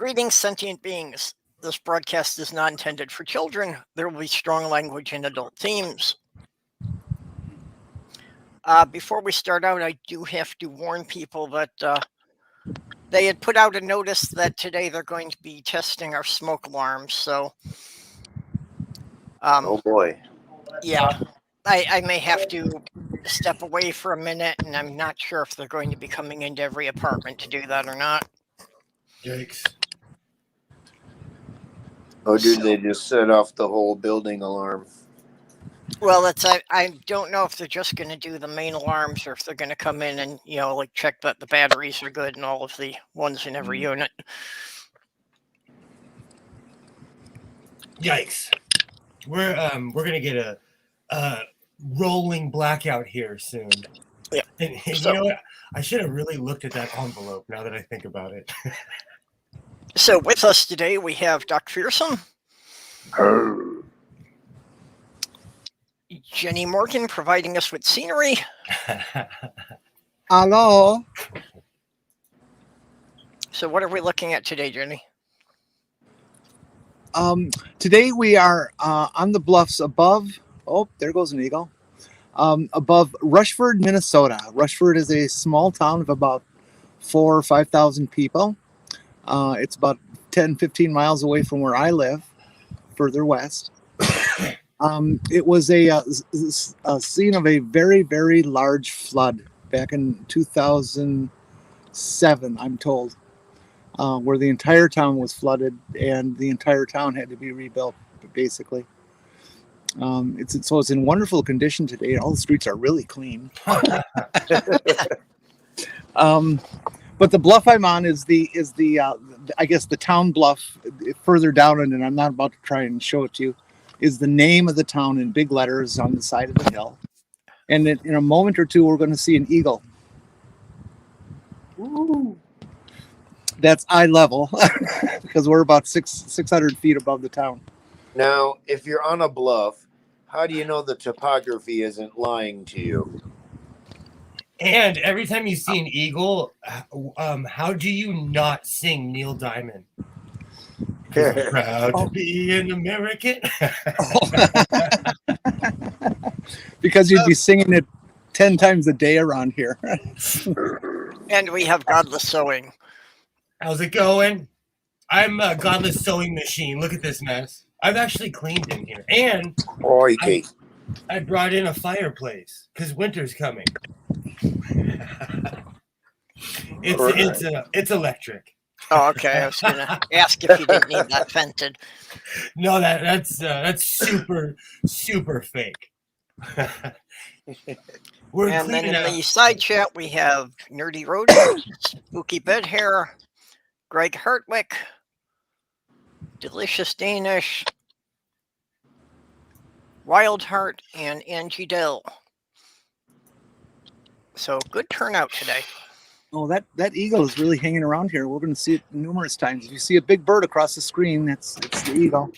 Greetings, sentient beings. This broadcast is not intended for children. There will be strong language and adult themes. Before we start out, I do have to warn people that they had put out a notice that today they're going to be testing our smoke alarms. So, oh boy. Yeah, I may have to step away for a minute, and I'm not sure if they're going to be coming into every apartment to do that or not. Yikes. Oh, dude, they just set off the whole building alarm. Well, I don't know if they're just going to do the main alarms or if they're going to come in and, like check that the batteries are good and all of the ones in every unit. Yikes. We're going to get a rolling blackout here soon. Yeah. And you know what? I should have really looked at that envelope now that I think about it. So with us today, we have Dr. Fearsome. Jenny Morgan providing us with scenery. Hello. So what are we looking at today, Jenny? Today we are on the bluffs above. Oh, there goes an eagle. Above Rushford, Minnesota. Rushford is a small town of about 4,000 or 5,000 people. It's about 10, 15 miles away from where I live, further west. It was a scene of a very, very large flood back in 2007, I'm told, where the entire town was flooded and the entire town had to be rebuilt, basically. It's in wonderful condition today. All the streets are really clean. But the bluff I'm on is the I guess the town bluff further down, and I'm not about to try and show it to you, is the name of the town in big letters on the side of the hill. And in a moment or two, we're going to see an eagle. Ooh. That's eye level because we're about 600 feet above the town. Now, if you're on a bluff, how do you know the topography isn't lying to you? And every time you see an eagle, how do you not sing Neil Diamond? Proud to be an American. Because you'd be singing it 10 times a day around here. And we have Godless Sewing. How's it going? I'm a Godless Sewing Machine. Look at this mess. I've actually cleaned in here. And I brought in a fireplace because winter's coming. It's electric. Oh, okay. I was gonna ask if you didn't need that vented. No, that's super fake. And then in the side chat we have Nerdy Rodeo, Spooky Bed Hair, Greg Hartwick, Delicious Danish, Wild Heart, and Angie Dell. So good turnout today. Oh, that eagle is really hanging around here. We're going to see it numerous times. If you see a big bird across the screen, it's the eagle.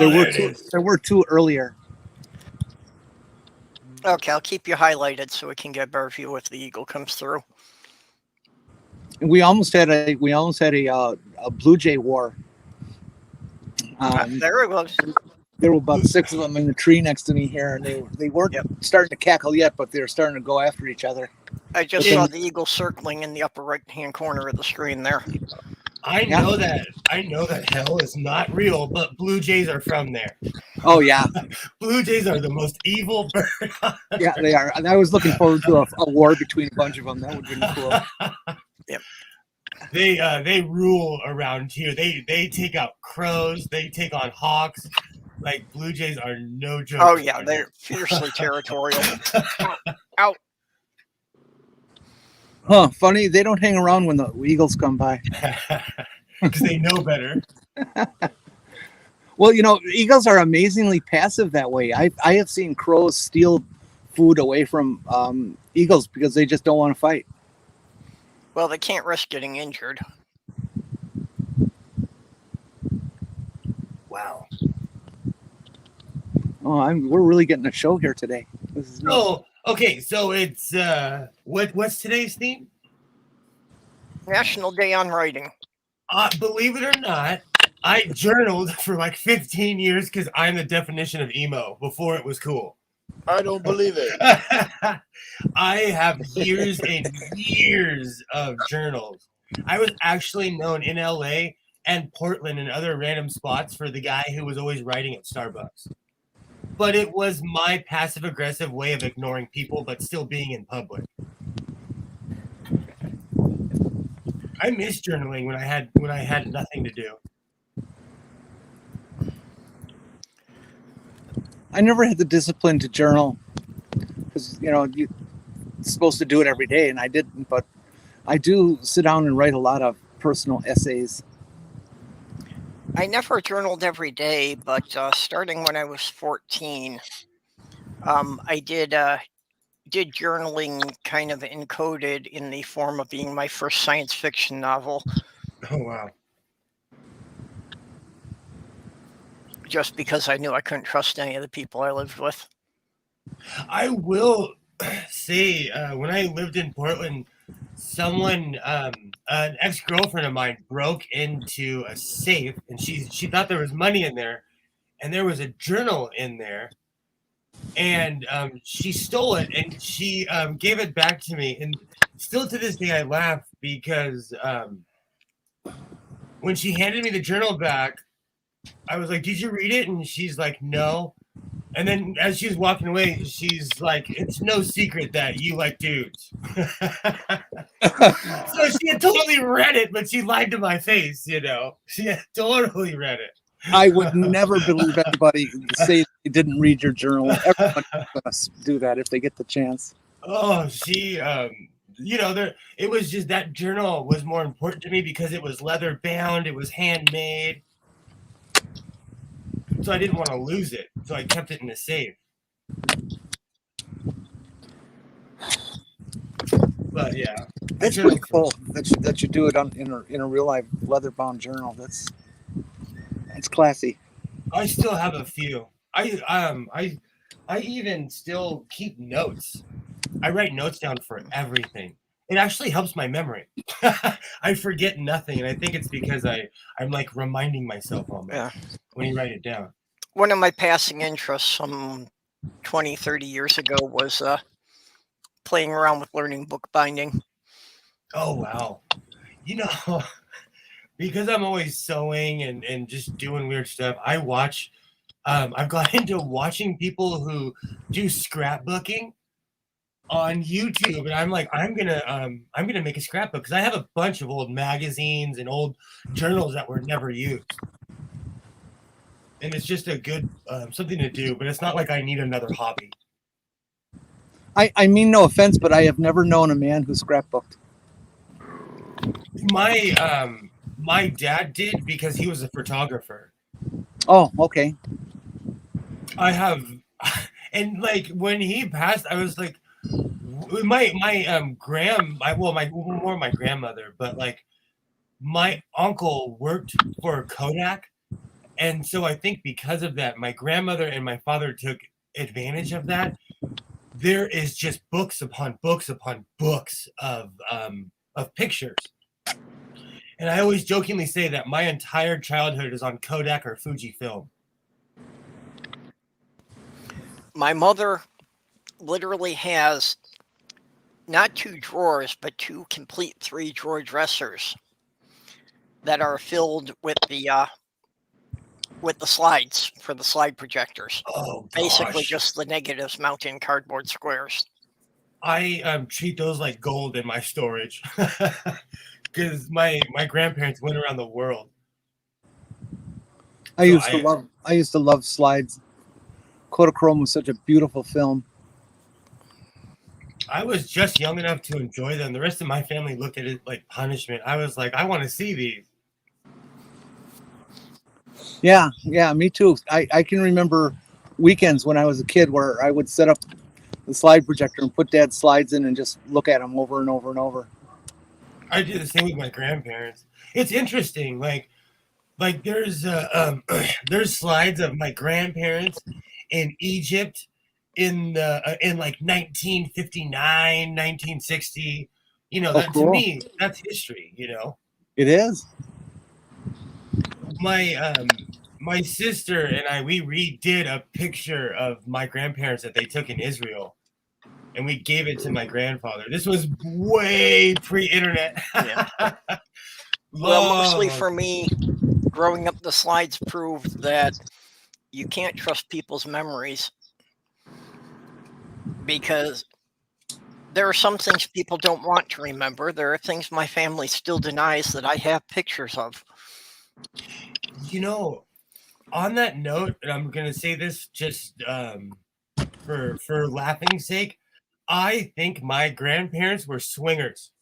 There were two earlier. Okay, I'll keep you highlighted so we can get a better view if the eagle comes through. And we almost had a blue jay war. There it was. There were about 6 of them in the tree next to me here, and they weren't starting to cackle yet, but they were starting to go after each other. I just saw the eagle circling in the upper right-hand corner of the screen there. I know that hell is not real, but blue jays are from there. Oh yeah, blue jays are the most evil bird. Yeah, they are. And I was looking forward to a war between a bunch of them. That would be cool. Yep. They rule around here. They take out crows. They take on hawks. Like, blue jays are no joke. Oh, yeah, they're fiercely territorial. Ow. Huh, funny, they don't hang around when the eagles come by. Because they know better. Well, eagles are amazingly passive that way. I have seen crows steal food away from eagles because they just don't want to fight. Well, they can't risk getting injured. Wow. Oh, we're really getting a show here today. This is nice. Okay. So it's what's today's theme? National Day on Writing. Believe it or not, I journaled for like 15 years because I'm the definition of emo before it was cool. I don't believe it. I have years and years of journals. I was actually known in LA and Portland and other random spots for the guy who was always writing at Starbucks. But it was my passive aggressive way of ignoring people but still being in public. I miss journaling when I had nothing to do. I never had the discipline to journal because you're supposed to do it every day, and I didn't. But I do sit down and write a lot of personal essays. I never journaled every day, but starting when I was 14, I did journaling kind of encoded in the form of being my first science fiction novel. Oh, wow. Just because I knew I couldn't trust any of the people I lived with. I will say, when I lived in Portland, someone, an ex-girlfriend of mine, broke into a safe, and she thought there was money in there, and there was a journal in there, and she stole it, and she gave it back to me, and still to this day I laugh because when she handed me the journal back, I was like, "Did you read it?" And she's like, "No." And then as she was walking away, she's like, "It's no secret that you like dudes." So she had totally read it, but she lied to my face, She had totally read it. I would never believe anybody say they didn't read your journal. Everyone's going to do that if they get the chance. Oh, she, it was just that journal was more important to me because it was leather bound, it was handmade. So I didn't want to lose it. So I kept it in the safe. But yeah, that's pretty cool that you do it in a real life leather bound journal. That's classy. I still have a few. I even still keep notes. I write notes down for everything. It actually helps my memory. I forget nothing, and I think it's because I'm like reminding myself almost when you write it down. One of my passing interests some 20, 30 years ago was playing around with learning bookbinding. Oh, wow. Because I'm always sewing and just doing weird stuff, I've got into watching people who do scrapbooking on YouTube, and I'm like, I'm gonna make a scrapbook because I have a bunch of old magazines and old journals that were never used, and it's just a good something to do. But it's not like I need another hobby. I mean no offense, but I have never known a man who scrapbooked. My dad did because he was a photographer. Oh, okay. I have, and like when he passed, I was like, my grandmother, but like my uncle worked for Kodak, and so I think because of that, my grandmother and my father took advantage of that. There is just books upon books upon books of pictures. And I always jokingly say that my entire childhood is on Kodak or Fujifilm. My mother literally has not 2 drawers, but 2 complete 3-drawer dressers that are filled with the slides for the slide projectors. Oh, gosh. Basically just the negatives mounted in cardboard squares. I treat those like gold in my storage. Because my grandparents went around the world. I used to love slides. Kodachrome was such a beautiful film. I was just young enough to enjoy them. The rest of my family looked at it like punishment. I was like, I want to see these. Yeah, me too. I can remember weekends when I was a kid where I would set up the slide projector and put Dad's slides in and just look at them over and over and over. I did the same with my grandparents. It's interesting. Like there's there's slides of my grandparents in Egypt in like 1959, 1960. Cool. To me, that's history. It is. my sister and I, we redid a picture of my grandparents that they took in Israel, and we gave it to my grandfather. This was way pre-internet. Yeah. Well, mostly for me, growing up, the slides proved that you can't trust people's memories because there are some things people don't want to remember. There are things my family still denies that I have pictures of. You know, on that note, and I'm gonna say this just for laughing sake, I think my grandparents were swingers.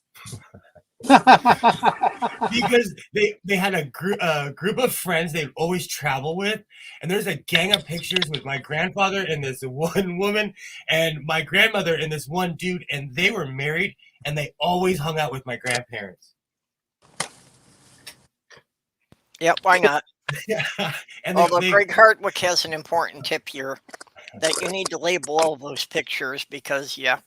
Because they had a group of friends they'd always travel with, and there's a gang of pictures with my grandfather and this one woman and my grandmother and this one dude, and they were married and they always hung out with my grandparents. Yep, why not? And Although Greg Hartwick has an important tip here that you need to label all those pictures because, yeah,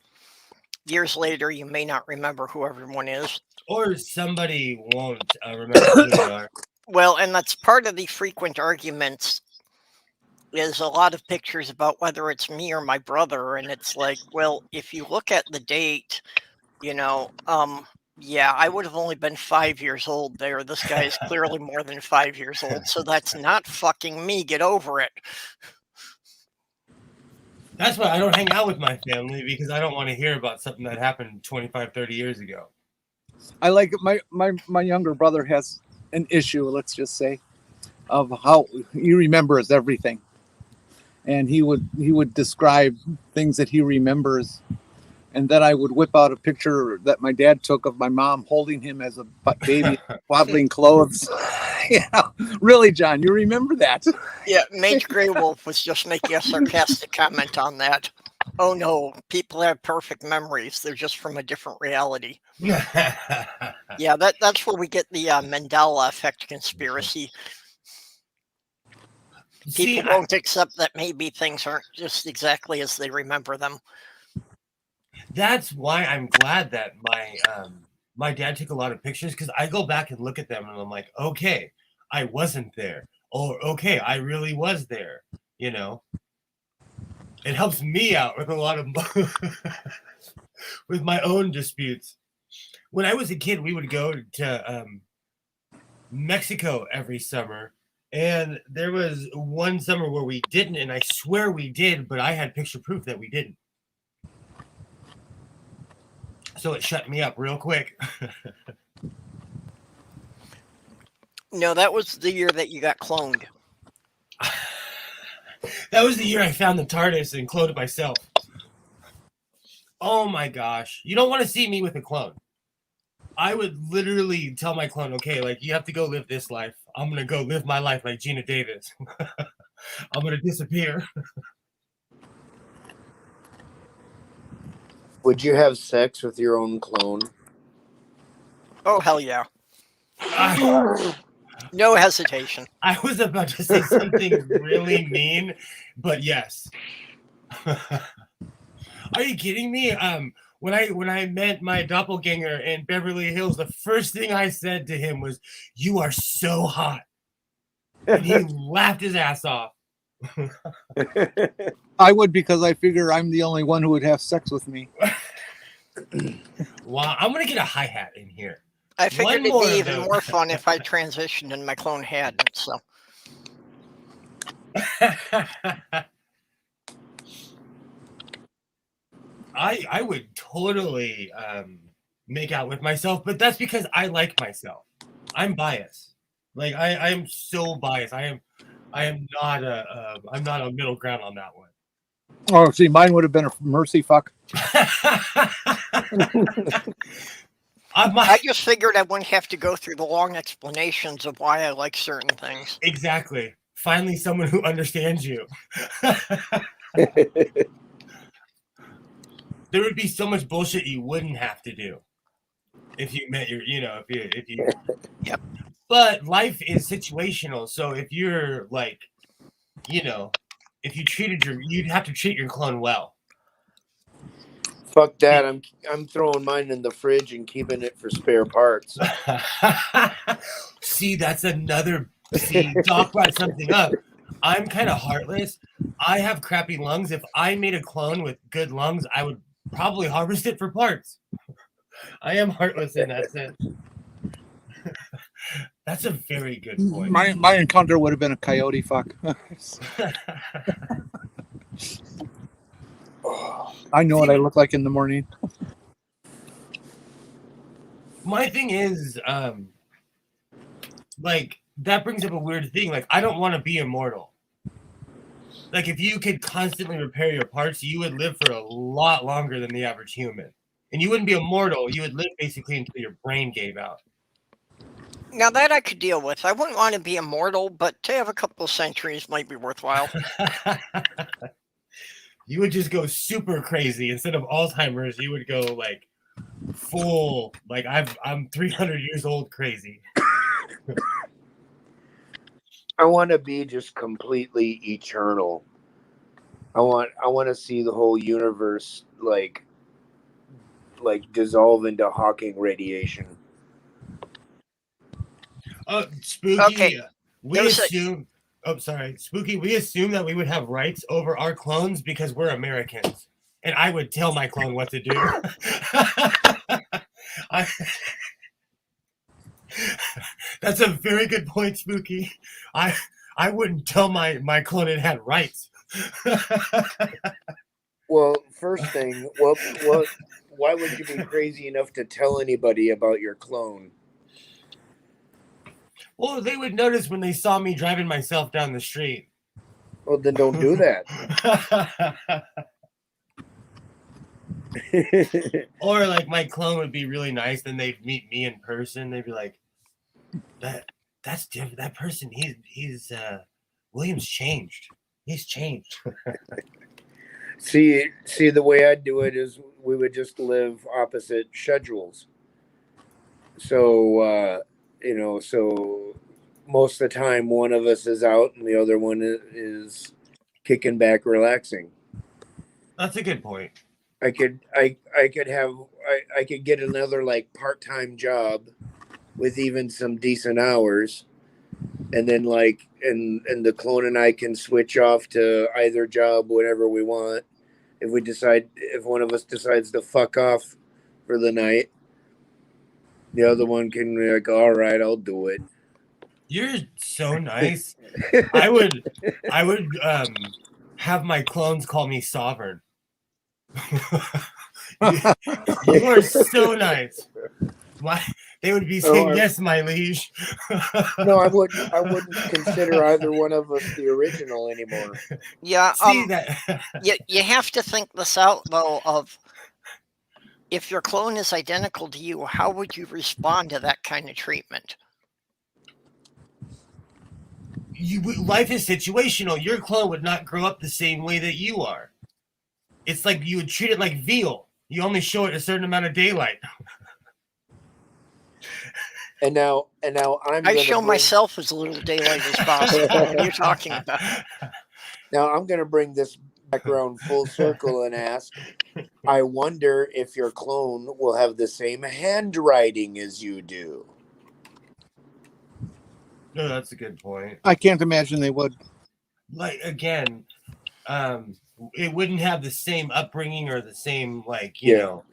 years later you may not remember who everyone is. Or somebody won't remember who they are. Well, and that's part of the frequent arguments is a lot of pictures about whether it's me or my brother. And it's like, well, if you look at the date, you know, yeah, I would have only been 5 years old there. This guy is clearly more than 5 years old. So that's not fucking me. Get over it. That's why I don't hang out with my family, because I don't want to hear about something that happened 25, 30 years ago. I like my younger brother has an issue, let's just say, of how he remembers everything, and he would describe things that he remembers, and then I would whip out a picture that my dad took of my mom holding him as a baby, swaddling clothes. Yeah, really, John, you remember that? Yeah, Mage Grey Wolf was just making a sarcastic comment on that. Oh no, people have perfect memories. They're just from a different reality. Yeah, that's where we get the Mandela effect conspiracy. People won't accept that maybe things aren't just exactly as they remember them. That's why I'm glad that my dad took a lot of pictures, because I go back and look at them and I'm like, okay, I wasn't there, or okay, I really was there. You know, it helps me out with a lot of with my own disputes. When I was a kid, we would go to Mexico every summer, and there was one summer where we didn't, and I swear we did, but I had picture proof that we didn't. So it shut me up real quick. No, that was the year that you got cloned. That was the year I found the TARDIS and cloned it myself. Oh my gosh. You don't want to see me with a clone. I would literally tell my clone, okay, like, you have to go live this life. I'm going to go live my life like Gina Davis. I'm going to disappear. Would you have sex with your own clone? Oh, hell yeah. No hesitation. I was about to say something really mean, but yes. Are you kidding me? When I met my doppelganger in Beverly Hills, the first thing I said to him was, "You are so hot," and he laughed his ass off. I would, because I figure I'm the only one who would have sex with me. Wow, I'm gonna get a hi-hat in here. I figured it'd be even more fun if I transitioned and my clone hadn't, so. I would totally make out with myself, but that's because I like myself. I'm biased. Like I am so biased. I am not I'm not a middle ground on that one. Oh, see, mine would have been a mercy fuck. I just figured I wouldn't have to go through the long explanations of why I like certain things. Exactly. Finally, someone who understands you. There would be so much bullshit you wouldn't have to do if you met your, if you. Yep. But life is situational, so if you're like, if you you'd have to treat your clone well. Fuck that! I'm throwing mine in the fridge and keeping it for spare parts. See, that's another See, Doc brought something up. I'm kind of heartless. I have crappy lungs. If I made a clone with good lungs, I would probably harvest it for parts. I am heartless in that sense. That's a very good point. My encounter would have been a coyote fuck. I know what I look like in the morning. My thing is, like, that brings up a weird thing. Like, I don't want to be immortal. Like, if you could constantly repair your parts, you would live for a lot longer than the average human. And you wouldn't be immortal. You would live basically until your brain gave out. Now that I could deal with. I wouldn't want to be immortal, but to have a couple of centuries might be worthwhile. You would just go super crazy. Instead of Alzheimer's, you would go like full, like I'm 300 years old crazy. I want to be just completely eternal. I want to see the whole universe like dissolve into Hawking radiation. Spooky. Okay. We assume. Oh, sorry, Spooky. We assume that we would have rights over our clones because we're Americans, and I would tell my clone what to do. That's a very good point, Spooky. I wouldn't tell my clone it had rights. Well, first thing, why would you be crazy enough to tell anybody about your clone? Well, they would notice when they saw me driving myself down the street. Well, then don't do that. Or like my clone would be really nice, then they'd meet me in person. They'd be like, "That's different. That person, he's William's changed. He's changed." See, the way I'd do it is we would just live opposite schedules. So, so most of the time one of us is out and the other one is kicking back, relaxing. That's a good point. I could get another like part-time job with even some decent hours, and then and the clone and I can switch off to either job whenever we want. If one of us decides to fuck off for the night, the other one can be like, all right, I'll do it. You're so nice. I would have my clones call me sovereign. You are so nice. They would be saying, yes, my liege. No, I wouldn't consider either one of us the original anymore. Yeah. See that? You have to think this out though. Of if your clone is identical to you, how would you respond to that kind of treatment? Life is situational. Your clone would not grow up the same way that you are. It's like you would treat it like veal. You only show it a certain amount of daylight. And now I show myself as little daylight as possible. What are you talking about? Now I'm going to bring this background full circle and ask, I wonder if your clone will have the same handwriting as you do. No, that's a good point. I can't imagine they would. Like, again, it wouldn't have the same upbringing or the same, like, you know.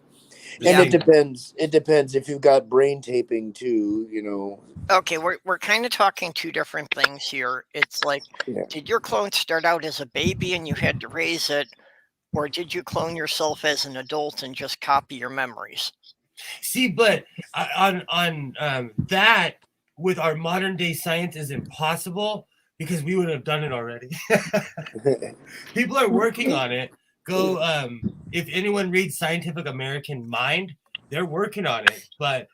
And it depends if you've got brain taping too, you know. Okay, we're kind of talking two different things here. It's like, did your clone start out as a baby and you had to raise it, or did you clone yourself as an adult and just copy your memories? See, but on that, with our modern day science, is impossible because we would have done it already. People are working on it. Go, if anyone reads Scientific American Mind, they're working on it, but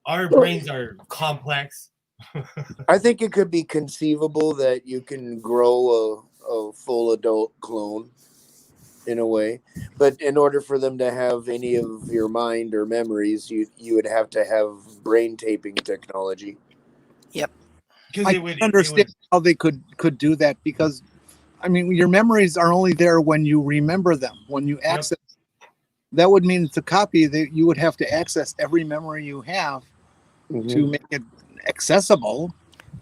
our brains are complex. I think it could be conceivable that you can grow a full adult clone in a way, but in order for them to have any of your mind or memories, you would have to have brain taping technology. Yep. I understand how they could do that, because I mean, your memories are only there when you remember them. When you access, that would mean to copy that you would have to access every memory you have to make it accessible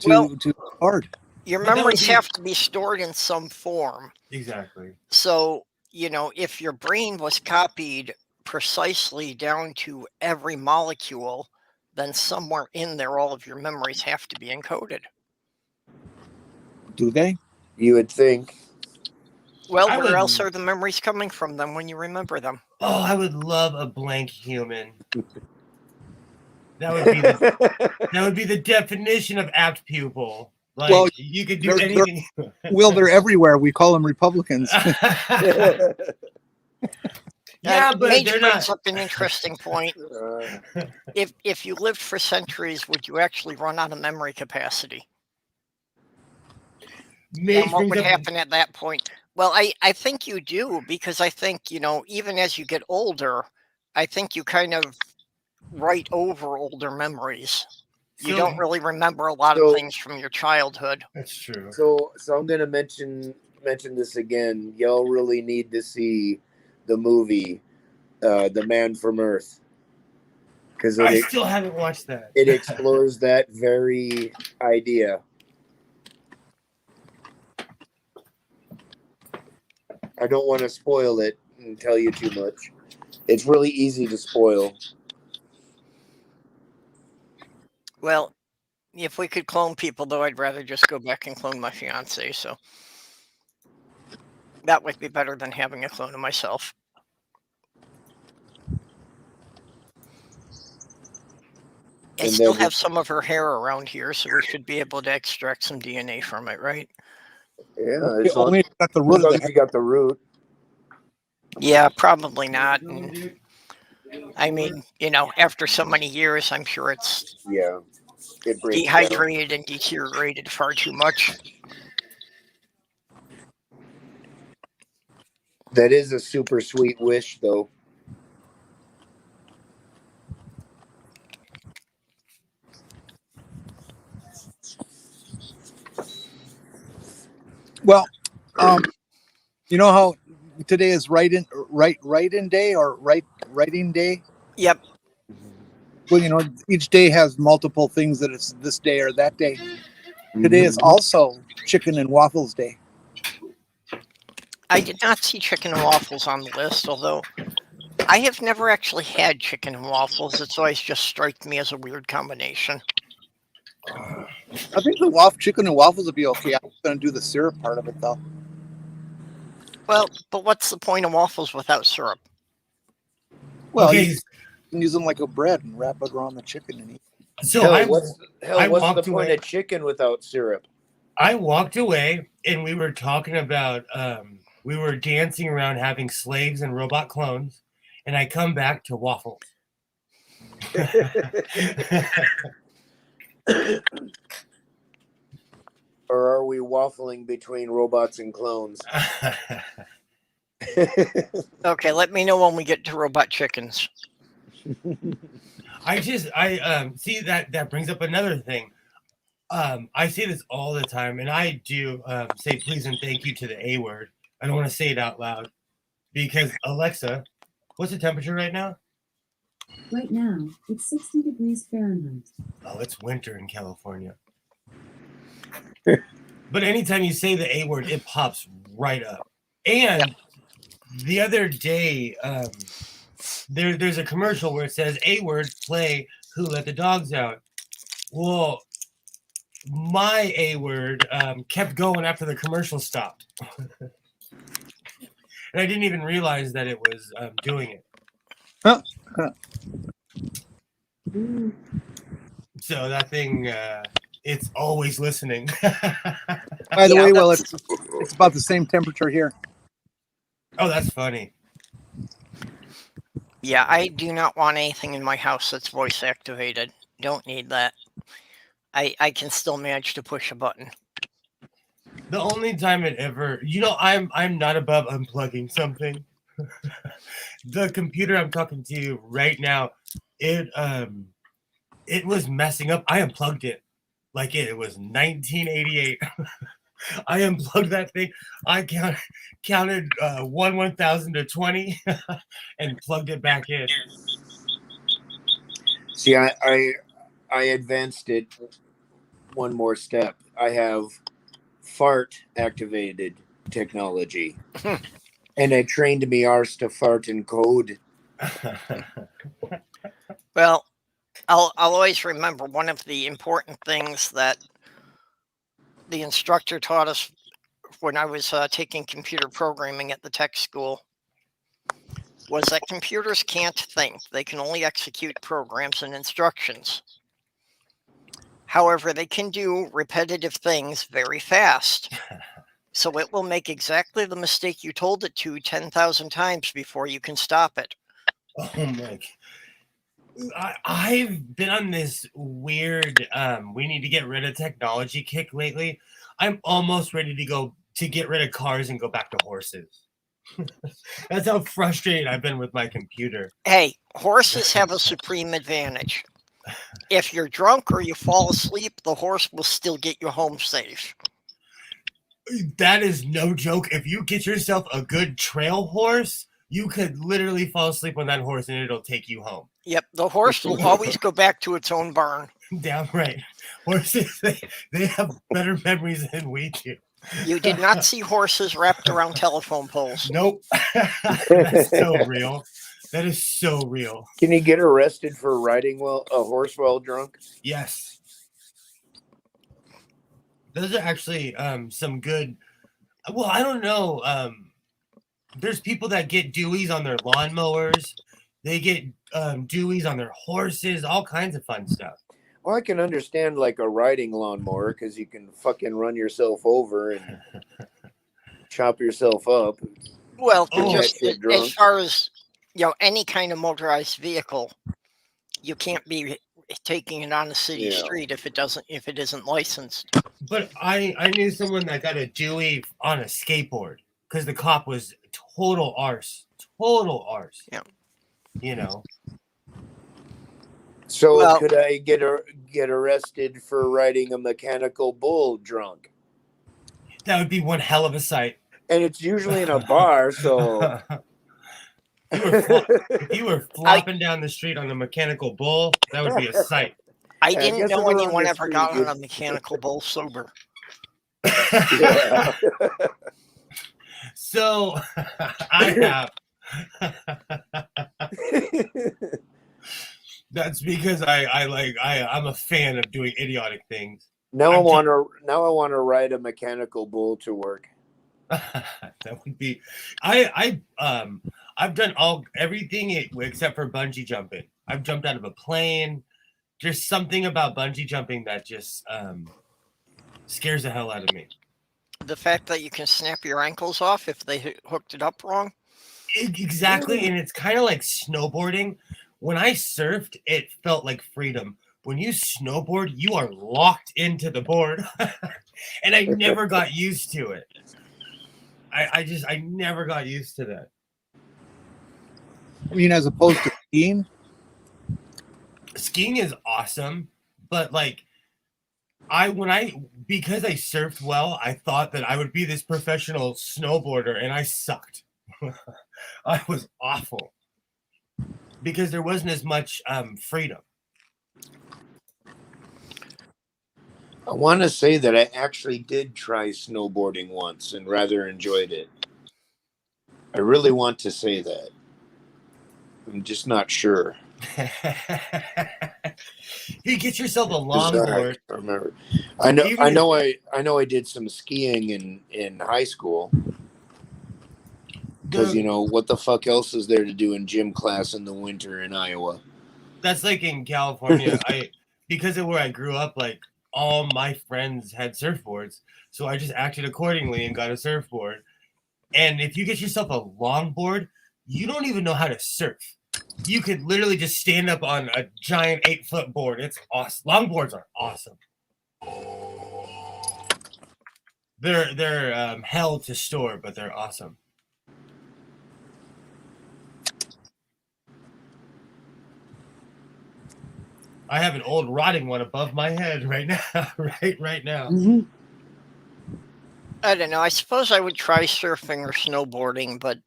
Well- to hard. Your But that would memories be- have to be stored in some form. Exactly. So, if your brain was copied precisely down to every molecule, then somewhere in there, all of your memories have to be encoded. Do they? You would think. Well, I where would- else are the memories coming from then when you remember them? Oh, I would love a blank human. That would be the definition of apt pupil. Like, Well, you could do they're- anything. Will, they're everywhere. We call them Republicans. Yeah, but Mage they're brings not. up an interesting point. If you lived for centuries, would you actually run out of memory capacity? Mage And what brings would up- happen at that point? Well, I think you do, because I think, even as you get older, I think you kind of write over older memories. You So- don't really remember a lot So- of things from your childhood. That's true. So I'm gonna mention this again. Y'all really need to see the movie, The Man from Earth, because I still haven't watched that. it explores that very idea. I don't want to spoil it and tell you too much. It's really easy to spoil. Well, if we could clone people, though, I'd rather just go back and clone my fiance. So that would be better than having a clone of myself. I And still then have some of her hair around here, so we should be able to extract some DNA from it, right? Yeah, We as long only got the as root of long as that. you got the root. Yeah, probably not. And I mean, after so many years, I'm sure it's Yeah, it breaks down. dehydrated and deteriorated far too much. That is a super sweet wish, though. Well, you know how today is write-in day or writing day? Yep. Well, each day has multiple things that it's this day or that day. Today is also chicken and waffles day. I did not see chicken and waffles on the list, although I have never actually had chicken and waffles. It's always just struck me as a weird combination. I think the chicken and waffles would be okay. I'm going to do the syrup part of it though. Well, but what's the point of waffles without syrup? Well, Okay, you can use them like a bread and wrap it around the chicken and eat. so Hell, what's what's walked the point away. of chicken without syrup? I walked away and we were talking about we were dancing around having slaves and robot clones, and I come back to waffles. Or are we waffling between robots and clones? Okay, let me know when we get to robot chickens. I see that brings up another thing. I say this all the time, and I do say please and thank you to the A word. I don't want to say it out loud because Alexa, what's the temperature right now? Right now, it's 60 degrees Fahrenheit. Oh, it's winter in California. But anytime you say the A word, it pops right up. And the other day, there's a commercial where it says A word, play Who Let the Dogs Out. Well, my A word kept going after the commercial stopped. And I didn't even realize that it was doing it. So that thing, it's always listening. By the Yeah, way, well, that's- it's about the same temperature here. Oh, that's funny. Yeah, I do not want anything in my house that's voice activated. Don't need that. I can still manage to push a button. The only time it ever, I'm not above unplugging something. The computer I'm talking to right now, it was messing up. I unplugged it like it was 1988. I unplugged that thing. I counted 1,000 to 20 and plugged it back in. See, I advanced it one more step. I have fart activated technology, and it trained me ours to fart in code. Well, I'll always remember one of the important things that the instructor taught us when I was taking computer programming at the tech school was that computers can't think. They can only execute programs and instructions. However, they can do repetitive things very fast. So it will make exactly the mistake you told it to 10,000 times before you can stop it. Oh my! I've been on this weird we need to get rid of technology kick lately. I'm almost ready to go to get rid of cars and go back to horses. That's how frustrated I've been with my computer. Hey, horses have a supreme advantage. If you're drunk or you fall asleep, the horse will still get you home safe. That is no joke. If you get yourself a good trail horse, you could literally fall asleep on that horse and it'll take you home. Yep, the horse will always go back to its own barn. Damn right. Horses, they have better memories than we do. You did not see horses wrapped around telephone poles. Nope. That's so real. That is so real. Can you get arrested for riding a horse while drunk? Yes. Those are actually some good. Well, I don't know. There's people that get Deweys on their lawnmowers. They get Deweys on their horses. All kinds of fun stuff. Well, I can understand like a riding lawnmower because you can fucking run yourself over and chop yourself up. Well, Oh, just get drunk. as far as any kind of motorized vehicle, you can't be taking it on a city Yeah. street if it isn't licensed. But I knew someone that got a Dewey on a skateboard because the cop was total arse. Total arse. Yeah. You know. So Well- could I get arrested for riding a mechanical bull drunk? That would be one hell of a sight. And it's usually in a bar, so If you were flopping down the street on a mechanical bull, that would be a sight. I Yeah, I didn't guess know everyone anyone gets ever pretty got on good. a mechanical bull sober. yeah. So I have. That's because I'm a fan of doing idiotic things. now I I'm want to ride a mechanical bull to work. That would be. I've done everything except for bungee jumping. I've jumped out of a plane. There's something about bungee jumping that just scares the hell out of me. The fact that you can snap your ankles off if they hooked it up wrong. Exactly, and it's kind of like snowboarding. When I surfed, it felt like freedom. When you snowboard, you are locked into the board, and I never got used to it. I never got used to that. I mean, as opposed to skiing. Skiing is awesome, but like because I surfed well, I thought that I would be this professional snowboarder, and I sucked. I was awful because there wasn't as much freedom. I want to say that I actually did try snowboarding once and rather enjoyed it. I really want to say that. I'm just not sure. You get yourself a Bizarre. longboard. I remember. I know I did some skiing in high school because what the fuck else is there to do in gym class in the winter in Iowa? That's like in California. Because of where I grew up, like all my friends had surfboards, so I just acted accordingly and got a surfboard. And if you get yourself a longboard, you don't even know how to surf. You could literally just stand up on a giant 8-foot board. It's awesome. Longboards are awesome. They're hell to store, but they're awesome. I have an old rotting one above my head right now. right now. Mm-hmm. I don't know. I suppose I would try surfing or snowboarding, but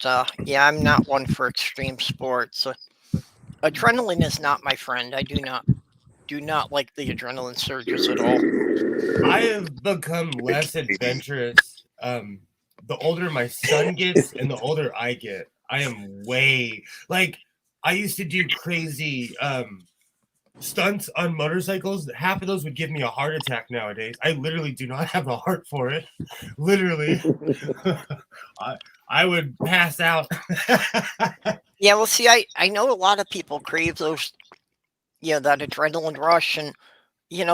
yeah, I'm not one for extreme sports. Adrenaline is not my friend. I do not. do not like the adrenaline surges at all. I have become less adventurous. The older my son gets and the older I get, I am way like I used to do crazy stunts on motorcycles. Half of those would give me a heart attack nowadays. I literally do not have the heart for it. Literally. I would pass out. Yeah, well, see, I know a lot of people crave those, that adrenaline rush. And,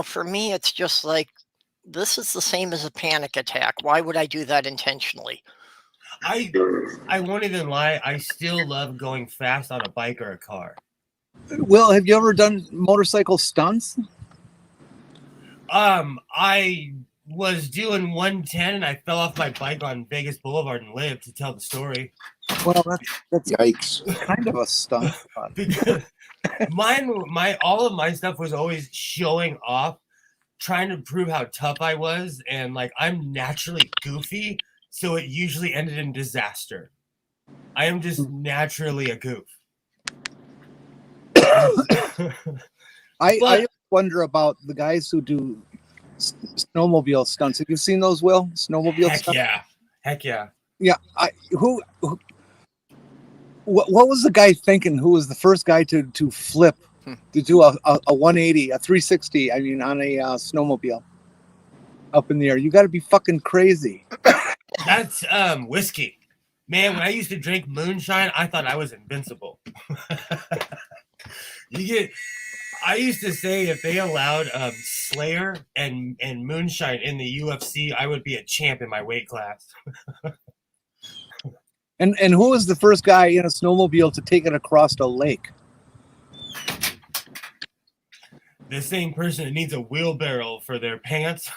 for me, it's just like, this is the same as a panic attack. Why would I do that intentionally? I won't even lie. I still love going fast on a bike or a car. Will, have you ever done motorcycle stunts? I was doing 110 and I fell off my bike on Vegas Boulevard and lived to tell the story. Well, that's Yikes. kind of a stunt. But Because all of my stuff was always showing off, trying to prove how tough I was, and like I'm naturally goofy, so it usually ended in disaster. I am just naturally a goof. I wonder about the guys who do snowmobile stunts. Have you seen those, Will? Snowmobile stunts? Heck yeah. Yeah. What was the guy thinking? Who was the first guy to flip, to do a 180, a 360? I mean, on a snowmobile up in the air. You got to be fucking crazy. That's whiskey. Man, when I used to drink moonshine, I thought I was invincible. I used to say if they allowed Slayer and moonshine in the UFC, I would be a champ in my weight class. And who was the first guy in a snowmobile to take it across a lake? The same person that needs a wheelbarrow for their pants.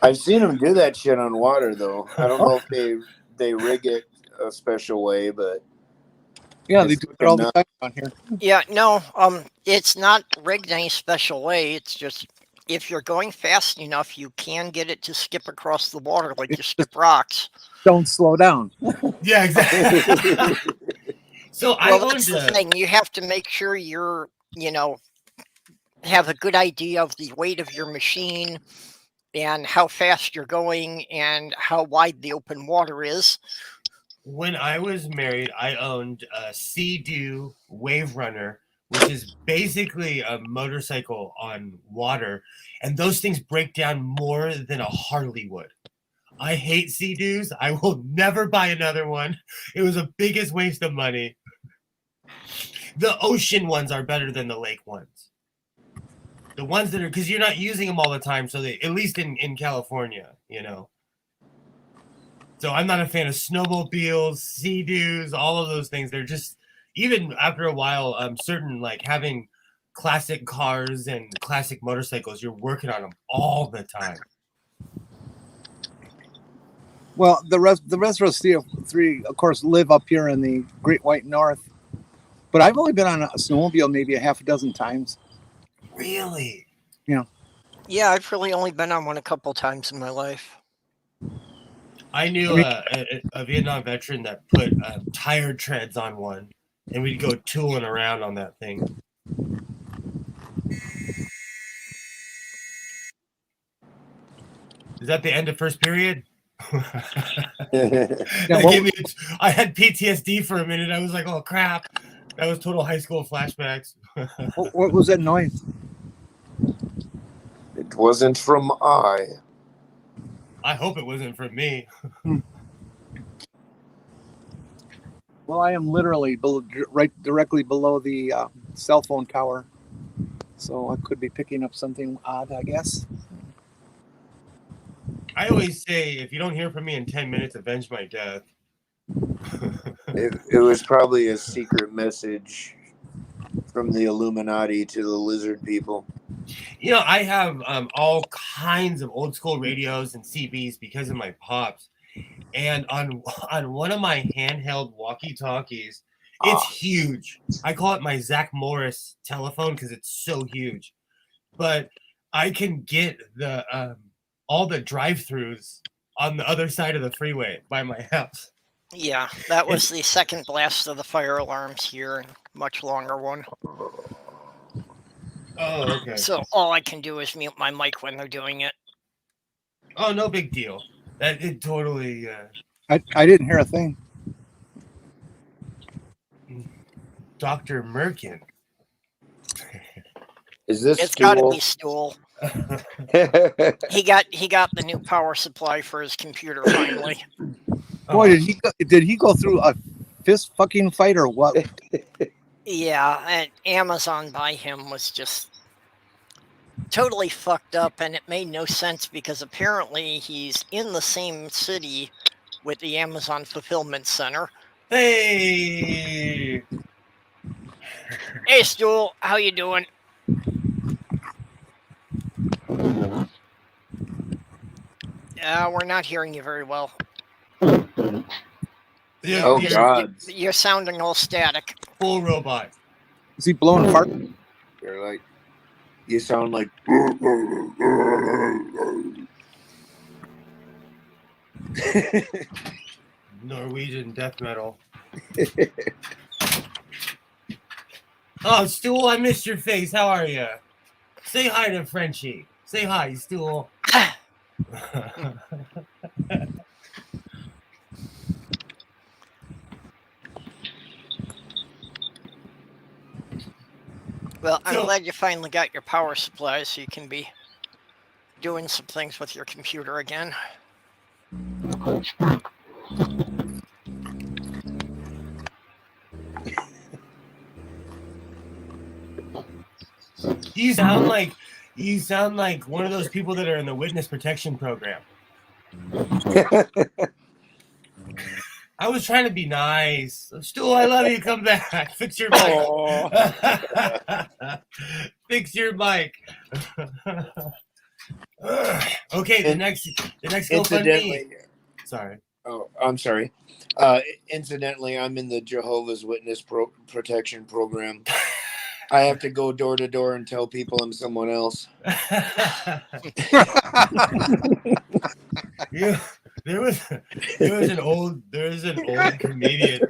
I've seen them do that shit on water, though. I don't know if they rig it a special way, but Yeah, they do it all the time on here. Yeah, no, it's not rigged any special way. It's just if you're going fast enough, you can get it to skip across the water like you skip rocks. Don't slow down. Yeah, exactly. So Well, that's the thing. You have to make sure you're, have a good idea of the weight of your machine and how fast you're going and how wide the open water is. When I was married, I owned a Sea-Doo Wave Runner, which is basically a motorcycle on water, and those things break down more than a Harley would. I hate Sea-Doos. I will never buy another one. It was the biggest waste of money. The ocean ones are better than the lake ones. The ones that are, because you're not using them all the time, so they, at least in California, So I'm not a fan of snowmobiles, Sea-Doos, all of those things. They're just, even after a while, certain, like having classic cars and classic motorcycles, you're working on them all the time. Well, the rest of us three, of course, live up here in the Great White North. But I've only been on a snowmobile maybe a half a dozen times. Really? Yeah, I've really only been on one a couple times in my life. I knew a Vietnam veteran that put tire treads on one, and we'd go tooling around on that thing. Is that the end of first period? I had PTSD for a minute. I was like, oh, crap. That was total high school flashbacks. What was that noise? It wasn't from I hope it wasn't from me. Well, I am literally directly below the cell phone tower. So I could be picking up something odd, I guess. I always say, if you don't hear from me in 10 minutes, avenge my death. It was probably a secret message from the Illuminati to the lizard people. I have all kinds of old school radios and CBs because of my pops. And on one of my handheld walkie-talkies, it's huge. I call it my Zach Morris telephone because it's so huge. But I can get the all the drive-throughs on the other side of the freeway by my house. Yeah, that was the second blast of the fire alarms here. much longer one. Oh, okay. So all I can do is mute my mic when they're doing it. Oh, no big deal. That it totally. I didn't hear a thing. Dr. Merkin. Is this It's got to Stool? be Stool. He got the new power supply for his computer finally. Boy, did he go through a fist fucking fight or what? Yeah, and Amazon by him was just totally fucked up, and it made no sense because apparently he's in the same city with the Amazon fulfillment center. Hey. Hey, Stool, how you doing? We're not hearing you very well. Yeah, Oh, you're God. You're sounding all static. full robot. Is he blowing fart? You're like, you sound like. Norwegian death metal. Oh, Stool, I missed your face. How are you? Say hi to Frenchie. Say hi, Stool. Well, I'm So- glad you finally got your power supply so you can be doing some things with your computer again. You sound like one of those people that are in the witness protection program. I was trying to be nice. Stool, I love you. Come back. Fix your mic. Fix your mic. Okay, the next GoFundMe. Incidentally, Sorry. oh, I'm sorry. Incidentally, I'm in the Jehovah's Witness protection program. I have to go door to door and tell people I'm someone else. Yeah, there was an old comedian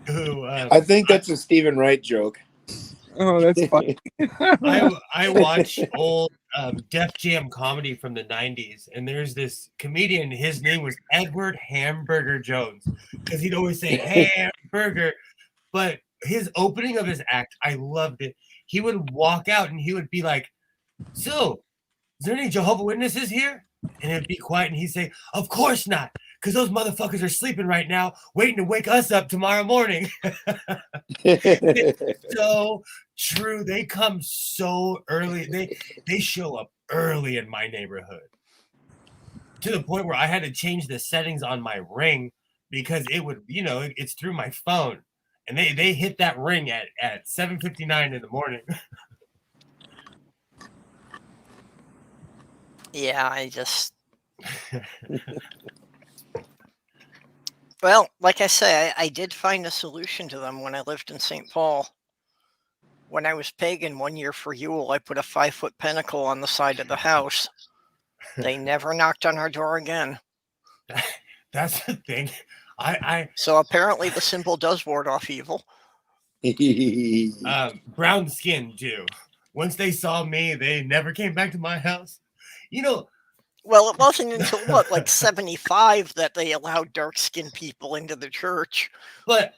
who I think that's a Stephen Wright joke. Oh, that's funny. I watch old Def Jam comedy from the 90s, and there's this comedian, his name was Edward Hamburger Jones, because he'd always say hamburger, but his opening of his act, I loved it. He would walk out and he would be like, so, is there any Jehovah's Witnesses here? And it'd be quiet, and he'd say, of course not, because those motherfuckers are sleeping right now, waiting to wake us up tomorrow morning. So true. They come so early. They show up early in my neighborhood, to the point where I had to change the settings on my Ring because it would, it's through my phone, and they hit that ring at 7:59 in the morning. Yeah, I just. Well, like I say, I did find a solution to them when I lived in St. Paul. When I was pagan 1 year for Yule, I put a 5-foot pinnacle on the side of the house. They never knocked on our door again. That's the thing. So apparently the symbol does ward off evil. Brown skin too. Once they saw me, they never came back to my house. Well, it wasn't until like 75 that they allowed dark-skinned people into the church. But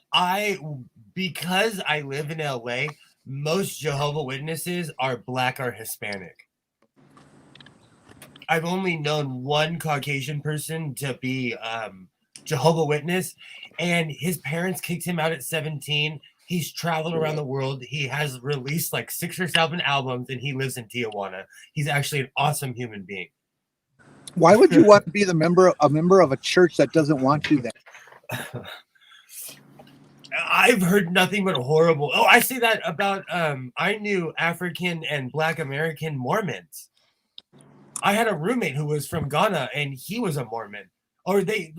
because I live in LA, most Jehovah's Witnesses are Black or Hispanic. I've only known one Caucasian person to be Jehovah's Witness, and his parents kicked him out at 17. He's traveled around the world. He has released like 6 or 7 albums, and he lives in Tijuana. He's actually an awesome human being. Why would you want to be a member of a church that doesn't want you there? I've heard nothing but horrible. Oh, I say that about I knew African and Black American Mormons. I had a roommate who was from Ghana, and he was a Mormon. Or they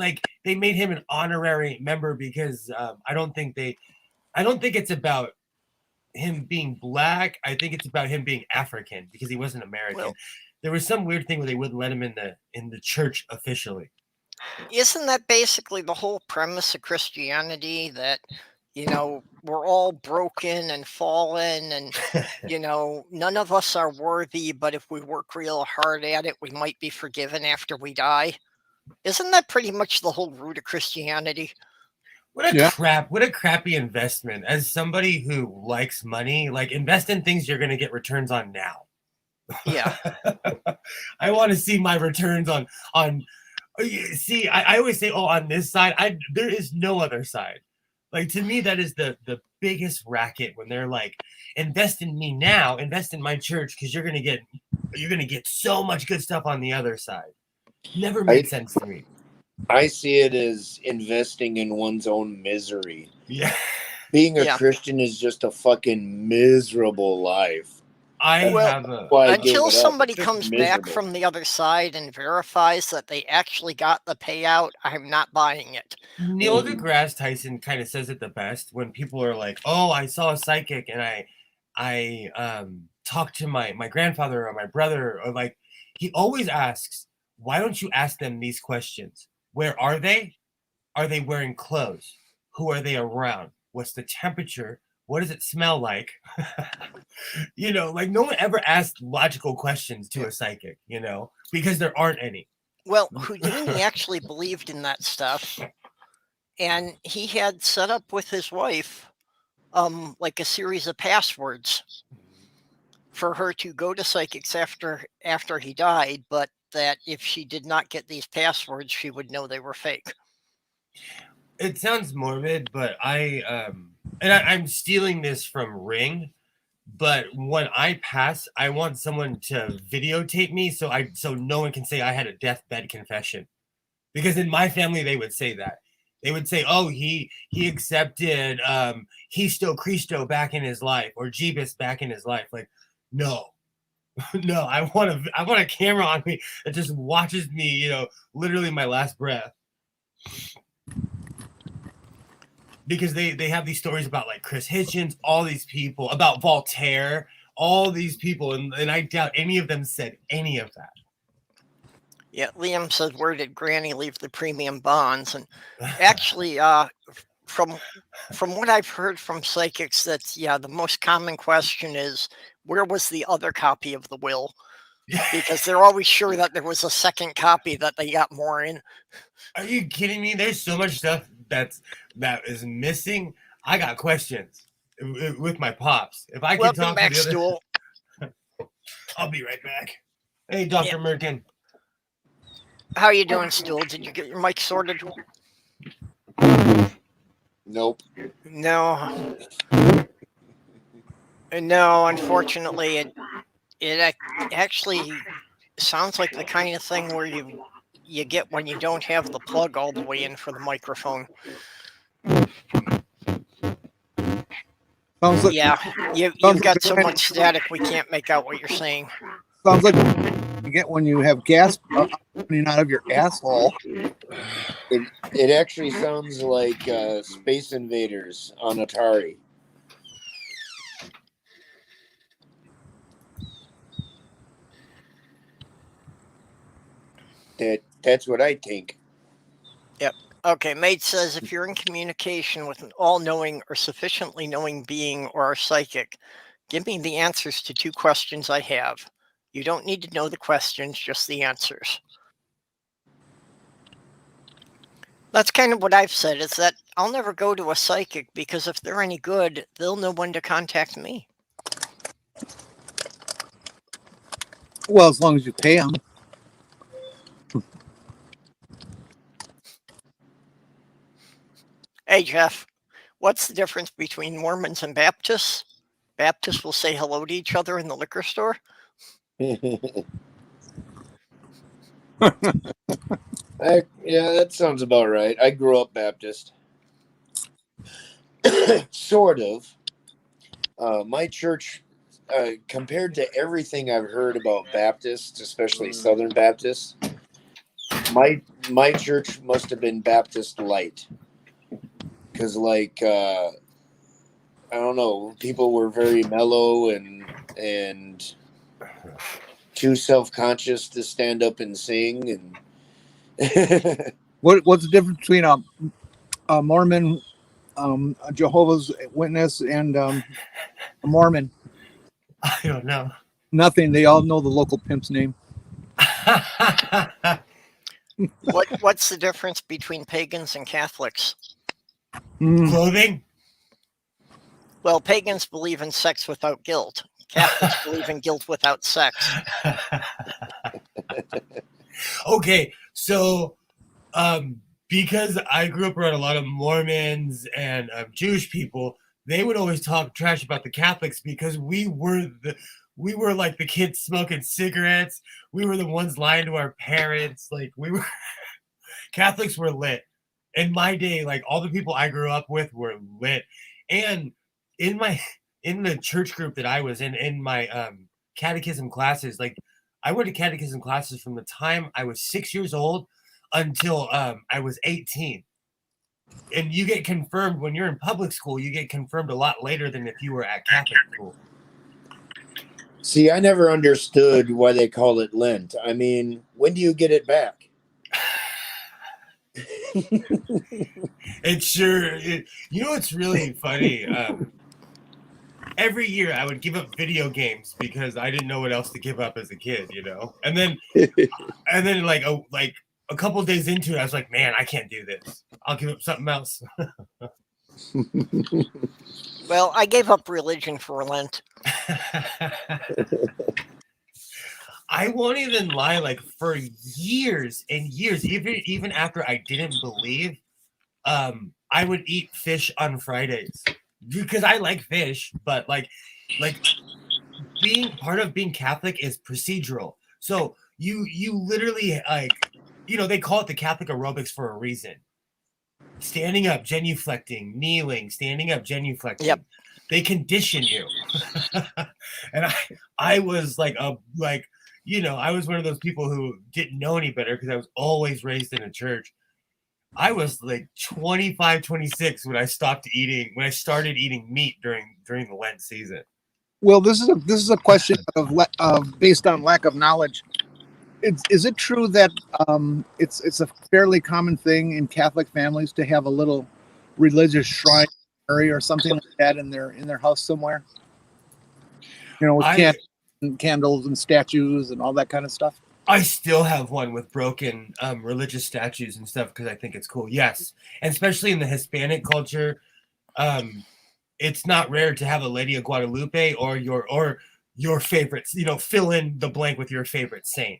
made him an honorary member because I don't think it's about him being Black. I think it's about him being African because he wasn't American. Well, there was some weird thing where they wouldn't let him in the church officially. isn't that basically the whole premise of Christianity, that we're all broken and fallen, and none of us are worthy, but if we work real hard at it, we might be forgiven after we die. Isn't that pretty much the whole root of Christianity? What a Yeah. what a crappy investment. As somebody who likes money, like, invest in things you're going to get returns on now. Yeah. I want to see my returns on see, I always say, on this side, there is no other side. Like, to me, that is the biggest racket, when they're like, invest in me now, invest in my church, because you're gonna get so much good stuff on the other side. Never made sense to me. I see it as investing in one's own misery. Yeah. Being a Christian is just a fucking miserable life. Until somebody comes back from the other side and verifies that they actually got the payout, I'm not buying it. Neil deGrasse Tyson kind of says it the best when people are like, "Oh, I saw a psychic and I talked to my grandfather or my brother," or like, he always asks, "Why don't you ask them these questions? Where are they? Are they wearing clothes? Who are they around? What's the temperature? What does it smell like?" Like, no one ever asked logical questions to a psychic, because there aren't any. Well, Houdini actually believed in that stuff, and he had set up with his wife like a series of passwords for her to go to psychics after he died, but that if she did not get these passwords, she would know they were fake. It sounds morbid, but I'm stealing this from Ring, but when I pass, I want someone to videotape me so no one can say I had a deathbed confession. Because in my family, they would say that. They would say, "Oh, he accepted Histo Cristo back in his life, or Jeebus back in his life." Like, no. No, I want a camera on me that just watches me, literally my last breath. Because they have these stories about, like, Chris Hitchens, all these people, about Voltaire, all these people, and I doubt any of them said any of that. Yeah, Liam says, "Where did Granny leave the premium bonds?" And actually, from what I've heard from psychics, that's the most common question is, where was the other copy of the will? Because they're always sure that there was a second copy that they got more in. Are you kidding me? There's so much stuff that is missing. I got questions with my pops. If I could talk back, to the Stool. I'll be right back. Hey, Dr. Merkin. How you doing, Stool? Did you get your mic sorted? Nope. No, unfortunately, it actually sounds like the kind of thing where you get when you don't have the plug all the way in for the microphone. Sounds like, you've got so much static we can't make out what you're saying. Sounds like you get when you have gas coming out of your asshole. It actually sounds like Space Invaders on Atari. That's what I think. Yep. Okay, Mate says, if you're in communication with an all-knowing or sufficiently knowing being or a psychic, give me the answers to 2 questions I have. You don't need to know the questions, just the answers. That's kind of what I've said, is that I'll never go to a psychic because if they're any good, they'll know when to contact me. Well, as long as you pay them. Hey, Jeff, what's the difference between Mormons and Baptists? Baptists will say hello to each other in the liquor store. Yeah, that sounds about right. I grew up Baptist. Sort of. My church, compared to everything I've heard about Baptists, especially Southern Baptists, my church must have been Baptist light. Because, like, I don't know, people were very mellow and too self-conscious to stand up and sing. And what's the difference between a Mormon a Jehovah's Witness and a Mormon? I don't know. Nothing. They all know the local pimp's name. What's the difference between pagans and Catholics? Clothing? Well, pagans believe in sex without guilt. Catholics believe in guilt without sex. Okay, so because I grew up around a lot of Mormons and Jewish people, they would always talk trash about the Catholics because we were like the kids smoking cigarettes. We were the ones lying to our parents. Like we were Catholics were lit. In my day, like all the people I grew up with were lit. And in the church group that I was in my catechism classes, like I went to catechism classes from the time I was 6 years old until I was 18. And you get confirmed when you're in public school, you get confirmed a lot later than if you were at Catholic school. See, I never understood why they call it Lent. I mean, when do you get it back? It's sure. You know what's really funny? Every year I would give up video games because I didn't know what else to give up as a kid, you know. And then like a couple of days into it, I was like, man, I can't do this. I'll give up something else. Well, I gave up religion for Lent. I won't even lie, like for years and years, even after I didn't believe, I would eat fish on Fridays because I like fish, but like being part of being Catholic is procedural. So you literally like, you know, they call it the Catholic aerobics for a reason. Standing up, genuflecting, kneeling, standing up, genuflecting. Yep. They condition you. And I was like you know, I was one of those people who didn't know any better because I was always raised in a church. I was like 25, 26 when I started eating meat during the Lent season. Well, this is a question of based on lack of knowledge. Is it true that it's a fairly common thing in Catholic families to have a little religious shrine or something like that in their house somewhere? You know, with candles and statues and all that kind of stuff. I still have one with broken religious statues and stuff because I think it's cool. Yes, and especially in the Hispanic culture, it's not rare to have a Lady of Guadalupe or your favorites. You know, fill in the blank with your favorite saint.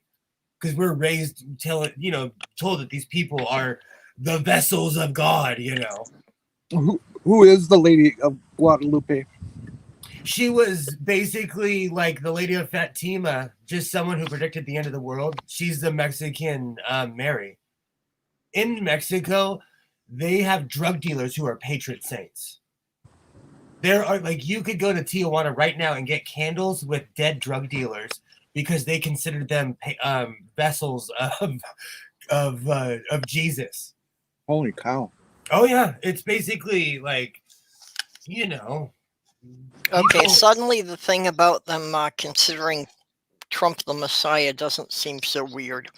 Because we're raised told that these people are the vessels of God, you know. Who is the Lady of Guadalupe? She was basically like the Lady of Fatima, just someone who predicted the end of the world. She's the Mexican Mary. In Mexico, they have drug dealers who are patron saints. There are like you could go to Tijuana right now and get candles with dead drug dealers because they consider them vessels of Jesus. Holy cow! Oh yeah, it's basically like, you know. Okay, suddenly the thing about them considering Trump the Messiah doesn't seem so weird.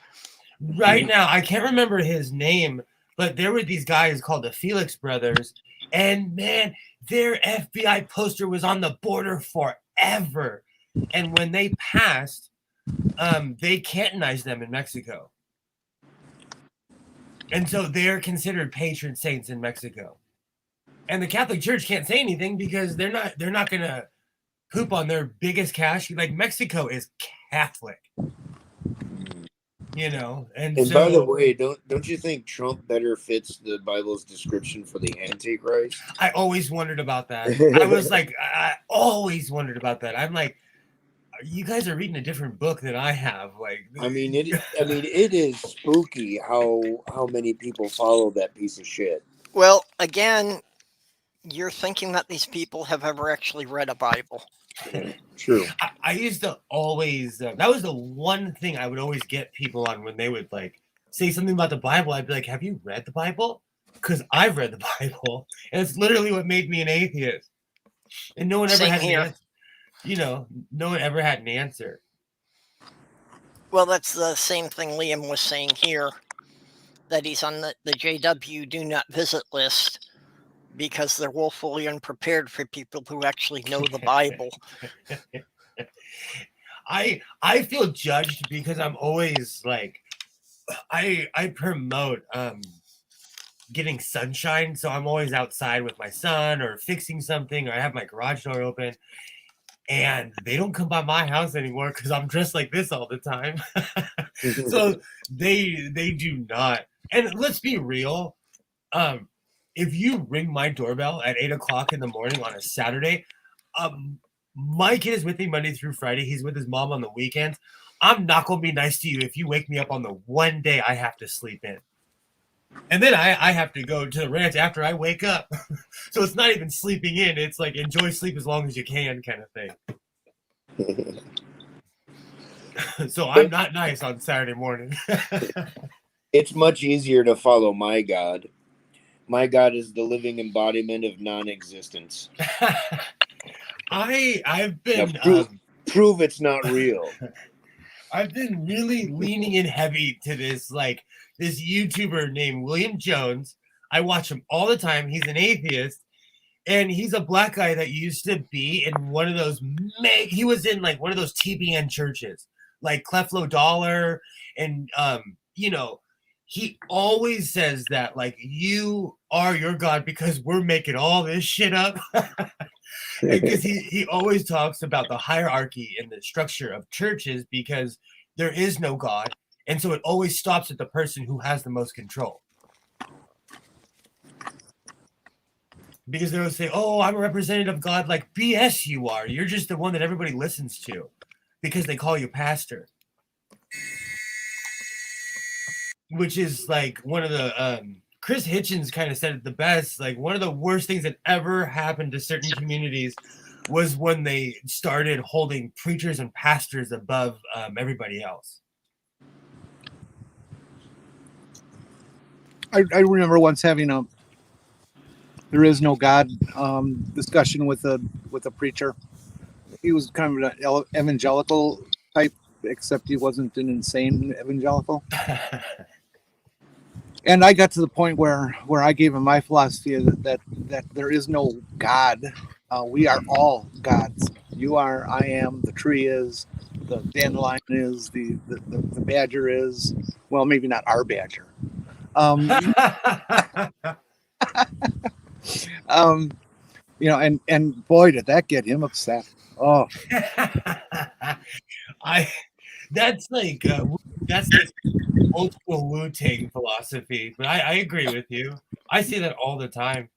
Right now, I can't remember his name, but there were these guys called the Felix brothers, and man, their FBI poster was on the border forever. And when they passed, they canonized them in Mexico. And so they're considered patron saints in Mexico. And the Catholic Church can't say anything because they're not gonna poop on their biggest cash. Like Mexico is Catholic. You know, and so, by the way, don't you think Trump better fits the Bible's description for the Antichrist? I always wondered about that. I always wondered about that. I'm like, you guys are reading a different book than I have. Like, I mean, it is spooky how many people follow that piece of shit. Well, again, you're thinking that these people have ever actually read a Bible. True. I used to always that was the one thing I would always get people on when they would like say something about the Bible. I'd be like, have you read the Bible? Because I've read the Bible, and it's literally what made me an atheist. And no one ever had an answer. You know, no one ever had an answer. Well, that's the same thing Liam was saying here, that he's on the JW do not visit list. because they're woefully unprepared for people who actually know the Bible. I feel judged because I'm always like, I promote getting sunshine, so I'm always outside with my son or fixing something, or I have my garage door open, and they don't come by my house anymore because I'm dressed like this all the time. So they do not. And let's be real, if you ring my doorbell at 8 o'clock in the morning on a Saturday, my kid is with me Monday through Friday. He's with his mom on the weekends. I'm not going to be nice to you if you wake me up on the one day I have to sleep in. And then I have to go to the ranch after I wake up. So it's not even sleeping in. It's like enjoy sleep as long as you can kind of thing. So I'm not nice on Saturday morning. It's much easier to follow my God. My God is the living embodiment of non-existence. I've been prove it's not real. I've been really leaning in heavy to this this YouTuber named William Jones. I watch him all the time. He's an atheist, and he's a black guy that used to be in one of those he was in like one of those TBN churches, like Cleflo Dollar, and he always says that like you are your God because we're making all this shit up. Because he always talks about the hierarchy and the structure of churches because there is no God. And so it always stops at the person who has the most control. Because they would say, oh, I'm a representative of God. Like, BS you are. You're just the one that everybody listens to because they call you pastor. Which is like one of the... Chris Hitchens kind of said it the best. Like, one of the worst things that ever happened to certain communities was when they started holding preachers and pastors above everybody else. I remember once having a "there is no God" discussion with a preacher. He was kind of an evangelical type, except he wasn't an insane evangelical. And I got to the point where I gave him my philosophy that there is no God. We are all gods. You are, I am, the tree is, the dandelion is, the badger is. Well, maybe not our badger. And boy, did that get him upset. Oh, that's like old school Wu-Tang philosophy, but I agree with you. I see that all the time.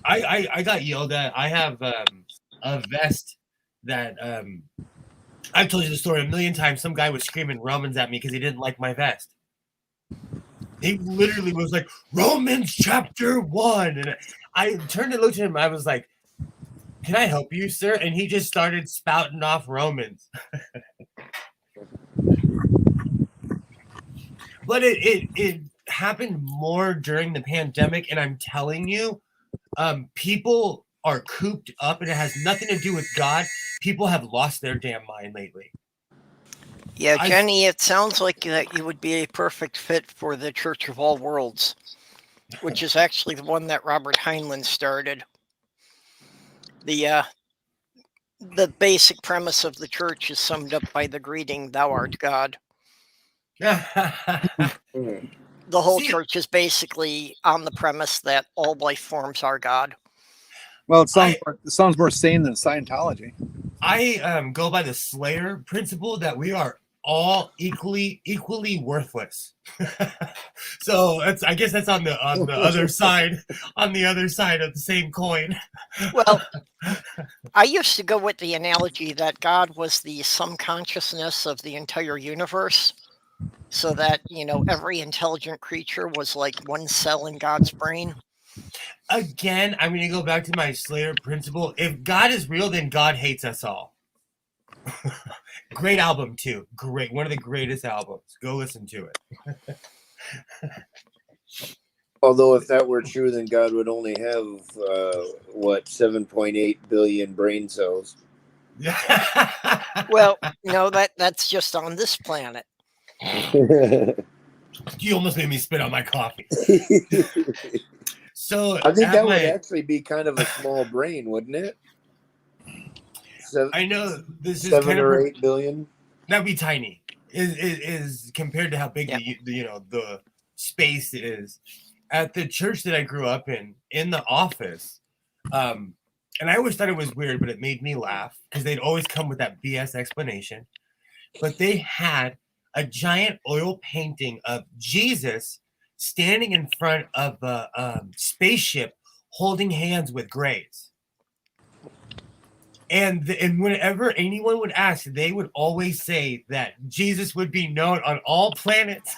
I got yelled at. I have a vest that I've told you the story a million times. Some guy was screaming Romans at me because he didn't like my vest. He literally was like, Romans chapter 1. And I turned and looked at him. I was like, can I help you, sir? And he just started spouting off Romans. But it happened more during the pandemic. And I'm telling you, people are cooped up and it has nothing to do with God. People have lost their damn mind lately. Yeah, Jenny, it sounds like that you would be a perfect fit for the Church of All Worlds, which is actually the one that Robert Heinlein started. The basic premise of the church is summed up by the greeting, "Thou art God." The whole church is basically on the premise that all life forms are God. Well, it sounds more sane than Scientology. I go by the Slayer principle that we are all equally worthless. So I guess that's on the other side, on the other side of the same coin. Well, I used to go with the analogy that God was the sum consciousness of the entire universe, so that every intelligent creature was like one cell in God's brain. Again, I'm going to go back to my Slayer principle. If God is real, then God hates us all. Great album too. Great. One of the greatest albums. Go listen to it. Although if that were true, then God would only have 7.8 billion brain cells. Well, that's just on this planet. You almost made me spit on my coffee. So I think at that would my, actually be kind of a small brain, wouldn't it? So I know this is 7 kind of or 8 billion. that'd be tiny. Is compared to how big Yep. the space is. At the church that I grew up in the office, and I always thought it was weird, but it made me laugh because they'd always come with that BS explanation. But they had a giant oil painting of Jesus standing in front of a spaceship holding hands with graves. And whenever anyone would ask, they would always say that Jesus would be known on all planets.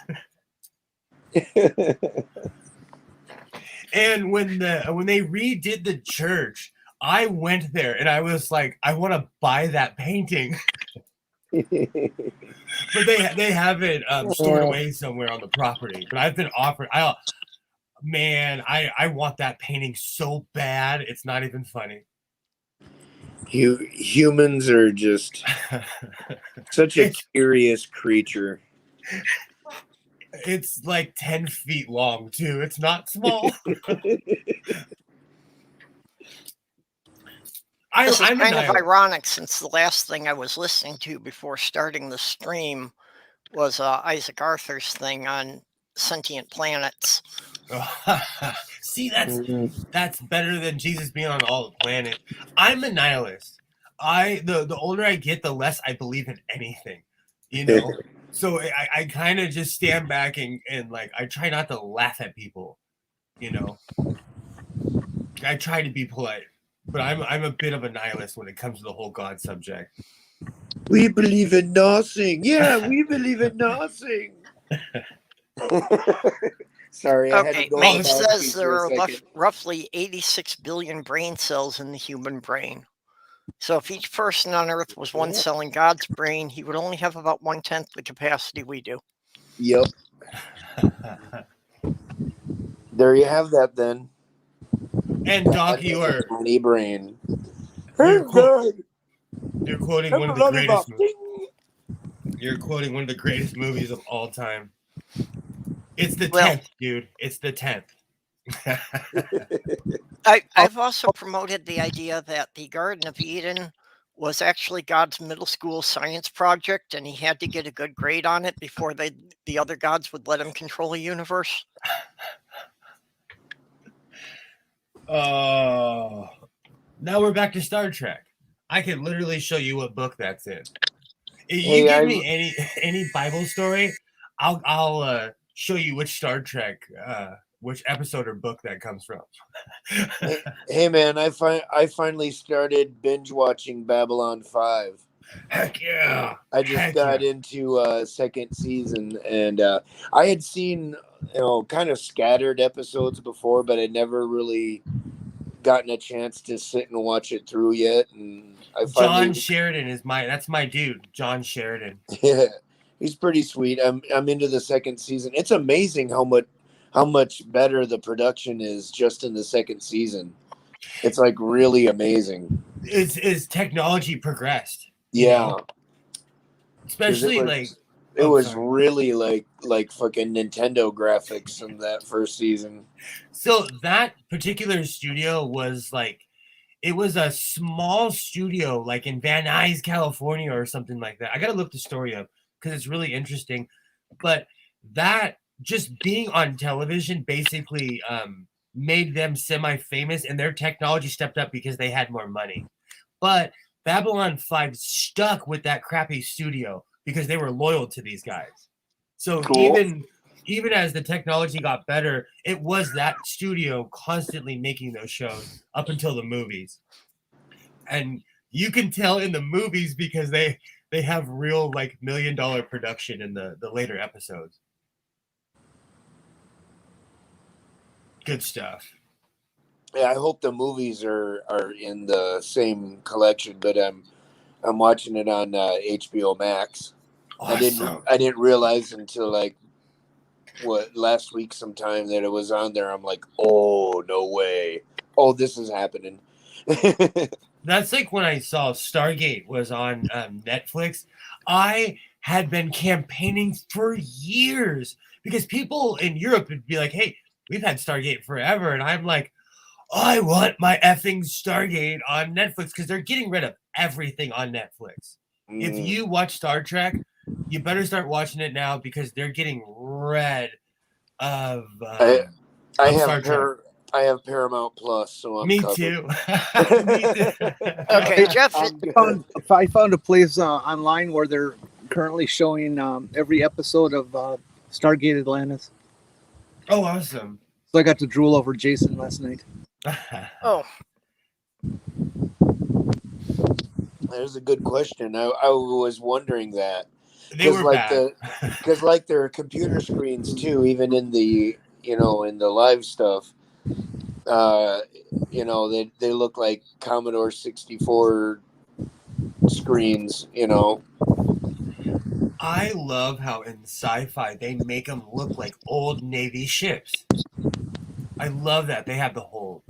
And when they redid the church, I went there and I was like, I want to buy that painting. But they have it stored away somewhere on the property. But I've been offered. I want that painting so bad. It's not even funny. Humans are just such a curious creature. It's like 10 feet long too. It's not small. This is I'm kind of an ironic since the last thing I was listening to before starting the stream was Isaac Arthur's thing on sentient planets. See, that's better than Jesus being on all the planet. I'm a nihilist. The older I get, the less I believe in anything, you know. So I kind of just stand back and like I try not to laugh at people, you know. I try to be polite, but I'm a bit of a nihilist when it comes to the whole God subject. We believe in nothing. Yeah, we believe in nothing. Sorry, I had to Okay, go Maine mouthpiece says for there a are second. roughly 86 billion brain cells in the human brain. So if each person on Earth was one cell in God's brain, he would only have about 1/10 the capacity we do. Yep. There you have that then. And Doc, you are tiny brain. you're quoting one of the greatest. You're quoting one of the greatest movies of all time. It's the 10th, dude. It's the 10th. I've also promoted the idea that the Garden of Eden was actually God's middle school science project, and he had to get a good grade on it before the other gods would let him control the universe. Oh, now we're back to Star Trek. I could literally show you what book that's in. You give me any Bible story, I'll show you which Star Trek, which episode or book that comes from. Hey man, I finally started binge watching Babylon 5. Heck yeah! I just got into second season, and I had seen kind of scattered episodes before, but I never really gotten a chance to sit and watch it through yet. And John Sheridan is that's my dude, John Sheridan. Yeah, he's pretty sweet. I'm into the second season. It's amazing how much better the production is just in the second season. It's like really amazing. Is technology progressed? Yeah. Especially it was really like fucking Nintendo graphics in that first season. So that particular studio was it was a small studio like in Van Nuys, California or something like that. I got to look the story up because it's really interesting. But that just being on television basically made them semi-famous, and their technology stepped up because they had more money. But Babylon 5 stuck with that crappy studio because they were loyal to these guys. So cool. Even as the technology got better, it was that studio constantly making those shows up until the movies. And you can tell in the movies because they have real $1 million production in the later episodes. Good stuff. Yeah, I hope the movies are in the same collection, but I'm watching it on HBO Max. Awesome. I didn't realize until last week sometime that it was on there. I'm like, oh, no way. Oh, this is happening. That's like when I saw Stargate was on Netflix. I had been campaigning for years because people in Europe would be like, hey, we've had Stargate forever, and I'm like, I want my effing Stargate on Netflix because they're getting rid of everything on Netflix. If you watch Star Trek, you better start watching it now because they're getting rid of. I Star Trek. have Paramount Plus, so I'm Me covered. too. Me too. Okay, Jeff. I found a place online where they're currently showing every episode of Stargate Atlantis. Oh, awesome. So I got to drool over Jason last night. Oh, There's a good question. I was wondering that. They were like bad. Because like there are computer screens too, even in the in the live stuff. They look like Commodore 64 screens. I love how in sci-fi they make them look like old Navy ships. I love that they have the whole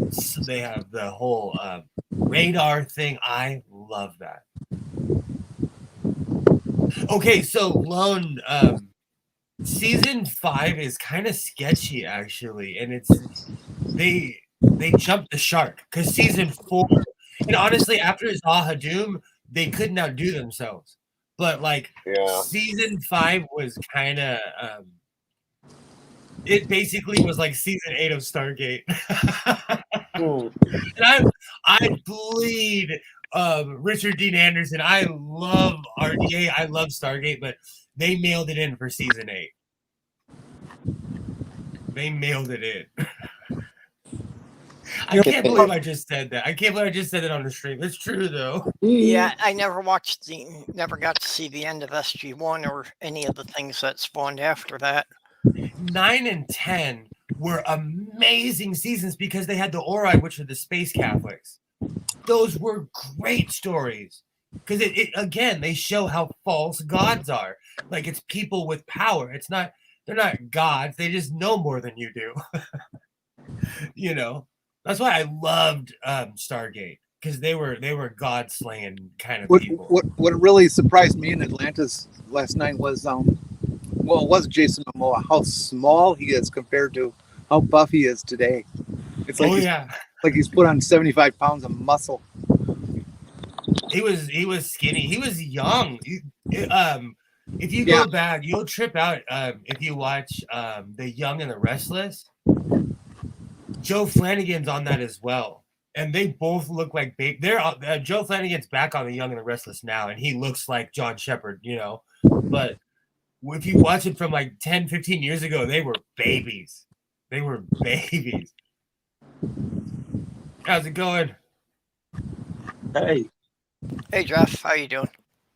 radar thing. I love that. Okay, so Lone, season 5 is kind of sketchy actually, and they jumped the shark because season 4, and honestly, after Zahadum, they couldn't outdo themselves. But season 5 was kind of it basically was like season 8 of Stargate. And I bleed Richard Dean Anderson. I love RDA. I love Stargate, but they mailed it in for season 8. They mailed it in. I can't believe I just said that. I can't believe I just said it on the stream. It's true though. yeah, I never got to see the end of SG1 or any of the things that spawned after that. 9 and 10 were amazing seasons because they had the Ori, which are the space Catholics. Those were great stories because it again, they show how false gods are. Like it's people with power. They're not gods. They just know more than you do. That's why I loved Stargate because they were god slaying kind of people. What really surprised me in Atlantis last night was it was Jason Momoa, how small he is compared to how buff he is today. It's like he's put on 75 pounds of muscle. He was skinny. He was young. If you go back, you'll trip out if you watch The Young and the Restless. Joe Flanagan's on that as well, and they both look like Joe Flanagan's back on The Young and the Restless now, and he looks like John Shepard, But if you watch it from like 10, 15 years ago, they were babies. They were babies. How's it going? Hey. Hey, Jeff. How you doing?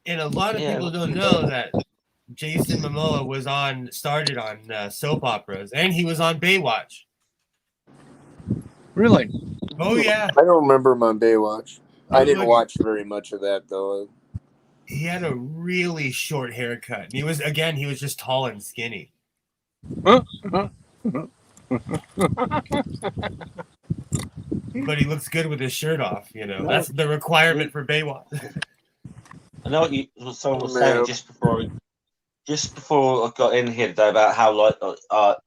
And a lot of people don't know that Jason Momoa started on soap operas, and he was on Baywatch. Really? Oh yeah. I don't remember him on Baywatch. I didn't watch very much of that though. He had a really short haircut. And he was just tall and skinny. But he looks good with his shirt off, That's the requirement for Baywatch. I know what someone was saying just before I got in here today about how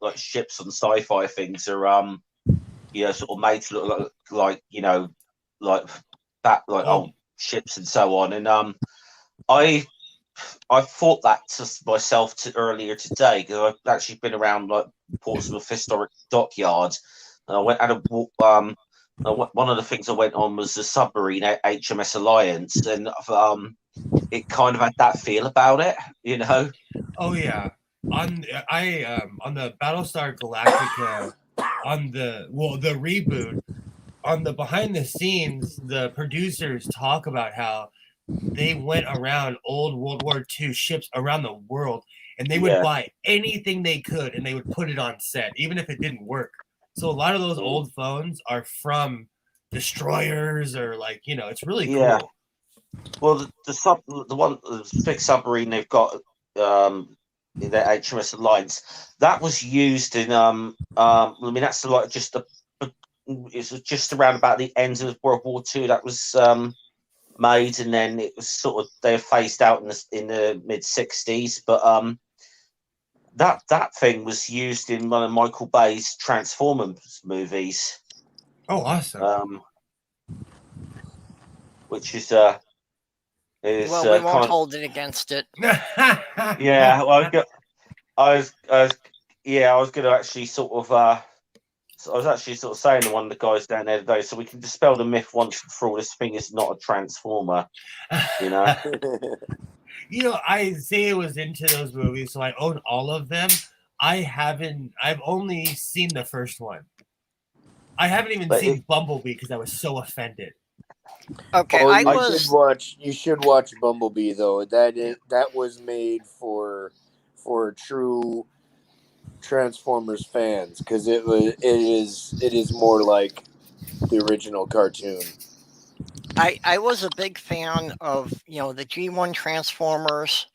like ships and sci-fi things are sort of made to look like old ships and so on. And I thought that to myself earlier today because I've actually been around like Portsmouth Historic Dockyards, and I went at one of the things I went on was the submarine HMS Alliance, and it kind of had that feel about it, Oh yeah, on the Battlestar Galactica, on the reboot, on the behind the scenes, the producers talk about how they went around old World War II ships around the world, and they would buy anything they could, and they would put it on set, even if it didn't work. So a lot of those old phones are from destroyers, or it's really cool. Well, the big submarine they've got in their HMS Alliance, that was used in that's it's just around about the end of World War II that was made, and then it was sort of they phased out in the mid 60s. But that thing was used in one of Michael Bay's Transformers movies. Oh, awesome. Which is Well, we won't kind of, hold it against it. yeah. Well, I was going to actually sort of. So I was actually sort of saying to one of the guys down there today, so we can dispel the myth once and for all. This thing is not a transformer, you know. You know, Isaiah was into those movies, so I own all of them. I've only seen the first one. I haven't even seen Bumblebee because I was so offended. Okay, you should watch Bumblebee though. That was made for true Transformers fans, because it is more like the original cartoon. I was a big fan of the G1 Transformers,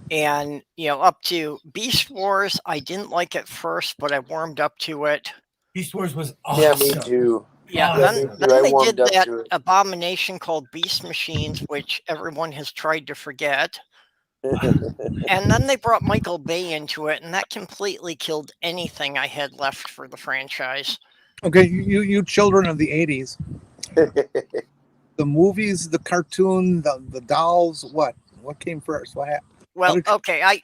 and up to Beast Wars. I didn't like it first, but I warmed up to it. Beast Wars was awesome. Yeah, me too. Yeah, Awesome. then they did that abomination called Beast Machines, which everyone has tried to forget. And then they brought Michael Bay into it, and that completely killed anything I had left for the franchise. Okay, you children of the 80s. The movies, the cartoon, the dolls, what came first? What happened? Well, okay,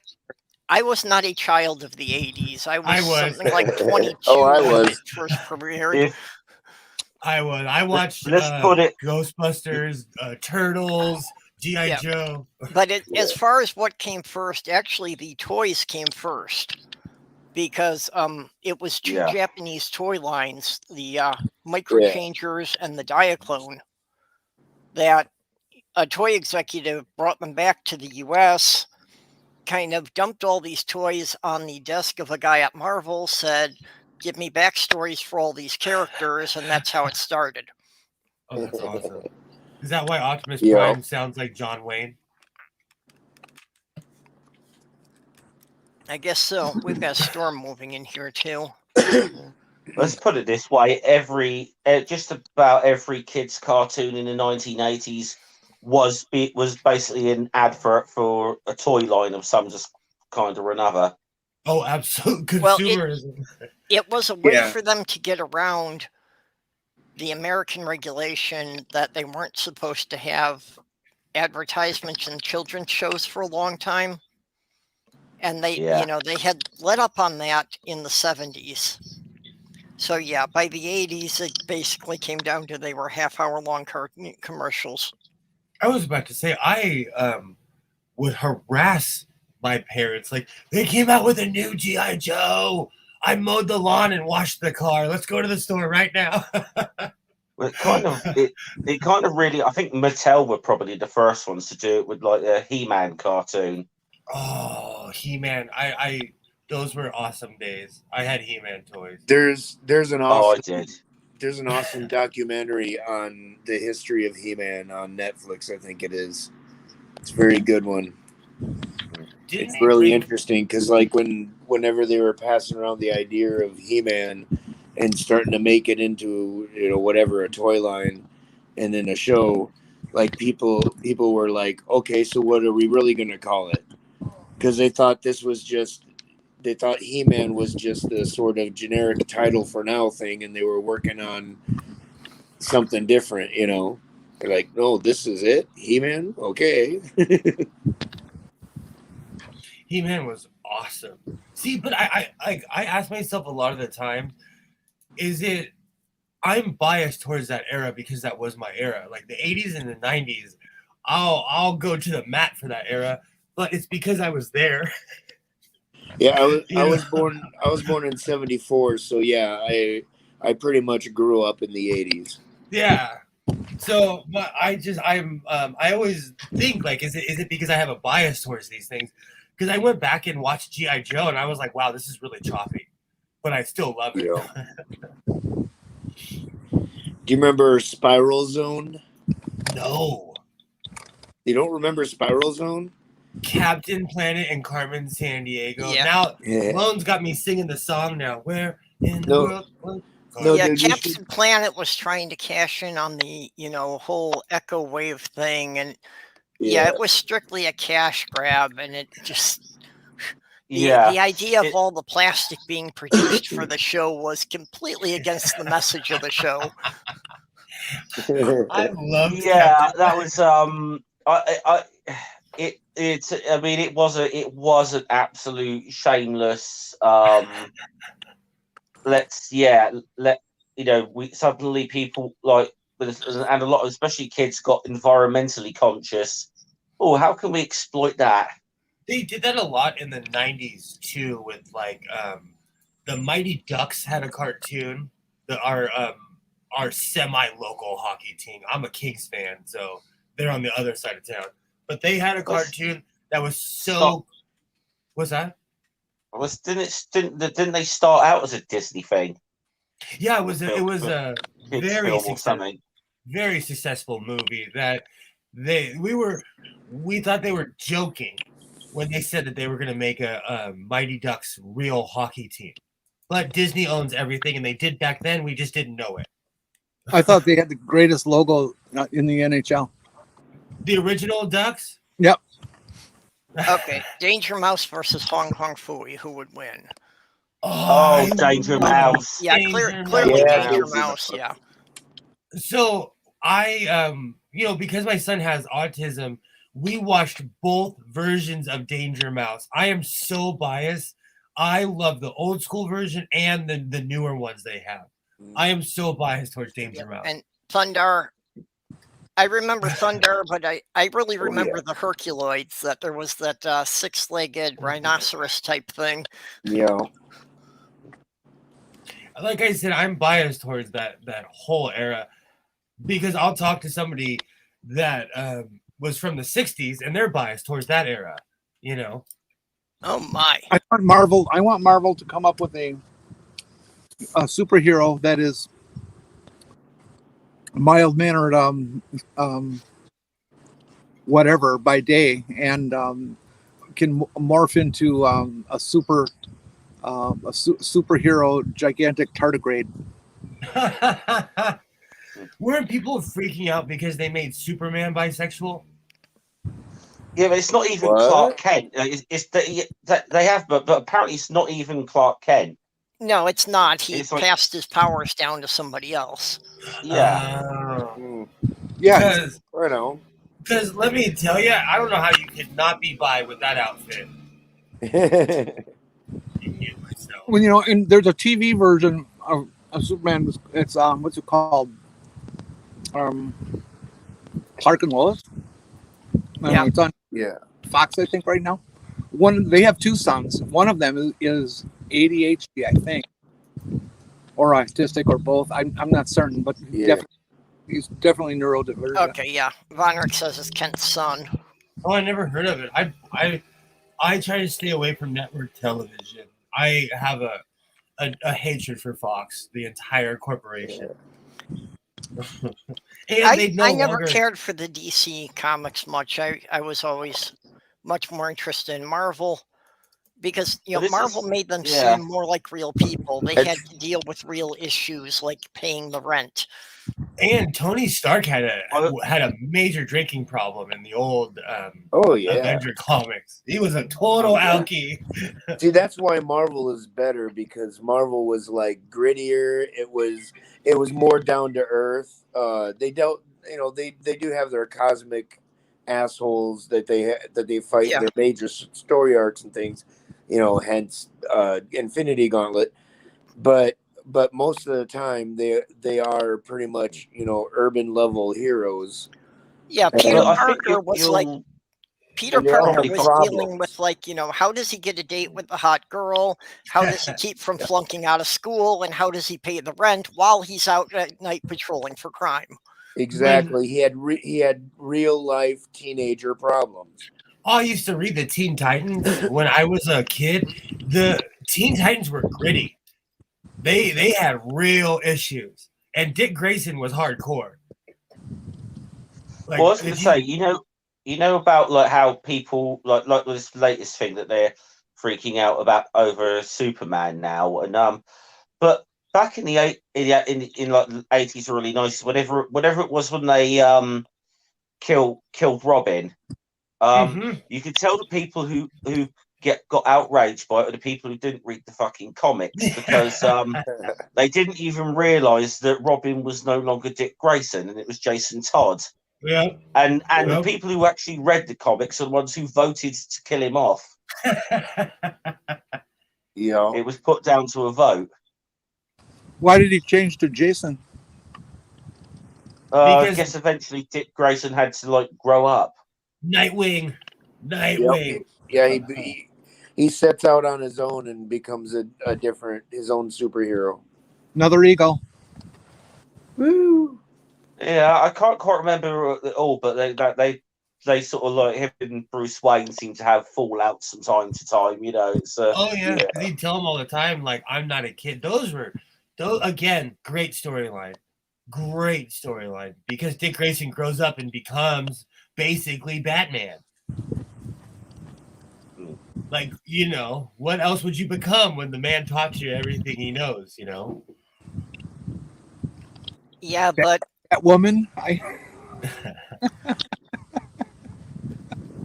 I was not a child of the 80s. I was something like 22 I when was. it first premiered. I watched Let's put it Ghostbusters, Turtles, G.I. Joe. But as far as what came first, actually the toys came first, because it was two Japanese toy lines, the Micro Changers and the Diaclone, that a toy executive brought them back to the US, kind of dumped all these toys on the desk of a guy at Marvel, said, give me backstories for all these characters, and that's how it started. Oh, that's awesome. Is that why Optimus Prime sounds like John Wayne? I guess so. We've got a storm moving in here too. Let's put it this way: just about every kids' cartoon in the 1980s was basically an advert for a toy line of some kind or another. Oh, absolutely. Consumerism. Well, it was a way for them to get around the American regulation that they weren't supposed to have advertisements in children's shows for a long time. And they had let up on that in the 70s. So by the 80s, it basically came down to they were half-hour-long commercials. I was about to say, I would harass my parents. Like, they came out with a new G.I. Joe. I mowed the lawn and washed the car. Let's go to the store right now. Well, it kind of really, I think Mattel were probably the first ones to do it with like a He-Man cartoon. Oh, He-Man. Those were awesome days. I had He-Man toys. There's an awesome I did. There's an awesome documentary on the history of He-Man on Netflix, I think it is. It's a very good one. It's really interesting because like whenever they were passing around the idea of He-Man and starting to make it into whatever, a toy line and then a show, like people were like, okay, so what are we really going to call it? Because they thought He-Man was just the sort of generic title for now thing, and they were working on something different, They're like, no, this is it? He-Man? Okay. He-Man was awesome. See, but I ask myself a lot of the time, I'm biased towards that era because that was my era. Like the 80s and the 90s, I'll go to the mat for that era, but it's because I was there. Yeah, I was born in 74, so I pretty much grew up in the 80s. Yeah. So, but I always think like, is it because I have a bias towards these things? Because I went back and watched G.I. Joe and I was like, wow, this is really choppy, but I still love it. Do you remember Spiral Zone? No. You don't remember Spiral Zone? Captain Planet and Carmen Sandiego. Yeah. Now, Lone's got me singing the song now. Where in the world? Captain Planet was trying to cash in on the, whole echo wave thing. And it was strictly a cash grab. And it just, The idea of all the plastic being produced for the show was completely against the message of the show. I love that was it was an absolute shameless we suddenly people and a lot of especially kids got environmentally conscious. Oh, how can we exploit that? They did that a lot in the 90s too, with like the Mighty Ducks had a cartoon. Our semi-local hockey team. I'm a Kings fan, so they're on the other side of town. But they had a cartoon that was so. What's that? Didn't they start out as a Disney thing? Yeah, it was a very successful movie that we thought they were joking when they said that they were going to make a Mighty Ducks real hockey team. But Disney owns everything, and they did back then. We just didn't know it. I thought they had the greatest logo in the NHL. The original Ducks? Yep. Okay, Danger Mouse versus Hong Kong Phooey. Who would win? Oh, Danger Mouse. Yeah, clearly Danger Mouse. Yeah. So I, because my son has autism, we watched both versions of Danger Mouse. I am so biased. I love the old school version and the newer ones they have. I am so biased towards Danger Mouse. And Thundar, I remember Thundar, but I really remember the Herculoids, that there was that six-legged rhinoceros type thing. Yeah. Like I said, I'm biased towards that whole era because I'll talk to somebody that was from the 60s and they're biased towards that era, Oh my. I want Marvel to come up with a superhero that is mild-mannered whatever by day and can morph into a superhero gigantic tardigrade. Weren't people freaking out because they made Superman bisexual? Yeah, but it's not even Clark Kent. They have, but apparently it's not even Clark Kent. No, it's not. He passed his powers down to somebody else. Yeah. Yeah. I know. Because let me tell you, I don't know how you could not be bi with that outfit. Well, and there's a TV version of Superman. It's what's it called? Clark and Lois. It's on Fox, I think, right now. They have two sons. One of them is ADHD, I think, or autistic, or both. I'm not certain, but he's definitely neurodivergent. Okay, yeah. Vonrick says it's Kent's son. Oh, I never heard of it. I try to stay away from network television. I have a hatred for Fox, the entire corporation. And I never cared for the DC comics much. I was always much more interested in Marvel because Marvel made them seem more like real people. They had to deal with real issues like paying the rent. And Tony Stark had a major drinking problem in the old Avenger comics. He was a total alkie. See, that's why Marvel is better, because Marvel was like grittier. It was more down to earth. They dealt, they do have their cosmic assholes that they fight their major story arcs and things. Hence Infinity Gauntlet, but most of the time they are pretty much urban level heroes. Yeah, Peter Parker was dealing with how does he get a date with the hot girl? How does he keep from flunking out of school? And how does he pay the rent while he's out at night patrolling for crime? Exactly. He had real life teenager problems. I used to read the Teen Titans when I was a kid. The Teen Titans were gritty. They had real issues, and Dick Grayson was hardcore. Well, I was going to say, you know about like how people like this latest thing that they're freaking out about over Superman now, and but back in the like the 80s, early 90s, whatever it was when they killed Robin, you could tell the people who got outraged by it were the people who didn't read the fucking comics, because they didn't even realise that Robin was no longer Dick Grayson and it was Jason Todd. Yeah. And the people who actually read the comics are the ones who voted to kill him off. Yeah. It was put down to a vote. Why did he change to Jason? I guess eventually Dick Grayson had to like grow up. Nightwing. Yeah, he sets out on his own and becomes a different, his own superhero. Another ego. Woo! Yeah, I can't quite remember it all, but they sort of like him and Bruce Wayne seem to have fallouts from time to time. You know, it's Oh yeah, he'd tell him all the time, like, "I'm not a kid." Those again, great storyline, because Dick Grayson grows up and becomes basically Batman. Like, you know, what else would you become when the man taught you everything he knows? You know. Yeah, but That woman,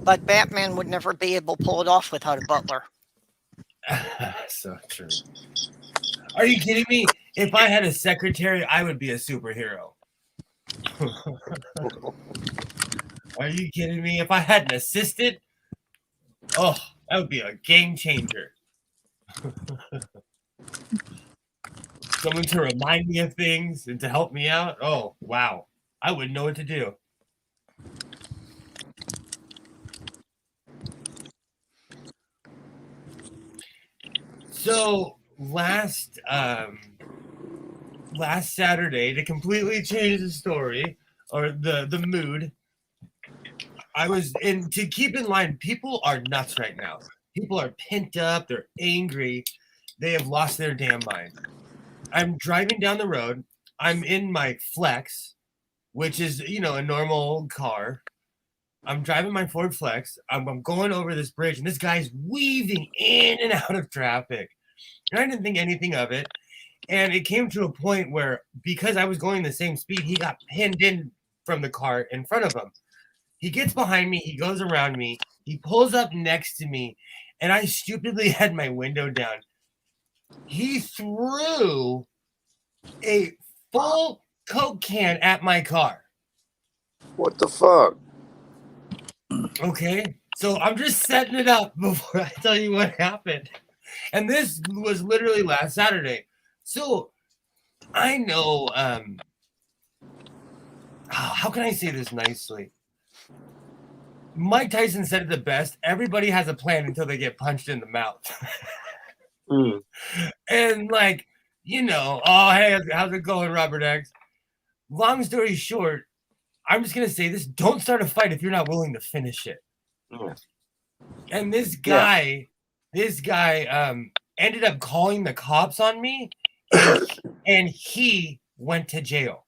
but Batman would never be able to pull it off without a butler. So true. Are you kidding me? If I had a secretary, I would be a superhero. Are you kidding me? If I had an assistant, oh, that would be a game changer. Someone to remind me of things and to help me out. Oh, wow. I wouldn't know what to do. So last Saturday, to completely change the story or the mood, I was in, to keep in line, people are nuts right now. People are pent up, they're angry, they have lost their damn mind. I'm driving down the road, I'm in my Flex, which is, you know, a normal car. I'm driving my Ford Flex. I'm going over this bridge, and this guy's weaving in and out of traffic. And I didn't think anything of it. And it came to a point where, because I was going the same speed, he got pinned in from the car in front of him. He gets behind me. He goes around me. He pulls up next to me, and I stupidly had my window down. He threw a full Coke can at my car. What the fuck? Okay, so I'm just setting it up before I tell you what happened. And this was literally last Saturday. So I know, how can I say this nicely? Mike Tyson said it the best. Everybody has a plan until they get punched in the mouth. And like, you know, oh, hey, how's it going, Robert X? Long story short, I'm just going to say this. Don't start a fight if you're not willing to finish it. And this guy ended up calling the cops on me, and he went to jail.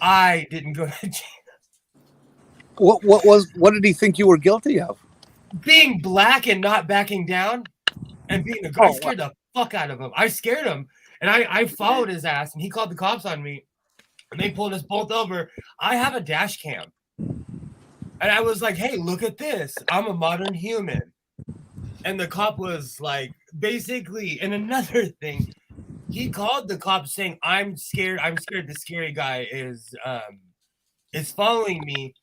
I didn't go to jail. What did he think you were guilty of? Being black and not backing down, and being a guy. I scared the fuck out of him. I scared him, and I followed his ass, and he called the cops on me, and they pulled us both over. I have a dash cam, and I was like, "Hey, look at this! I'm a modern human." And the cop was like, basically, and another thing, he called the cops saying, "I'm scared. I'm scared. The scary guy is following me."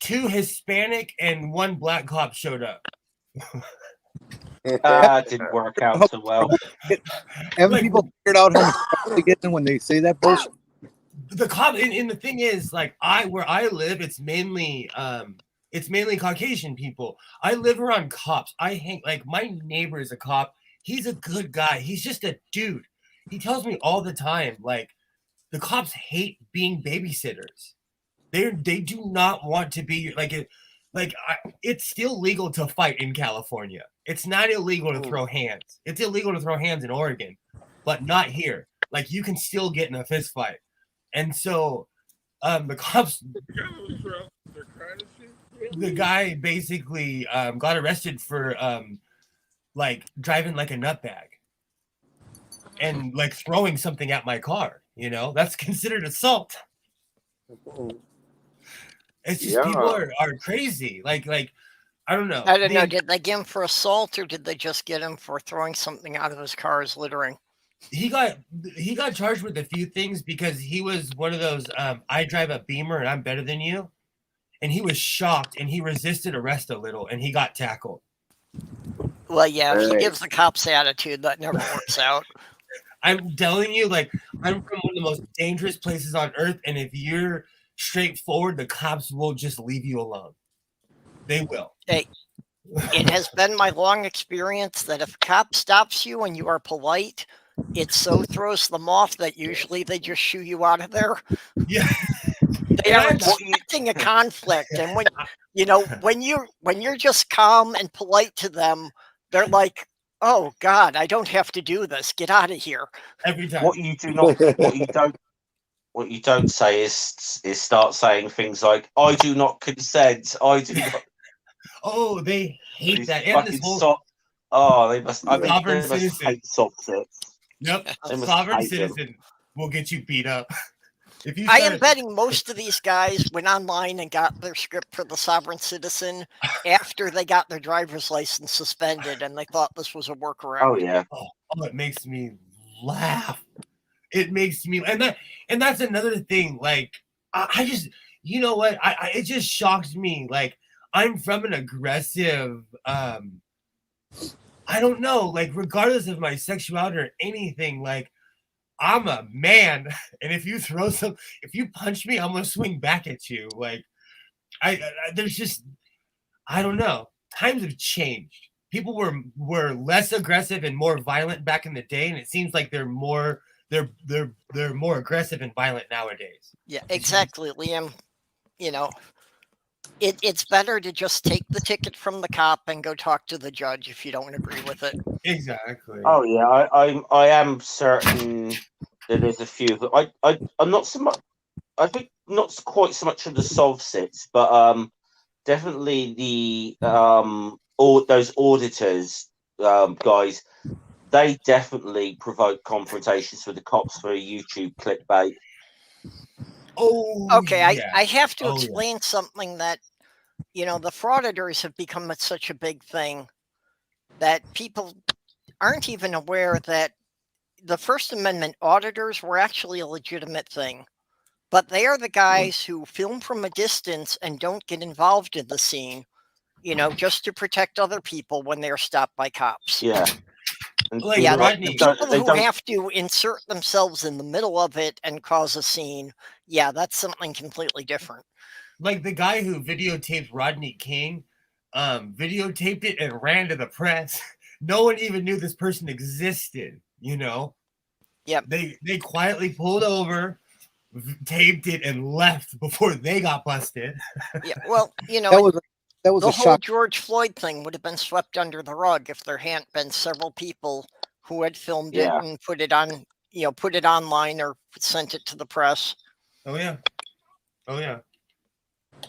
2 Hispanic and 1 black cop showed up. Didn't work out so well. Haven't Like, people figured out how to get in when they say that bullshit? The cop, and the thing is, like, where I live, it's mainly Caucasian people. I live around cops. I hang, like, my neighbor is a cop. He's a good guy. He's just a dude. He tells me all the time, like, the cops hate being babysitters. They do not want to be it's still legal to fight in California. It's not illegal to throw hands. It's illegal to throw hands in Oregon, but not here. Like, you can still get in a fist fight. And so the cops, the guy basically got arrested for like driving like a nutbag and like throwing something at my car. You know, that's considered assault. It's just people are crazy. Like I don't know. I don't know. Did they get him for assault, or did they just get him for throwing something out of his car as littering? He got charged with a few things because he was one of those I drive a Beamer and I'm better than you, and he was shocked and he resisted arrest a little and he got tackled. Well, yeah, if he Right. gives the cops attitude, that never works out. I'm telling you, like, I'm from one of the most dangerous places on earth, and if you're straightforward, the cops will just leave you alone. They will. Hey, it has been my long experience that if a cop stops you and you are polite, it so throws them off that usually they just shoo you out of there. Yeah. They are expecting a conflict, and when you're just calm and polite to them, they're like, "Oh God, I don't have to do this. Get out of here." Every time. What you don't say is start saying things like, "I do not consent." I do not. Oh, they hate that. And Fucking this whole they must. I mean, sovereign they must citizen. hate soft-sits. Yep, They must sovereign hate them. citizen will get you beat up. If you I start- am betting most of these guys went online and got their script for the sovereign citizen after they got their driver's license suspended, and they thought this was a workaround. Oh yeah. Oh, it makes me laugh. It makes me, and that's another thing. Like, I just, you know what? It just shocked me. Like, I'm from an aggressive, I don't know, like, regardless of my sexuality or anything, like, I'm a man, and if you punch me, I'm gonna swing back at you. Like, there's just, I don't know. Times have changed. People were less aggressive and more violent back in the day, and it seems like they're more aggressive and violent nowadays. Yeah, exactly, Liam. It's better to just take the ticket from the cop and go talk to the judge if you don't agree with it. Exactly. Oh yeah. I am certain that there's a few. I'm not so much. I think not quite so much of the solve sits, but definitely the those auditors guys. They definitely provoke confrontations with the cops for YouTube clickbait. Oh, Okay, yeah. I have to Oh, yeah. explain something that, the frauditors have become such a big thing that people aren't even aware that the First Amendment auditors were actually a legitimate thing. But they are the guys who film from a distance and don't get involved in the scene, just to protect other people when they're stopped by cops. Yeah. And Like, Yeah, Rodney, people who have to insert themselves in the middle of it and cause a scene, yeah, that's something completely different. like the guy who videotaped Rodney King, videotaped it and ran to the press. No one even knew this person existed, Yep. They quietly pulled over, taped it, and left before they got busted. Yeah, well, That was the a whole shock. George Floyd thing would have been swept under the rug if there hadn't been several people who had filmed it Yeah. and put it on, put it online or sent it to the press. Oh yeah.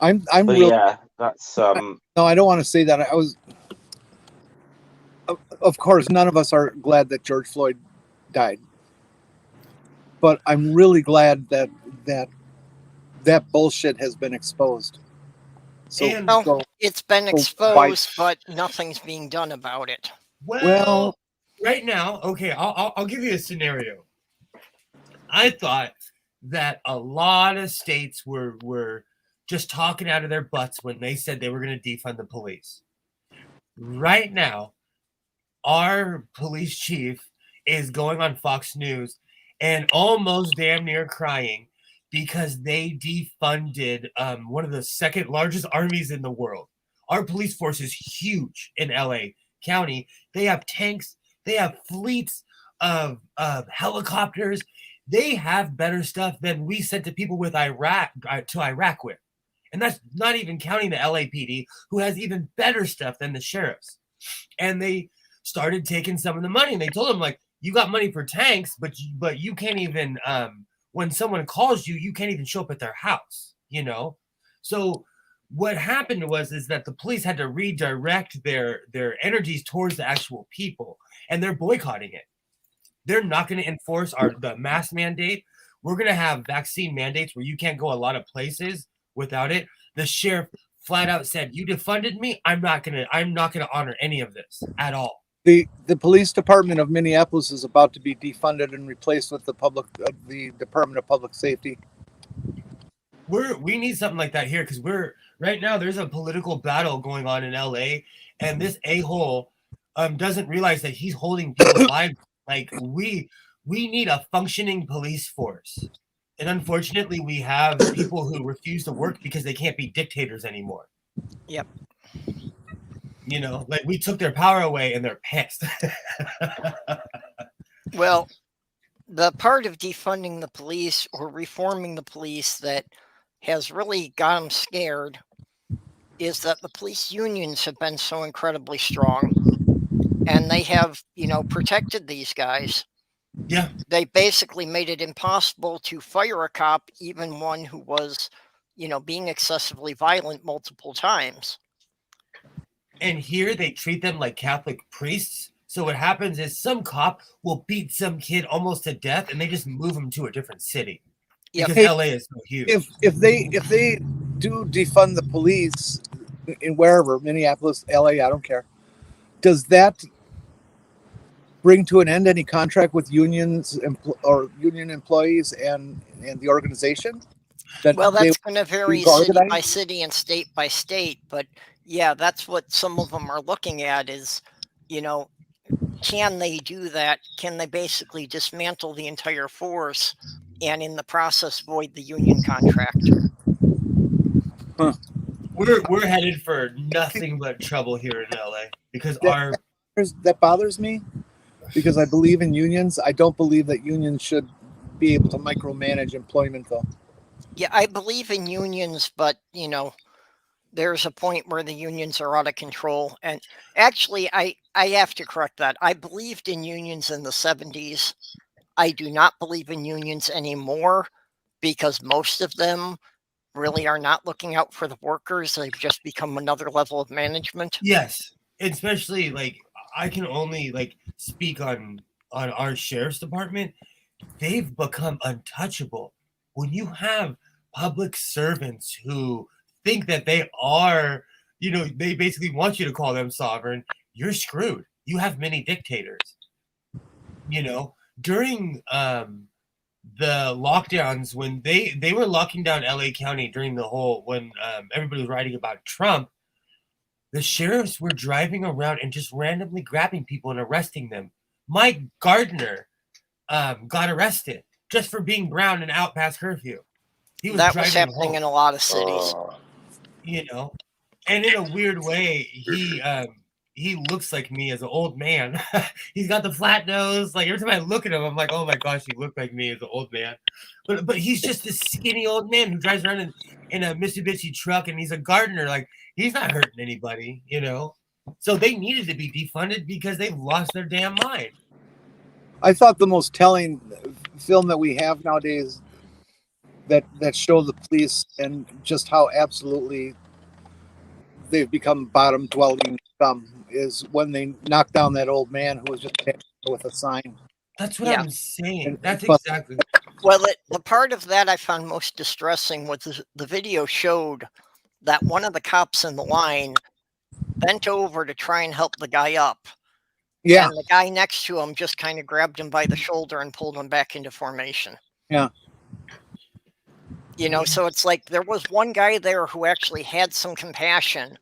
I'm But really yeah, that's no, I don't want to say that. I was, of course, none of us are glad that George Floyd died, but I'm really glad that bullshit has been exposed. So, And- Well, it's been why- exposed, but nothing's being done about it. Well, right now, okay, I'll give you a scenario. I thought that a lot of states were just talking out of their butts when they said they were going to defund the police. Right now, our police chief is going on Fox News and almost damn near crying because they defunded one of the second largest armies in the world. Our police force is huge in LA County. They have tanks. They have fleets of helicopters. They have better stuff than we sent to people with Iraq with. And that's not even counting the LAPD, who has even better stuff than the sheriffs. And they started taking some of the money, and they told them, like, you got money for tanks, but you can't even, when someone calls you, you can't even show up at their house, So what happened is that the police had to redirect their energies towards the actual people, and they're boycotting it. They're not going to enforce the mask mandate. We're going to have vaccine mandates where you can't go a lot of places without it. The sheriff flat out said, "You defunded me. I'm not gonna honor any of this at all." The police department of Minneapolis is about to be defunded and replaced with the Department of Public Safety. We need something like that here, because we're right now there's a political battle going on in LA, and this a-hole doesn't realize that he's holding people's lives. Like we need a functioning police force. And unfortunately, we have people who refuse to work because they can't be dictators anymore. Yep. You know, like we took their power away and they're pissed. Well, the part of defunding the police or reforming the police that has really got them scared is that the police unions have been so incredibly strong, and they have, protected these guys. Yeah. They basically made it impossible to fire a cop, even one who was, being excessively violent multiple times. And here they treat them like Catholic priests. So what happens is some cop will beat some kid almost to death, and they just move him to a different city. Because LA is so huge. If they do defund the police in wherever, Minneapolis, LA, I don't care, does that bring to an end any contract with unions or union employees and the organization? Well, that's going to vary city by city and state by state, but yeah, that's what some of them are looking at is, can they do that? Can they basically dismantle the entire force and in the process void the union contract? Huh. We're headed for nothing but trouble here in LA because that bothers me, because I believe in unions. I don't believe that unions should be able to micromanage employment, though. Yeah, I believe in unions, but there's a point where the unions are out of control. And actually, I have to correct that. I believed in unions in the 70s. I do not believe in unions anymore because most of them really are not looking out for the workers. They've just become another level of management. Yes, especially like I can only speak on our sheriff's department. They've become untouchable. When you have public servants who think that they are, they basically want you to call them sovereign, you're screwed. You have many dictators. During the lockdowns, when they were locking down LA County during the whole, when everybody was writing about Trump, the sheriffs were driving around and just randomly grabbing people and arresting them. Mike Gardner got arrested just for being brown and out past curfew. That was happening in a lot of cities. And in a weird way, he looks like me as an old man. He's got the flat nose. Like every time I look at him, I'm like, oh my gosh, he looked like me as an old man. But he's just this skinny old man who drives around in a Mitsubishi truck, and he's a gardener. Like he's not hurting anybody, So they needed to be defunded because they've lost their damn mind. I thought the most telling film that we have nowadays that show the police and just how absolutely they've become bottom dwelling scum is when they knocked down that old man who was just with a sign. That's what I'm saying. That's but, exactly. Well, the part of that I found most distressing was the video showed that one of the cops in the line bent over to try and help the guy up. Yeah. And the guy next to him just kind of grabbed him by the shoulder and pulled him back into formation. Yeah. So it's like there was one guy there who actually had some compassion,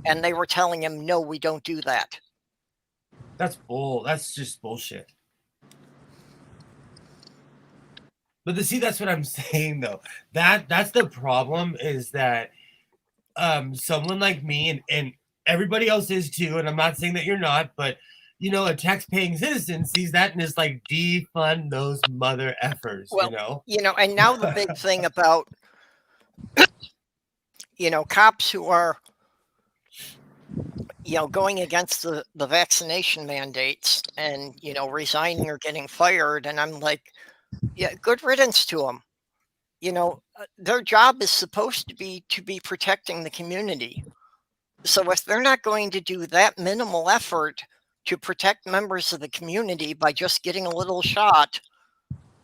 and they were telling him, no, we don't do that. That's just bullshit. But see, that's what I'm saying, though. That's the problem, is that someone like me and everybody else is too, and I'm not saying that you're not, but a tax-paying citizen sees that and is like, defund those mother effers, well, and now the big thing about, cops who are, going against the vaccination mandates and, resigning or getting fired. And I'm like, yeah, good riddance to them. Their job is supposed to be protecting the community. So if they're not going to do that minimal effort to protect members of the community by just getting a little shot,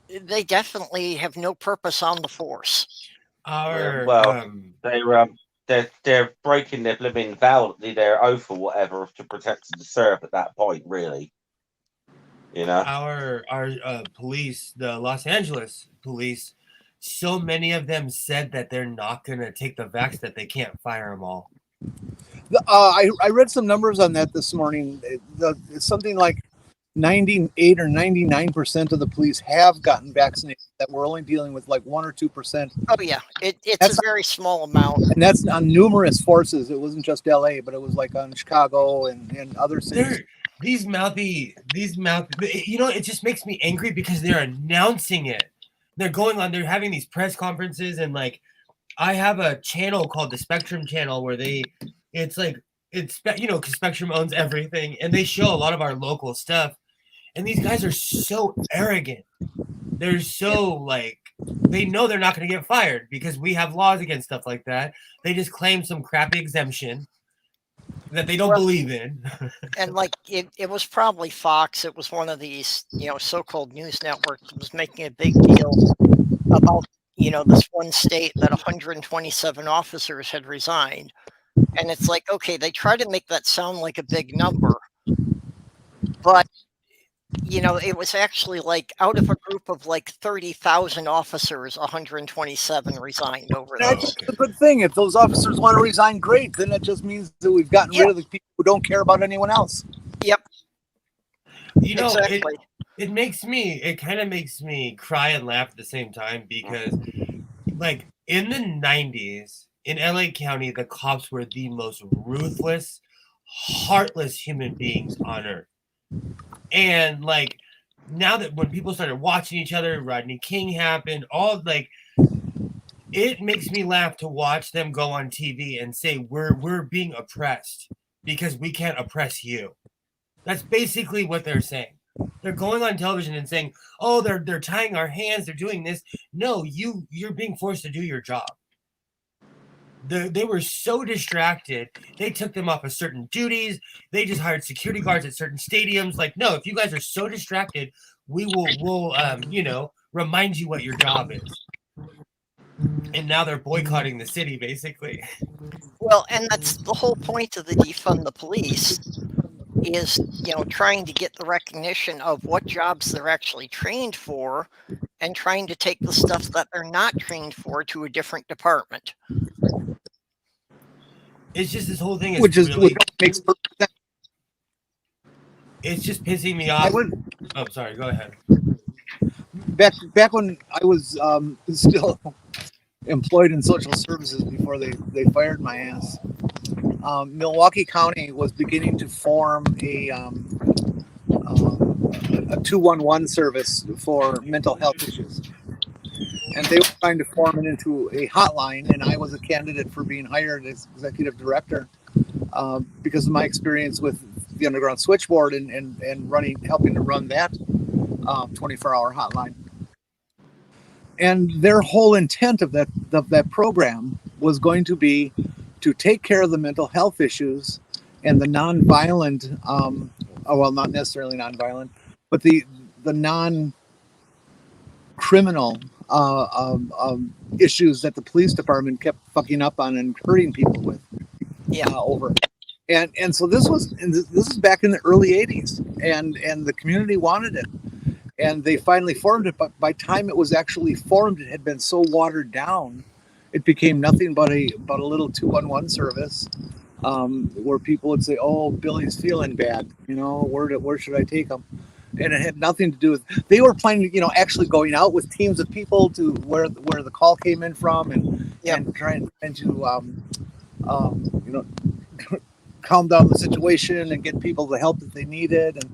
they definitely have no purpose on the force. they're breaking their blimmin' vow, their oath or whatever to protect and serve at that point, really. You know, Our police, the Los Angeles police, so many of them said that they're not going to take the vax, that they can't fire them all. I read some numbers on that this morning. It's something like 98 or 99% of the police have gotten vaccinated. That we're only dealing with like 1 or 2%. Oh yeah, it's That's- a very small amount. And that's on numerous forces. It wasn't just LA, but it was like on Chicago and other cities. These mouthy, you know, it just makes me angry because they're announcing it. They're going on, they're having these press conferences, and like, I have a channel called the Spectrum channel where it's you know, because Spectrum owns everything, and they show a lot of our local stuff. And these guys are so arrogant. They're so like, they know they're not going to get fired because we have laws against stuff like that. They just claim some crappy exemption that they don't believe in. And like it was probably Fox. It was one of these, you know, so-called news networks that was making a big deal about, you know, this one state that 127 officers had resigned. And it's like, okay, they try to make that sound like a big number, but you know, it was actually like out of a group of like 30,000 officers, 127 resigned over That's this. a good thing. If those officers want to resign, great. Then that just means that we've gotten rid of the people who don't care about anyone else. Yep. You know, Exactly. it kind of makes me cry and laugh at the same time because, like, in the 90s in LA County, the cops were the most ruthless, heartless human beings on earth. And like, now that when people started watching each other, Rodney King happened, all like, it makes me laugh to watch them go on TV and say we're being oppressed because we can't oppress you. That's basically what they're saying. They're going on television and saying, "Oh, they're tying our hands, they're doing this." No, you're being forced to do your job. They were so distracted. They took them off of certain duties. They just hired security guards at certain stadiums. Like, no, if you guys are so distracted, we'll you know, remind you what your job is. And now they're boycotting the city, basically. Well, and that's the whole point of the defund the police is, you know, trying to get the recognition of what jobs they're actually trained for and trying to take the stuff that they're not trained for to a different department. It's just this whole thing is Which really, makes perfect sense. it's just pissing me off. Oh, sorry, go ahead. Back when I was still employed in social services before they fired my ass, Milwaukee County was beginning to form a 211 service for mental health issues. And they were trying to form it into a hotline, and I was a candidate for being hired as executive director because of my experience with the underground switchboard and helping to run that 24-hour hotline. And their whole intent of that program was going to be to take care of the mental health issues and the nonviolent, well, not necessarily nonviolent, but the non-criminal issues that the police department kept fucking up on and hurting people with. Over. And so this is back in the early 80s, and the community wanted it. And they finally formed it, but by the time it was actually formed, it had been so watered down, it became nothing but a little 211 service, where people would say, "Oh, Billy's feeling bad. You know, where should I take him?" And it had nothing to do with. They were planning, you know, actually going out with teams of people to where the call came in from, and trying to you know, calm down the situation and get people the help that they needed. And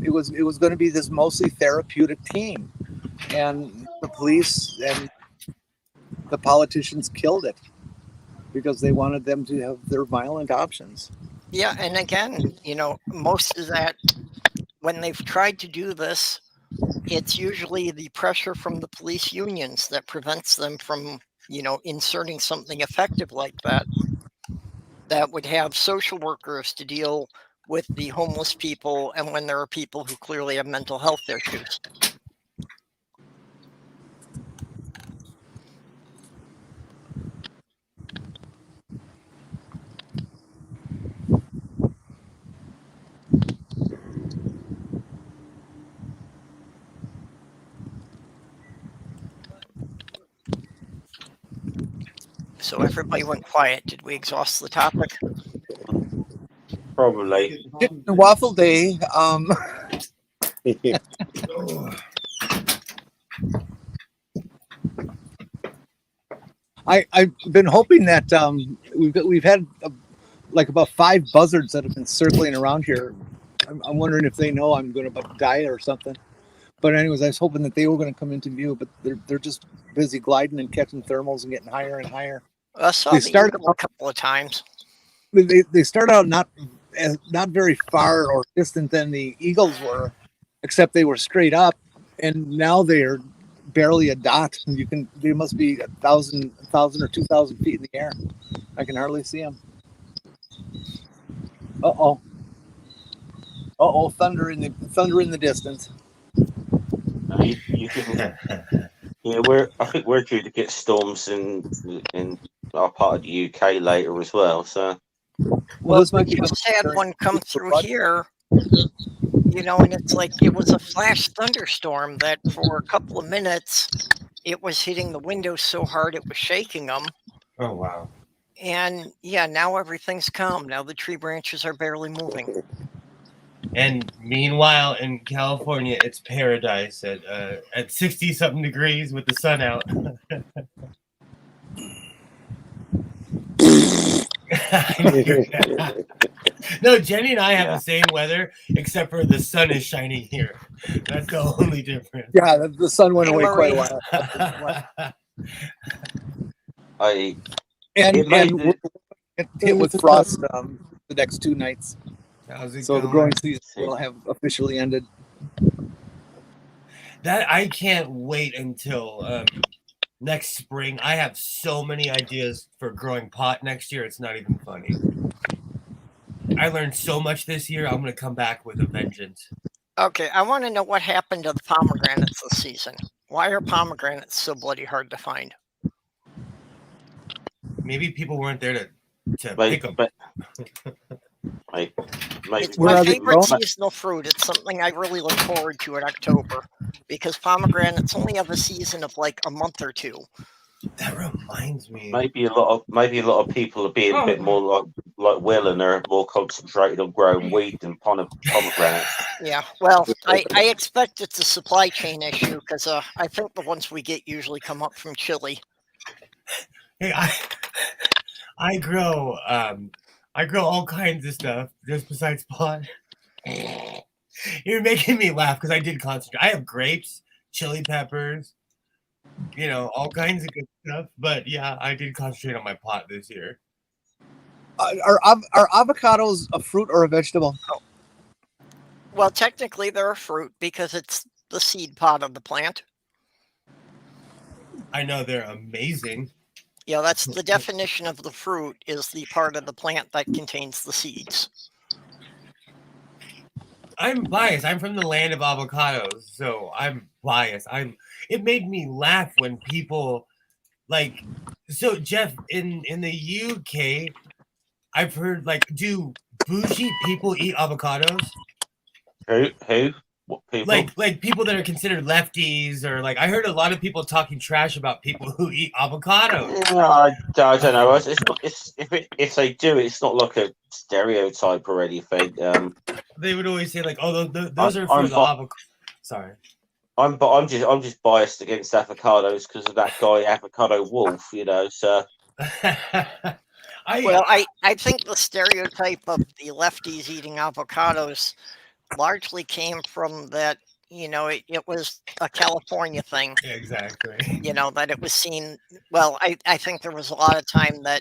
it was going to be this mostly therapeutic team, and the police and the politicians killed it because they wanted them to have their violent options. Yeah, and again, you know, most of that, when they've tried to do this, it's usually the pressure from the police unions that prevents them from, you know, inserting something effective like that would have social workers to deal with the homeless people and when there are people who clearly have mental health issues. So everybody went quiet. Did we exhaust the topic? Probably. Chicken and waffle day. I've been hoping that we've had like about 5 buzzards that have been circling around here. I'm wondering if they know I'm going to die or something. But anyways, I was hoping that they were going to come into view, but they're just busy gliding and catching thermals and getting higher and higher. I saw They the started eagle a couple of times. They start out not very far or distant than the eagles were, except they were straight up, and now they're barely a dot. They must be 1,000 or 2,000 feet in the air. I can hardly see them. Uh oh! Thunder in the distance. You can, yeah, I think we're due to get storms in our part of the UK later as well. So, Well, this might we be just had one come through here, and it's like it was a flash thunderstorm that for a couple of minutes it was hitting the windows so hard it was shaking them. Oh, wow. And yeah, now everything's calm. Now the tree branches are barely moving. And meanwhile, in California, it's paradise at 60-something degrees with the sun out. No, Jenny and I have the same weather, except for the sun is shining here. That's the only difference. Yeah, the sun went away quite a while. And we're hit with frost the next 2 nights. So the growing season will have officially ended. That I can't wait until next spring. I have so many ideas for growing pot next year. It's not even funny. I learned so much this year. I'm going to come back with a vengeance. Okay, I want to know what happened to the pomegranates this season. Why are pomegranates so bloody hard to find? Maybe people weren't there to pick them. It's my favorite seasonal fruit. It's something I really look forward to in October because pomegranates only have a season of like a month or 2. That reminds me. Maybe a lot of people are being a bit more like Will, and they're more concentrated on growing wheat than pomegranates. Yeah, well, I expect it's a supply chain issue because I think the ones we get usually come up from Chile. Hey, I grow all kinds of stuff just besides pot. You're making me laugh because I did concentrate. I have grapes, chili peppers, all kinds of good stuff. But yeah, I did concentrate on my pot this year. Are avocados a fruit or a vegetable? Oh. Well, technically they're a fruit because it's the seed pod of the plant. I know they're amazing. Yeah, that's the definition of the fruit, is the part of the plant that contains the seeds. I'm biased. I'm from the land of avocados, so I'm biased. It made me laugh when people so Jeff, in the UK, I've heard do bougie people eat avocados? Who? What people? Like people that are considered lefties, or I heard a lot of people talking trash about people who eat avocados. I don't know. If they do, it's not like a stereotype or anything. They would always say those are for the avocado. Sorry. I'm just biased against avocados because of that guy Avocado Wolf, So I think the stereotype of the lefties eating avocados largely came from that, it was a California thing. Exactly. That it was seen. Well, I think there was a lot of time that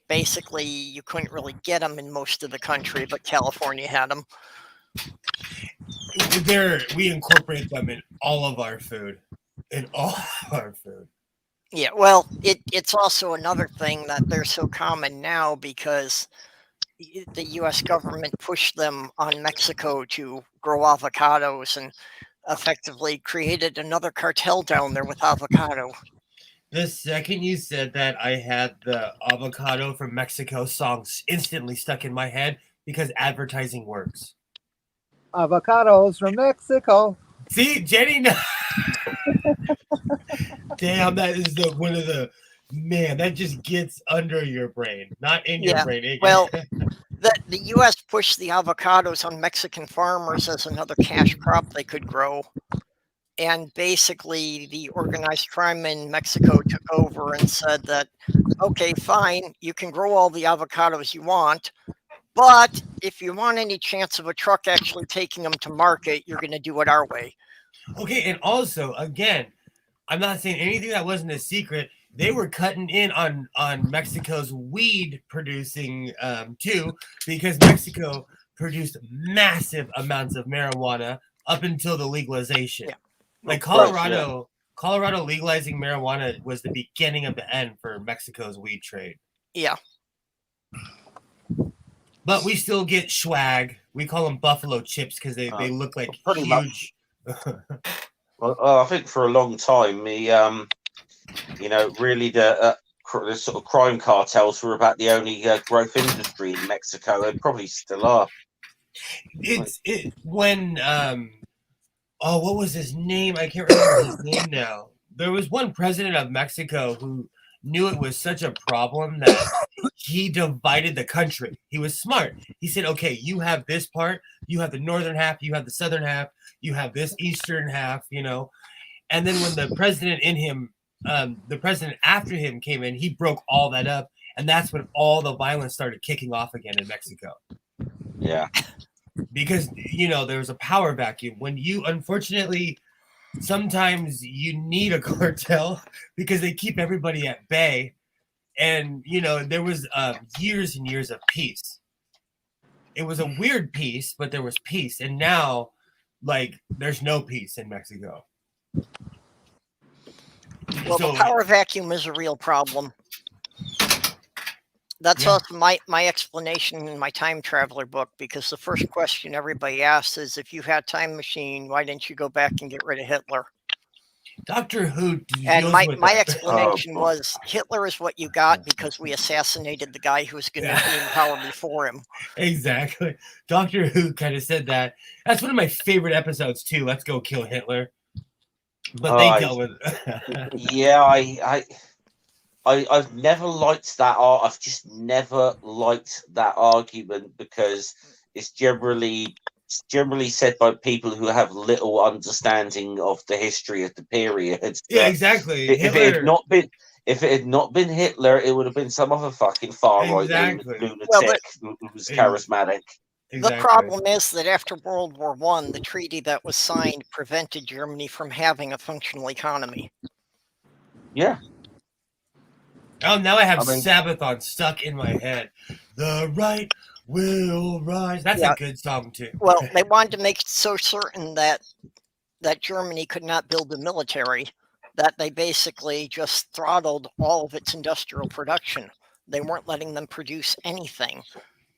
basically you couldn't really get them in most of the country, but California had them. We incorporate them in all of our food. Yeah, well, it's also another thing that they're so common now because the U.S. government pushed them on Mexico to grow avocados and effectively created another cartel down there with avocado. The second you said that, I had the avocado from Mexico song instantly stuck in my head because advertising works. Avocados from Mexico. See, Jenny. Damn, that is one of the Man, that just gets under your brain, not in your Yeah, brain. well, the U.S. pushed the avocados on Mexican farmers as another cash crop they could grow. And basically, the organized crime in Mexico took over and said that, okay, fine, you can grow all the avocados you want, but if you want any chance of a truck actually taking them to market, you're going to do it our way. Okay, and also, again, I'm not saying anything that wasn't a secret. They were cutting in on Mexico's weed producing too, because Mexico produced massive amounts of marijuana up until the legalization. Yeah. Like Right, Colorado legalizing marijuana was the beginning of the end for Mexico's weed trade. Yeah. But we still get swag. We call them buffalo chips because they look like pretty huge. Well, I think for a long time, really the sort of crime cartels were about the only growth industry in Mexico, and probably still are. When what was his name? I can't remember his name now. There was one president of Mexico who knew it was such a problem that he divided the country. He was smart. He said, okay, you have this part, you have the northern half, you have the southern half, you have this eastern half, And then when the president after him came in, he broke all that up. And that's when all the violence started kicking off again in Mexico. Yeah. Because, there was a power vacuum. When unfortunately, sometimes you need a cartel because they keep everybody at bay. And, there was years and years of peace. It was a weird peace, but there was peace. And now, there's no peace in Mexico. Well, the power vacuum is a real problem. That's also my explanation in my time traveler book, because the first question everybody asks is, if you had a time machine, why didn't you go back and get rid of Hitler? Doctor Who. And my explanation was, Hitler is what you got because we assassinated the guy who was going to be in power before him. Exactly. Doctor Who kind of said that. That's one of my favorite episodes too. Let's go kill Hitler. But they dealt with it. Yeah, I've never liked that. I've just never liked that argument because it's generally said by people who have little understanding of the history of the period. Yeah, exactly. If it had not been Hitler, it would have been some other fucking far-right lunatic who was charismatic. Exactly. The problem is that after World War I, the treaty that was signed prevented Germany from having a functional economy. Yeah. Oh, now I have Sabathon stuck in my head. The right will rise. That's a good song too. Well, they wanted to make it so certain that Germany could not build a military that they basically just throttled all of its industrial production. They weren't letting them produce anything.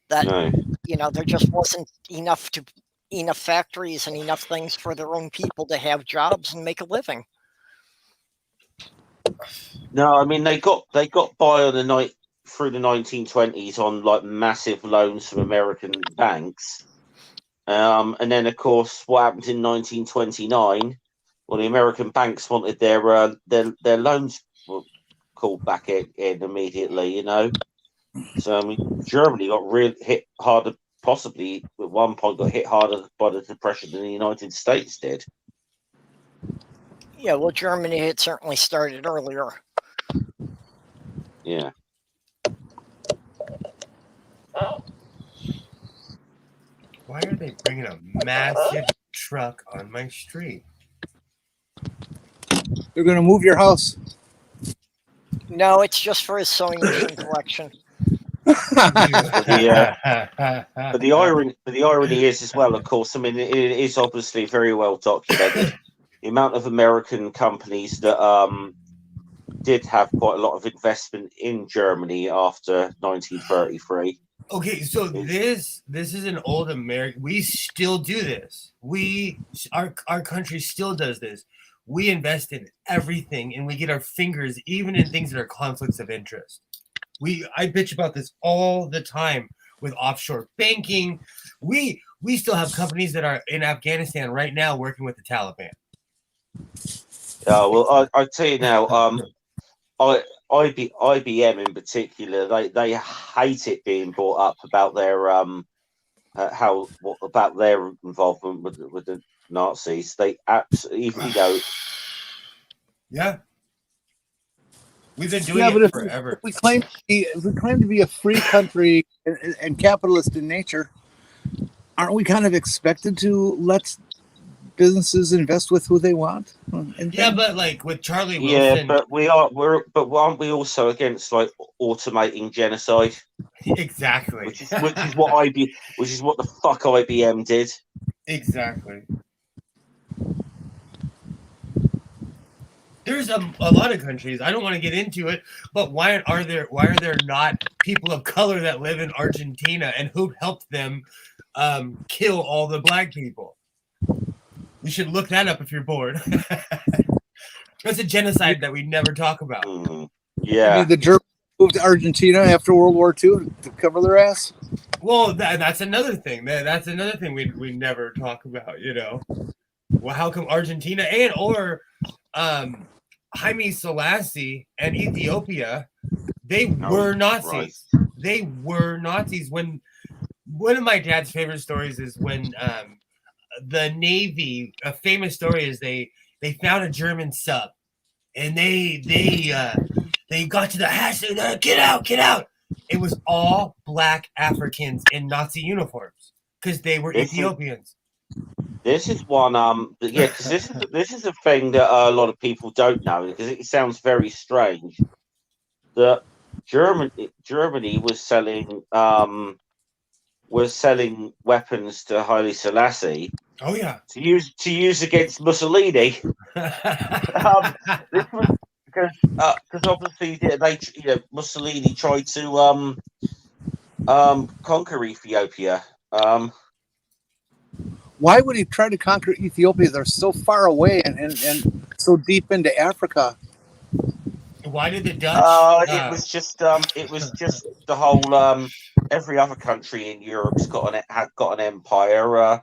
There just wasn't enough factories and enough things for their own people to have jobs and make a living. No, I mean they got by on the night through the 1920s on massive loans from American banks, and then of course what happened in 1929? Well, the American banks wanted their loans were called back in immediately, So I mean, Germany got hit harder, possibly at one point got hit harder by the Depression than the United States did. Yeah, well, Germany had certainly started earlier. Yeah. Why are they bringing a massive truck on my street? They're going to move your house. No, it's just for his sewing machine collection. But the irony is as well, of course. I mean, it is obviously very well documented. The amount of American companies that did have quite a lot of investment in Germany after 1933. Okay, so this is an old American. We still do this. Our country still does this. We invest in everything, and we get our fingers even in things that are conflicts of interest. I bitch about this all the time with offshore banking. We still have companies that are in Afghanistan right now working with the Taliban. Well, I tell you now, IBM in particular, they hate it being brought up about their about their involvement with the Nazis. They absolutely, Yeah. We've been doing Yeah, but it if forever. we claim to be a free country and capitalist in nature, aren't we kind of expected to let businesses invest with who they want? Yeah, but like with Charlie yeah, Wilson, but aren't we also against like automating genocide? exactly. Which is what the fuck IBM did. Exactly. There's a lot of countries. I don't want to get into it, but why are there not people of color that live in Argentina, and who helped them kill all the black people? You should look that up if you're bored. That's a genocide that we never talk about. Yeah. I mean, the Germans moved to Argentina after World War II to cover their ass. Well, that's another thing. That's another thing we never talk about. You know, well, how come Argentina or Haile Selassie and Ethiopia, they were Nazis. Right. They were Nazis. When one of my dad's favorite stories is when the Navy, a famous story is they found a German sub, and they got to the hatch. They said, get out! It was all black Africans in Nazi uniforms because they were Ethiopians. This is one, yeah, because this is a thing that a lot of people don't know, because it sounds very strange that Germany was selling weapons to Haile Selassie. Oh yeah, to use against Mussolini. This was because obviously Mussolini tried to conquer Ethiopia. Why would he try to conquer Ethiopia? They're so far away and so deep into Africa. Why did the Dutch? It was just the whole. Every other country in Europe's got an empire.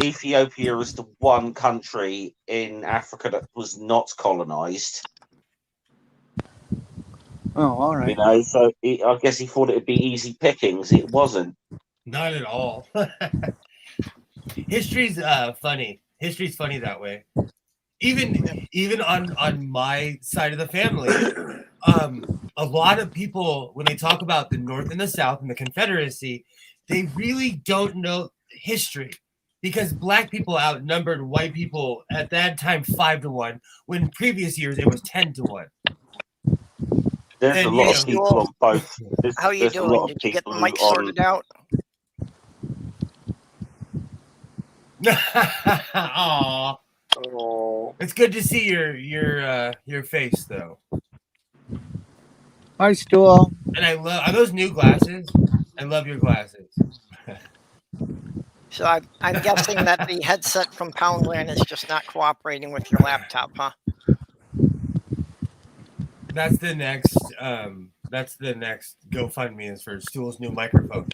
Ethiopia is the one country in Africa that was not colonized. Oh, all right. You know, so I guess he thought it'd be easy pickings. It wasn't. Not at all. History's funny. History's funny that way. Even on my side of the family, a lot of people, when they talk about the North and the South and the Confederacy, they really don't know history, because black people outnumbered white people at that time 5-1, when previous years it was 10-1. There's a lot of people on both. How are you doing? Did you get the mic sorted out? Aw. Oh, It's good to see your face though. Hi, Stool. And I love, are those new glasses? I love your glasses. So I'm guessing that the headset from Poundland is just not cooperating with your laptop, huh? That's the next GoFundMe is for Stool's new microphone.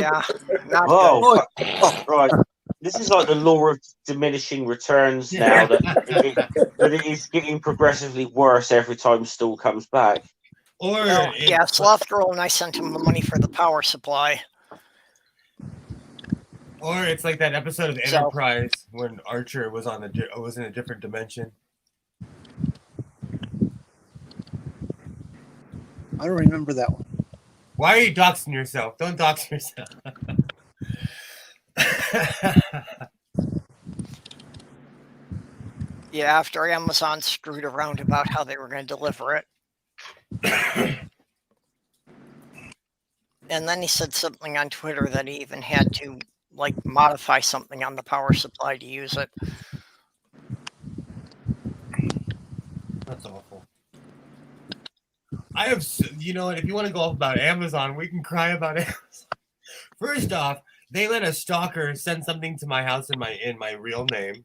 Yeah. Not Oh, right. This is like the law of diminishing returns now, that it is getting progressively worse every time Stool comes back. Or well, yeah, Sloth Girl and I sent him the money for the power supply. Or it's like that episode of Enterprise when Archer was in a different dimension. I don't remember that one. Why are you doxing yourself? Don't dox yourself. Yeah, after Amazon screwed around about how they were going to deliver it. And then he said something on Twitter that he even had to modify something on the power supply to use it. That's awful. I have, you know what? If you want to go off about Amazon, we can cry about Amazon. First off, they let a stalker send something to my house in my real name.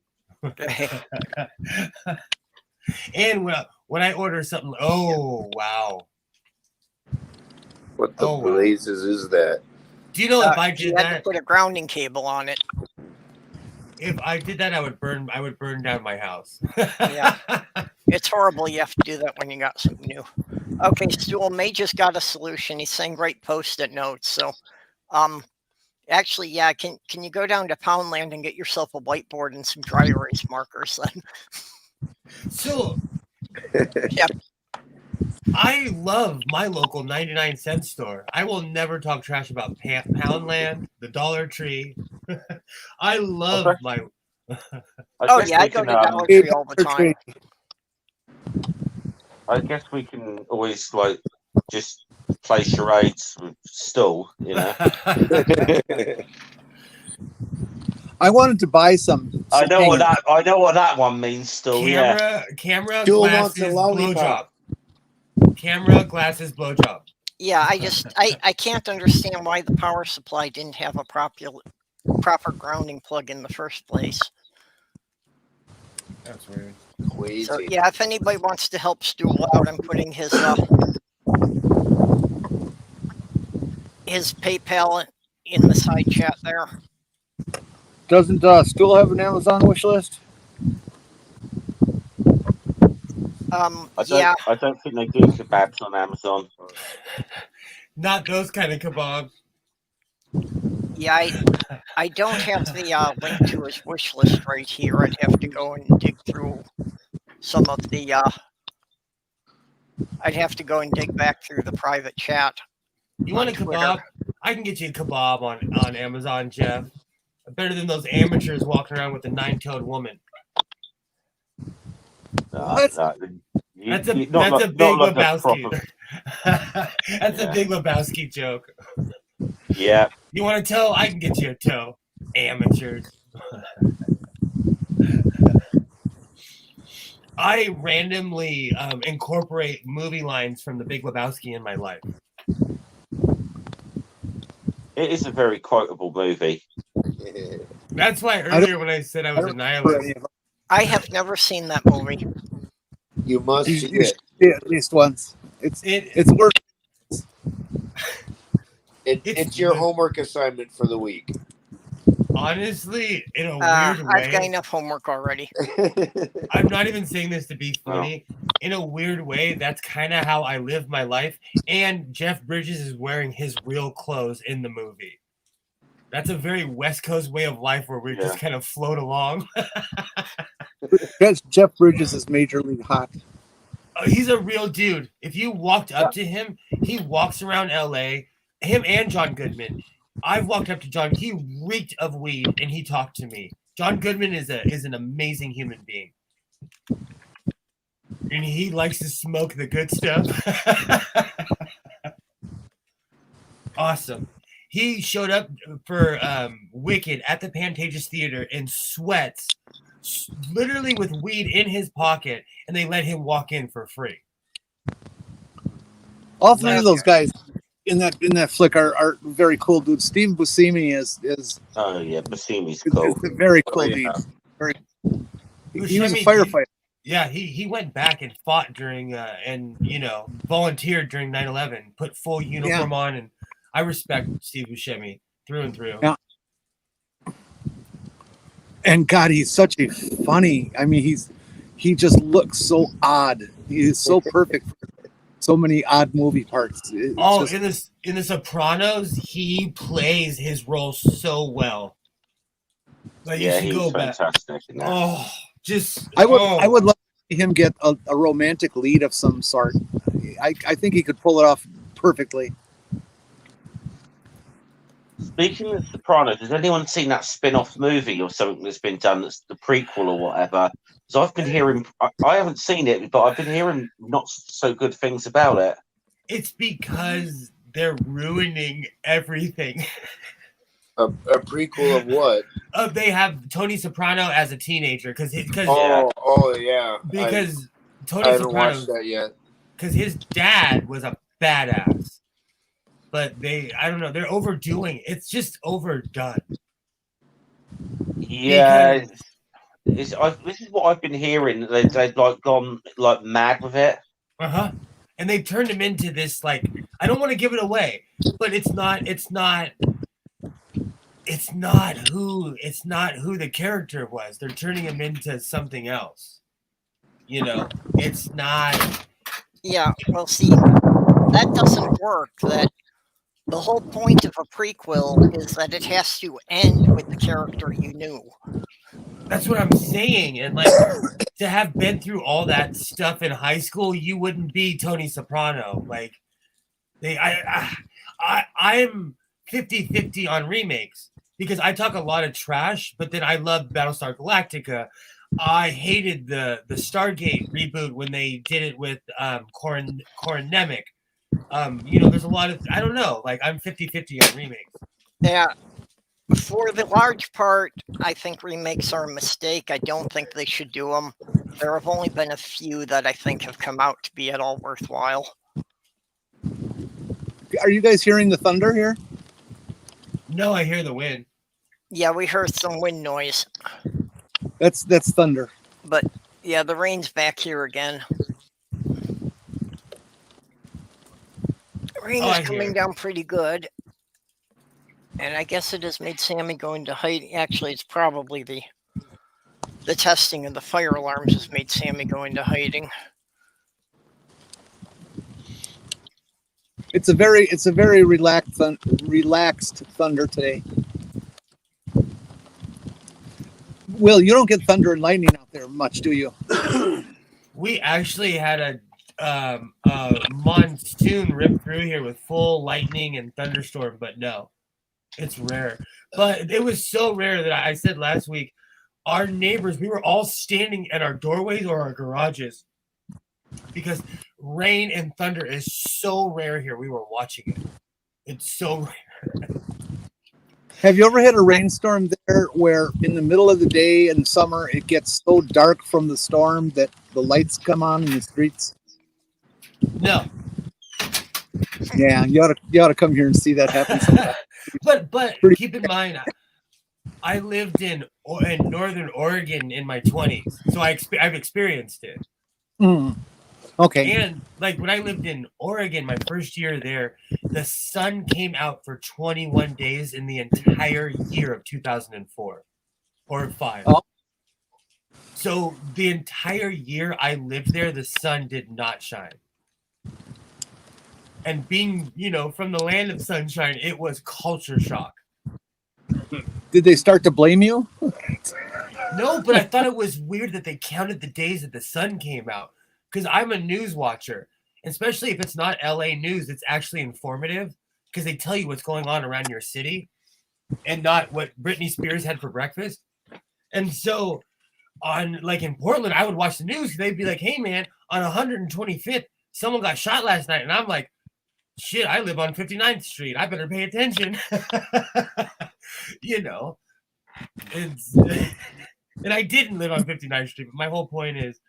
And when I order something, oh wow, what the blazes is that? Do you know if I You did had to that? put a grounding cable on it. If I did that, I would burn down my house. Yeah. It's horrible. You have to do that when you got something new. Okay, Stool May just got a solution. He's saying write post-it notes. So, actually, yeah, can you go down to Poundland and get yourself a whiteboard and some dry erase markers then? So, Yeah. I love my local 99-cent store. I will never talk trash about Poundland, the Dollar Tree. I love Okay. my. Oh yeah, I go to Dollar Tree all the time. I guess we can always like just play charades with Stool, you know. I wanted to buy some. I know what that one means, Stool. Yeah. Camera, Stool glasses, wants a lollipop. blowjob. Camera, glasses, blowjob. Yeah, I can't understand why the power supply didn't have a proper grounding plug in the first place. That's weird. Crazy. So yeah, if anybody wants to help Stool out, I'm putting his PayPal in the side chat there. Doesn't Stool have an Amazon wish list? Yeah, I don't think they do kebabs on Amazon. Not those kind of kebabs. yeah, I don't have the link to his wish list right here. I'd have to go and dig through some of the. I'd have to go and dig back through the private chat. You want a Twitter. kebab? I can get you a kebab on Amazon, Jeff. Better than those amateurs walking around with a 9-toed woman. What? That's a big Lebowski. That's a big Lebowski joke. Yeah. You want a toe? I can get you a toe. Amateurs. I randomly incorporate movie lines from The Big Lebowski in my life. It is a very quotable movie. That's why earlier when I said I was a nihilist. I have never seen that movie. You must You see should it. see it at least once. It's worth. It's your homework assignment for the week. Honestly, in a weird I've got way, enough homework already. I'm not even saying this to be funny. In a weird way, that's kind of how I live my life. And Jeff Bridges is wearing his real clothes in the movie. That's a very West Coast way of life where we just kind of float along. Jeff Bridges is major league hot. He's a real dude. If you walked up to him, he walks around LA. Him and John Goodman. I've walked up to John. He reeked of weed, and he talked to me. John Goodman is an amazing human being, and he likes to smoke the good stuff. Awesome. He showed up for Wicked at the Pantages Theater in sweats, literally with weed in his pocket, and they let him walk in for free. All three of those guys in that flick are very cool dudes. Steve Buscemi is Oh yeah, Buscemi's cool. a very cool dude. Very. He was a firefighter. Yeah, he went back and fought during and volunteered during 9/11, put full uniform on, and I respect Steve Buscemi through and through. Yeah. And God, he's such a funny. I mean, he just looks so odd. He is so perfect for so many odd movie parts. In The Sopranos, he plays his role so well. Like, yeah, you should he's go back. fantastic. In that. I would love to see him get a romantic lead of some sort. I think he could pull it off perfectly. Speaking of Sopranos, has anyone seen that spin-off movie or something that's been done that's the prequel or whatever? Because I've been hearing, I haven't seen it, but I've been hearing not so good things about it. It's because they're ruining everything. A prequel of what? They have Tony Soprano as a teenager because yeah. because Tony I haven't Soprano watched that yet. because his dad was a badass. But I don't know, they're overdoing it. It's just overdone. Yeah, this is what I've been hearing. They've like gone like mad with it. And they turned him into this, like, I don't want to give it away, but it's not it's not who the character was. They're turning him into something else. You know, it's not. Yeah, well, see, that doesn't work. That the whole point of a prequel is that it has to end with the character you knew. That's what I'm saying. And like to have been through all that stuff in high school, you wouldn't be Tony Soprano. Like I'm 50-50 on remakes because I talk a lot of trash, but then I love Battlestar Galactica. I hated the Stargate reboot when they did it with Corin Nemec. You know, there's a lot of, I don't know, like I'm 50-50 on remakes. Yeah, for the large part, I think remakes are a mistake. I don't think they should do them. There have only been a few that I think have come out to be at all worthwhile. Are you guys hearing the thunder here? No, I hear the wind. Yeah, we heard some wind noise. That's thunder. But yeah, the rain's back here again. Rain is coming down pretty good. And I guess it has made Sammy go into hiding. Actually, it's probably the testing of the fire alarms has made Sammy go into hiding. It's a very relaxed thunder today. Will, you don't get thunder and lightning out there much, do you? We actually had a monsoon rip through here with full lightning and thunderstorm, but no, it's rare. But it was so rare that I said last week, our neighbors, we were all standing at our doorways or our garages because rain and thunder is so rare here. We were watching it. It's so rare. Have you ever had a rainstorm there where in the middle of the day in summer it gets so dark from the storm that the lights come on in the streets? No. Yeah, you ought to come here and see that happen sometime. But keep in mind, I lived in Northern Oregon in my 20s, so I've experienced it. Okay. And like when I lived in Oregon, my first year there, the sun came out for 21 days in the entire year of 2004 or 5. Oh. So the entire year I lived there, the sun did not shine. And being, you know, from the land of sunshine, it was culture shock. Did they start to blame you? No, but I thought it was weird that they counted the days that the sun came out. Because I'm a news watcher, especially if it's not LA news, it's actually informative because they tell you what's going on around your city and not what Britney Spears had for breakfast. And so in Portland, I would watch the news. They'd be like, hey man, on 125th, someone got shot last night. And I'm like, shit, I live on 59th Street. I better pay attention. You know, and I didn't live on 59th Street, but my whole point is,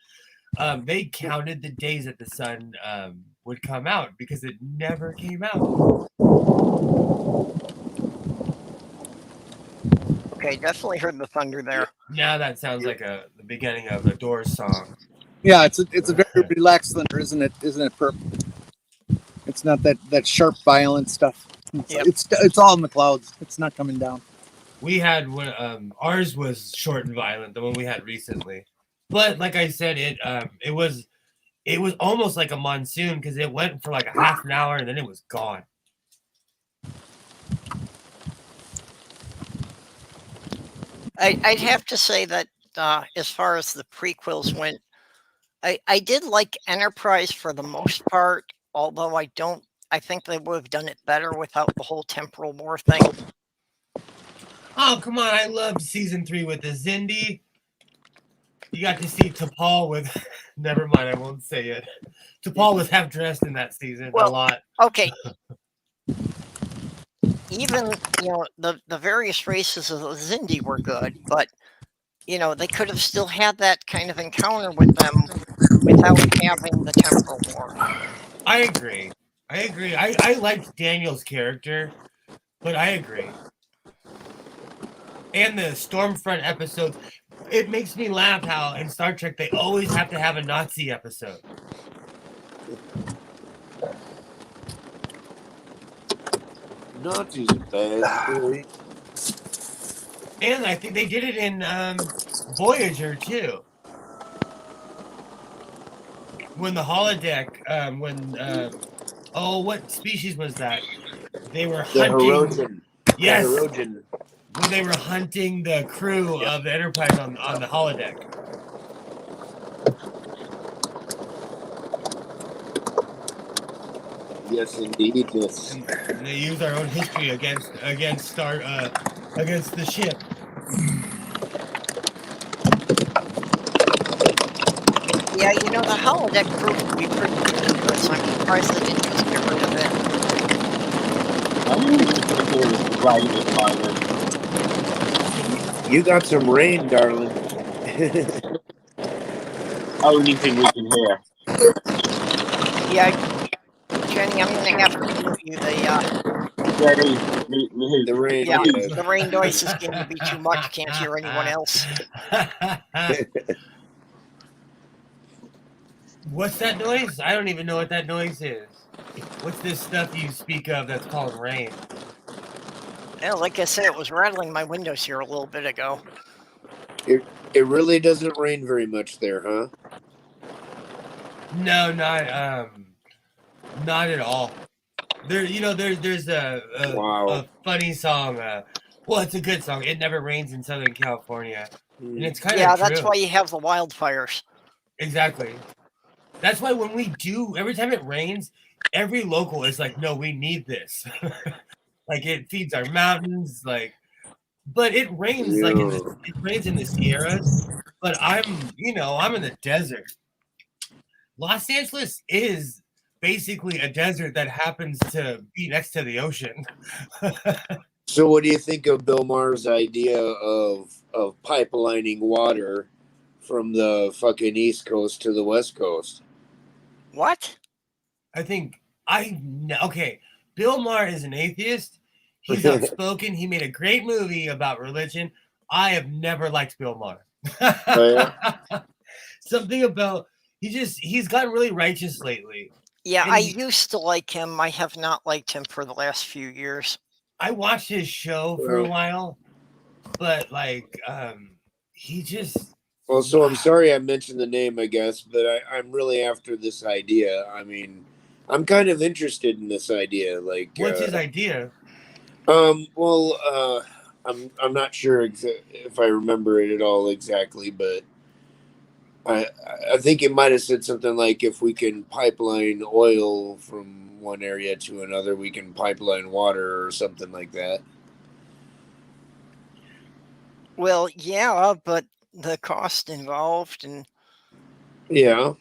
they counted the days that the sun would come out because it never came out. Okay, definitely heard the thunder there. Now that sounds like the beginning of a Doors song. Yeah, it's a very relaxed thunder, isn't it? Isn't it, Perp? It's not that sharp, violent stuff. It's all in the clouds. It's not coming down. We had ours was short and violent, the one we had recently. But like I said, it was almost like a monsoon because it went for like a half an hour and then it was gone. I'd have to say that as far as the prequels went, I did like Enterprise for the most part, although I think they would have done it better without the whole temporal war thing. Oh, come on. I loved season 3 with the Zindi. You got to see T'Pol with... Never mind, I won't say it. T'Pol was half dressed in that season a lot. Okay. Even, the various races of the Zindi were good, but, they could have still had that kind of encounter with them without having the temporal war. I agree. I liked Daniel's character, but I agree. And the Stormfront episodes, it makes me laugh how in Star Trek they always have to have a Nazi episode. Nazis are bad, really. And I think they did it in Voyager too. When the holodeck, what species was that? They were The hunting. Hirogen. Yes. The Hirogen. When they were hunting the crew of the Enterprise on the holodeck. Yes, indeed. Yes. And they used our own history against the ship. Yeah, you know, the holodeck proved to be pretty dangerous. I'm surprised they didn't just get rid of it. I really think there was rain at the moment. You got some rain, darling. Only thing we can hear. Yeah, Jenny, I'm gonna have to mute you. The rain. Yeah, the rain noise is going to be too much. Can't hear anyone else. What's that noise? I don't even know what that noise is. What's this stuff you speak of that's called rain? Yeah, like I said, it was rattling my windows here a little bit ago. It really doesn't rain very much there, huh? No, not at all. There's a funny song. Well, it's a good song. It never rains in Southern California, and it's kind of yeah. That's why you have the wildfires. Exactly. That's why when we do, every time it rains, every local is like, "No, we need this." Like it feeds our mountains, like. But it rains it rains in the Sierras. But I'm in the desert. Los Angeles is basically a desert that happens to be next to the ocean. So what do you think of Bill Maher's idea of pipelining water from the fucking East Coast to the West Coast? What? Okay. Bill Maher is an atheist. He's outspoken. He made a great movie about religion. I have never liked Bill Maher. Oh, yeah? Something about he's gotten really righteous lately. Yeah, I used to like him. I have not liked him for the last few years. I watched his show for a while, but he just. Well, so I'm sorry I mentioned the name, I guess, but I'm really after this idea. I mean, I'm kind of interested in this idea. Like, what's his idea? Well, I'm not sure if I remember it at all exactly, but I think it might have said something like, if we can pipeline oil from one area to another, we can pipeline water or something like that. Well, yeah, but the cost involved and yeah,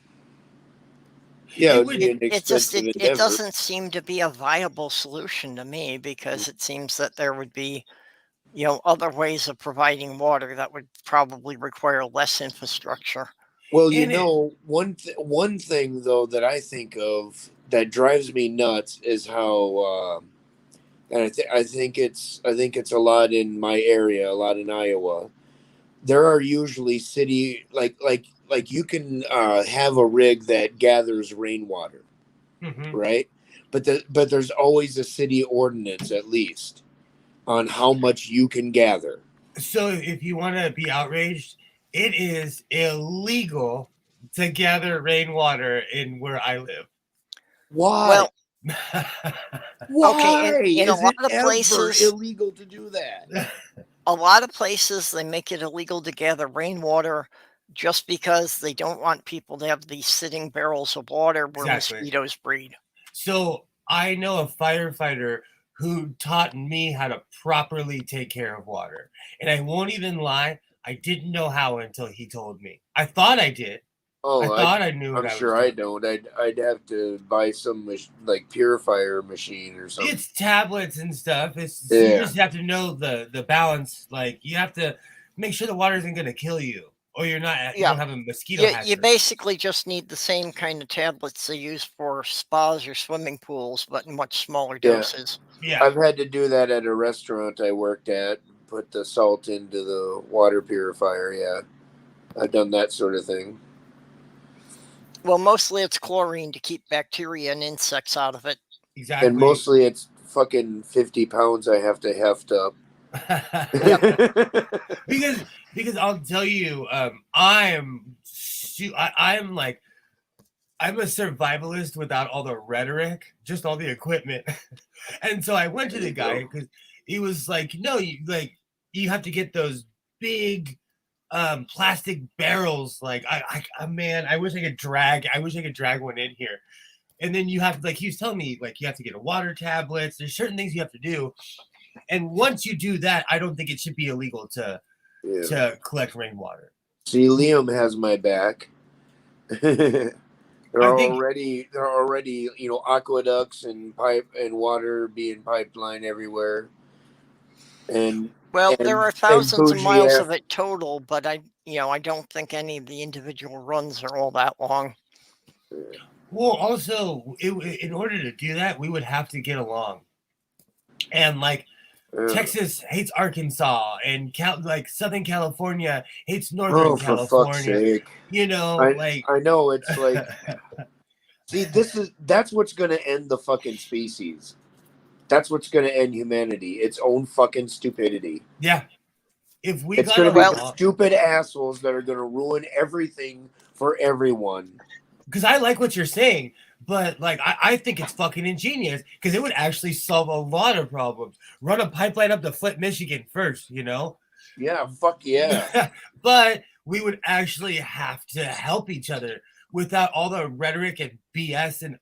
it doesn't seem to be a viable solution to me, because it seems that there would be, other ways of providing water that would probably require less infrastructure. Well, one thing though that I think of that drives me nuts is how, and I think it's a lot in my area, a lot in Iowa. There are usually city like you can have a rig that gathers rainwater, right? But there's always a city ordinance, at least, on how much you can gather. So if you want to be outraged, it is illegal to gather rainwater in where I live. Why? Well, why? Okay, in a lot of ever places, illegal to do that? A lot of places they make it illegal to gather rainwater just because they don't want people to have these sitting barrels of water where mosquitoes breed. So I know a firefighter who taught me how to properly take care of water. And I won't even lie, I didn't know how until he told me. I thought I did. Oh, I thought I knew. I'm sure I don't. I'd have to buy some like purifier machine or something. It's tablets and stuff. You just have to know the balance. Like you have to make sure the water isn't going to kill you, or you're not. You don't have a mosquito hazard. You basically just need the same kind of tablets they use for spas or swimming pools, but in much smaller doses. Yeah, I've had to do that at a restaurant I worked at. Put the salt into the water purifier. Yeah, I've done that sort of thing. Well, mostly it's chlorine to keep bacteria and insects out of it. Exactly. And mostly it's fucking 50 pounds I have to heft up. because I'll tell you, I'm like I'm a survivalist without all the rhetoric, just all the equipment. And so I went to the guy because he was like, no, you have to get those big plastic barrels. Like man, I wish I could drag one in here. And then you have, like, he was telling me, like, you have to get a water tablets. There's certain things you have to do. And once you do that, I don't think it should be illegal to collect rainwater. See, Liam has my back. There are already, aqueducts and pipe and water being pipeline everywhere. And there are thousands of miles of it total, but I don't think any of the individual runs are all that long. Well, also, in order to do that, we would have to get along. And like Texas hates Arkansas, and Southern California hates Northern California. For fuck's sake. I know, it's like see, that's what's gonna end the fucking species. That's what's gonna end humanity. Its own fucking stupidity. Yeah. It's gonna be the stupid assholes that are gonna ruin everything for everyone. Because I like what you're saying, but like I think it's fucking ingenious because it would actually solve a lot of problems. Run a pipeline up to Flint, Michigan first, Yeah, fuck yeah. But we would actually have to help each other without all the rhetoric and BS. And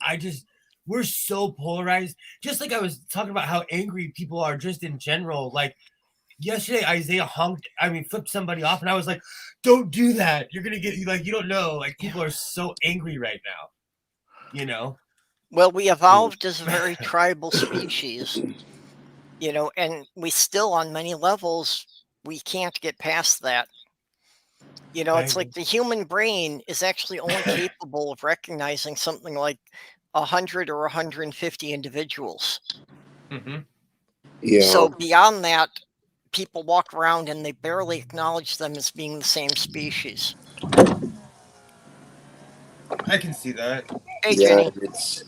we're so polarized. Just like I was talking about how angry people are just in general. Like yesterday, Isaiah flipped somebody off, and I was like, don't do that. You're going to get, like, you don't know. Like, people are so angry right now, Well, we evolved as a very tribal species, and we still, on many levels, we can't get past that. It's like the human brain is actually only capable of recognizing something like 100 or 150 individuals. Mm-hmm. Yeah. So beyond that, people walk around and they barely acknowledge them as being the same species. I can see that. Hey, Jenny. It's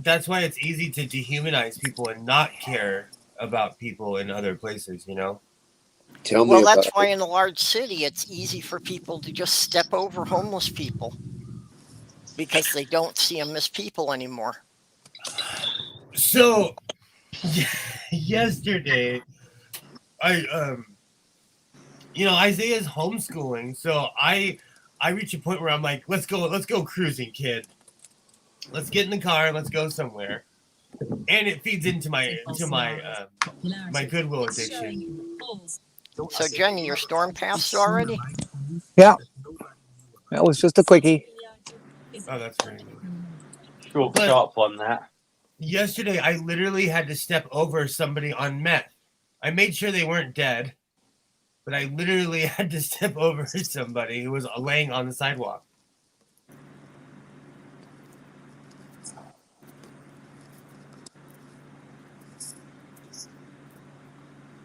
that's why it's easy to dehumanize people and not care about people in other places, Tell me about that's why in a large city it's easy for people to just step over homeless people because they don't see them as people anymore. So yesterday Isaiah's homeschooling, so I reach a point where I'm like, let's go cruising, kid. Let's get in the car, let's go somewhere. And it feeds into my Goodwill addiction. So Jenny, your storm passed already? Yeah. That was just a quickie. Oh, that's pretty good. Sharp on that. Yesterday I literally had to step over somebody on meth. I made sure they weren't dead, but I literally had to step over somebody who was laying on the sidewalk.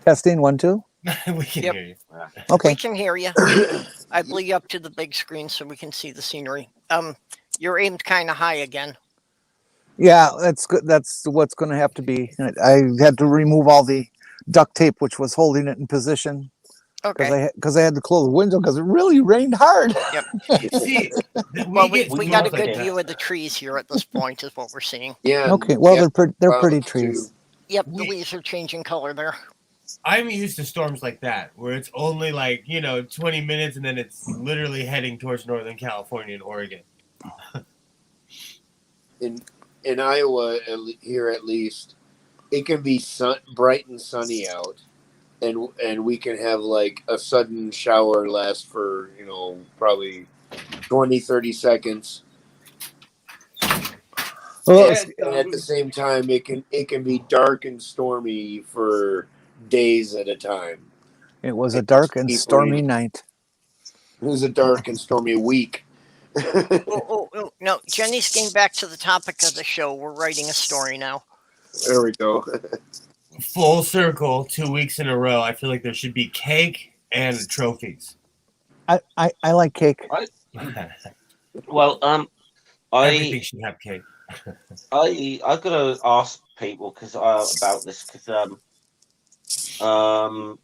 Testing 1, 2. We can hear you. Okay. We can hear you. I blew you up to the big screen so we can see the scenery. You're aimed kind of high again. Yeah, that's good. That's what's going to have to be. I had to remove all the duct tape, which was holding it in position. Okay. Because I had to close the window because it really rained hard. Yep. See, we got a good view of the trees here at this point, is what we're seeing. Yeah. Okay. Well, yeah, they're pretty trees. Too. Yep, the leaves are changing color there. I'm used to storms like that, where it's only 20 minutes and then it's literally heading towards Northern California and Oregon. In Iowa, here at least, it can be bright and sunny out, and we can have like a sudden shower last for probably 20-30 seconds. Well, and at the same time, it can be dark and stormy for days at a time. it was a dark and stormy night. It was a dark and stormy week. Oh, no. Jenny's getting back to the topic of the show. We're writing a story now. There we go. Full circle, 2 weeks in a row. I feel like there should be cake and trophies. I like cake. Well, Everything should have cake. I'm gonna ask people about this because I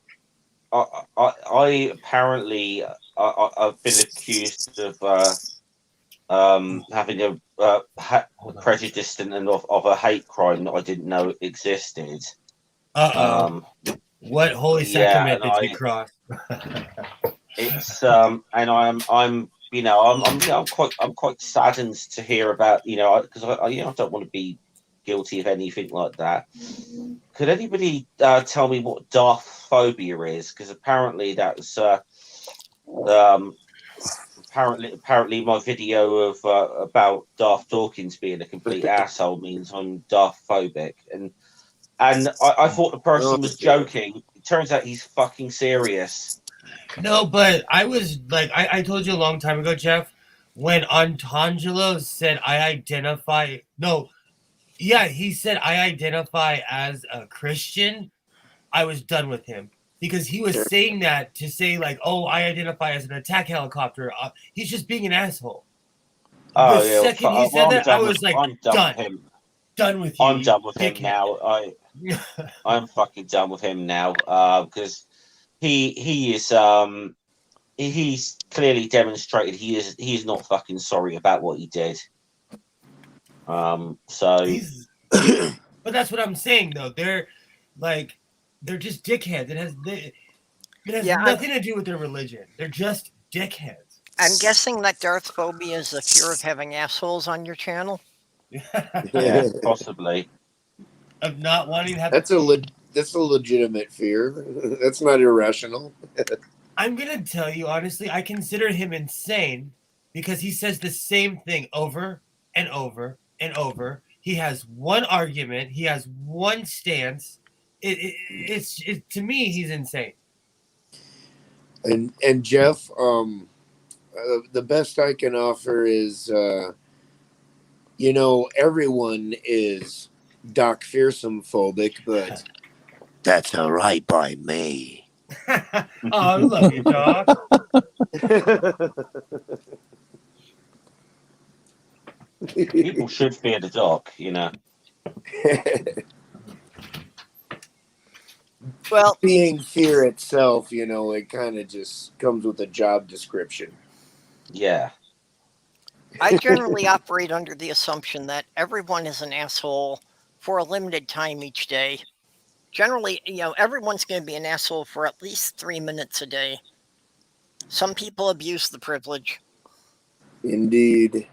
apparently I've been accused of having a prejudice and of a hate crime that I didn't know existed. What holy Yeah, sacrament and did you cross? it's and I'm you know I'm quite saddened to hear about because I you know I don't want to be guilty of anything like that. Could anybody tell me what Darth phobia is? Because apparently that's apparently my video of about Darth Dawkins being a complete asshole means I'm Darth phobic, and I thought the person was joking. It turns out he's fucking serious. No, but I was like, I told you a long time ago, Jeff, when Antangelo said I identify. No, yeah, he said I identify as a Christian. I was done with him because he was saying that to say like, oh, I identify as an attack helicopter. He's just being an asshole. Oh The yeah, second he said that, I was like, I'm done with him. Done with you. I'm done with him dickhead. now. I'm fucking done with him now because he is he's clearly demonstrated he is not fucking sorry about what he did. So but that's what I'm saying though. They're just dickheads. It has nothing to do with their religion. They're just dickheads. I'm guessing that Darth phobia is the fear of having assholes on your channel. Yeah, possibly. Of not wanting to have. That's a legitimate fear. That's not irrational. I'm gonna tell you honestly, I consider him insane because he says the same thing over and over and over. He has one argument. He has one stance. It's to me, he's insane. And Jeff, the best I can offer is, everyone is Doc Fearsome phobic, but that's all right by me. Oh, I love you, Doc. People should fear the Doc, Well, being fear itself, it kind of just comes with a job description. Yeah. I generally operate under the assumption that everyone is an asshole for a limited time each day. Generally, everyone's going to be an asshole for at least 3 minutes a day. Some people abuse the privilege. Indeed.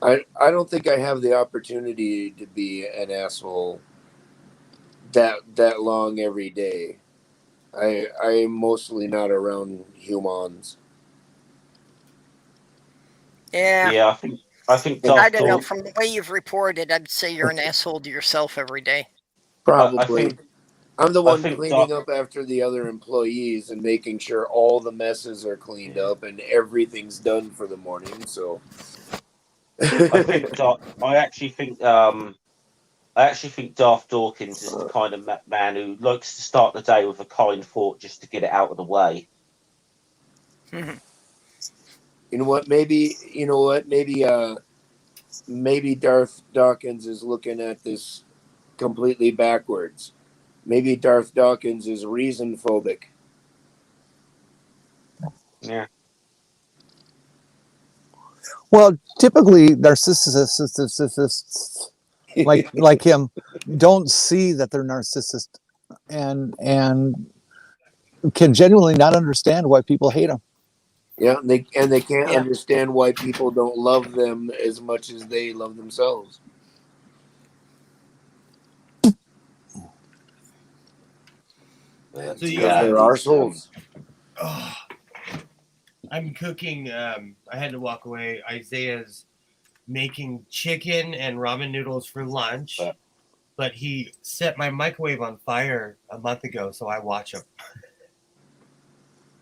I don't think I have the opportunity to be an asshole that long every day. I'm mostly not around humans. Yeah. Yeah, I think I don't know. From the way you've reported, I'd say you're an asshole to yourself every day. Probably. I'm the one cleaning up after the other employees and making sure all the messes are cleaned up and everything's done for the morning. So I actually think Darth Dawkins is the kind of man who likes to start the day with a kind thought just to get it out of the way. You know what? Maybe Darth Dawkins is looking at this completely backwards. Maybe Darth Dawkins is reason phobic. Yeah. Well, typically narcissists like him don't see that they're narcissist and can genuinely not understand why people hate them. Yeah, and they can't understand why people don't love them as much as they love themselves. So they're assholes. I'm cooking. I had to walk away. Isaiah's making chicken and ramen noodles for lunch, but he set my microwave on fire a month ago, so I watch him.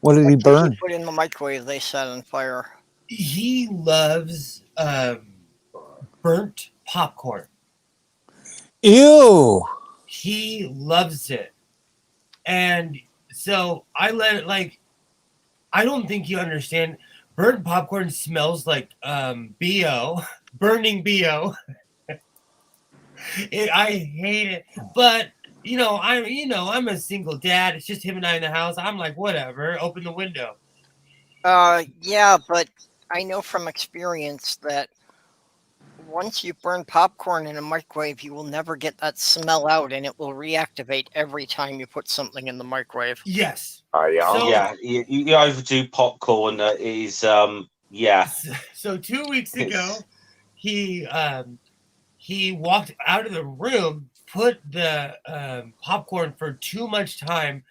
What did he burn? Put in the microwave. They set on fire. He loves burnt popcorn. Ew. He loves it, and so I let it I don't think you understand. Burnt popcorn smells like BO, burning BO. I hate it, but I'm a single dad. It's just him and I in the house. I'm like, whatever. Open the window. Yeah, but I know from experience that once you burn popcorn in a microwave, you will never get that smell out, and it will reactivate every time you put something in the microwave. Yes. Yeah. So, Yeah, you overdo popcorn. Is yeah. So 2 weeks ago, he walked out of the room, put the popcorn for too much time.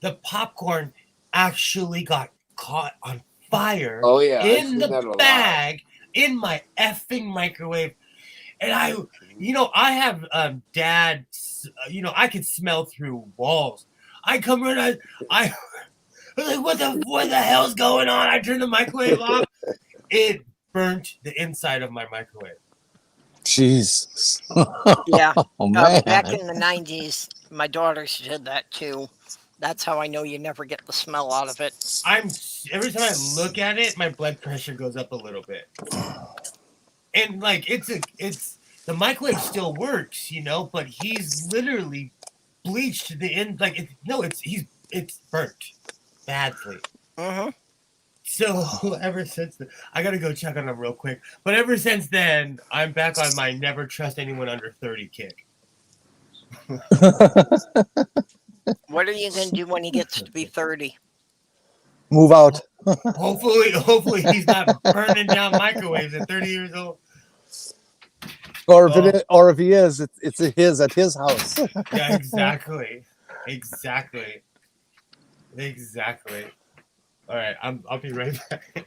The popcorn actually got caught on fire. Oh yeah, I've in seen that a the lot. bag in my effing microwave. And I have dad's, I can smell through walls. I come in, I was like, what the hell's going on? I turned the microwave off. It burnt the inside of my microwave. Jesus. Yeah. Oh, man. Back in the 90s, my daughters did that too. That's how I know you never get the smell out of it. Every time I look at it, my blood pressure goes up a little bit. And like the microwave still works, but he's literally bleached the end. Like it's burnt badly. Mm-hmm. So ever since then, I gotta go check on him real quick. But ever since then, I'm back on my never trust anyone under 30 kick. What are you going to do when he gets to be 30? Move out. Hopefully he's not burning down microwaves at 30 years old. Or if he is, it's his at his house. Yeah, exactly. All right, I'll be right back.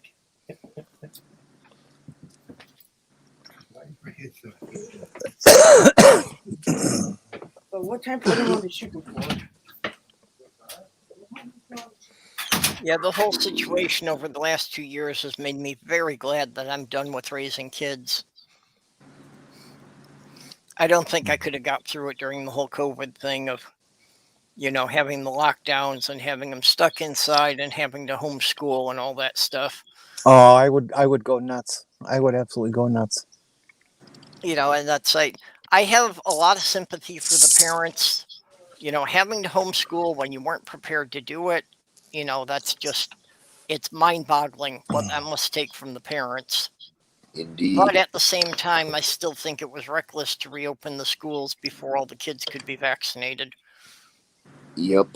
But what time put him on the chicken board? Yeah, the whole situation over the last 2 years has made me very glad that I'm done with raising kids. I don't think I could have got through it during the whole COVID thing of, having the lockdowns and having them stuck inside and having to homeschool and all that stuff. Oh, I would go nuts. I would absolutely go nuts. And that's like, I have a lot of sympathy for the parents, having to homeschool when you weren't prepared to do it. That's just, it's mind-boggling what that must take from the parents. Indeed. But at the same time, I still think it was reckless to reopen the schools before all the kids could be vaccinated. Yep.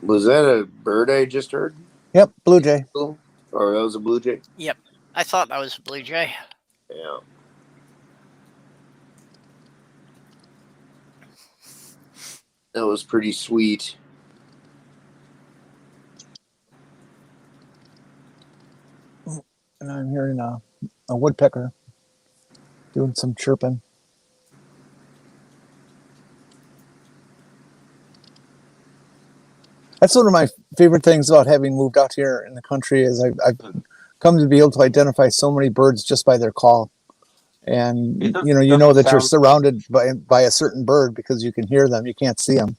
Was that a bird I just heard? Yep, blue jay. Or that was a blue jay? Yep. I thought that was a blue jay. Yeah. That was pretty sweet. And I'm hearing a woodpecker doing some chirping. That's one of my favorite things about having moved out here in the country is I've come to be able to identify so many birds just by their call. And you know that you're surrounded by a certain bird because you can hear them. You can't see them.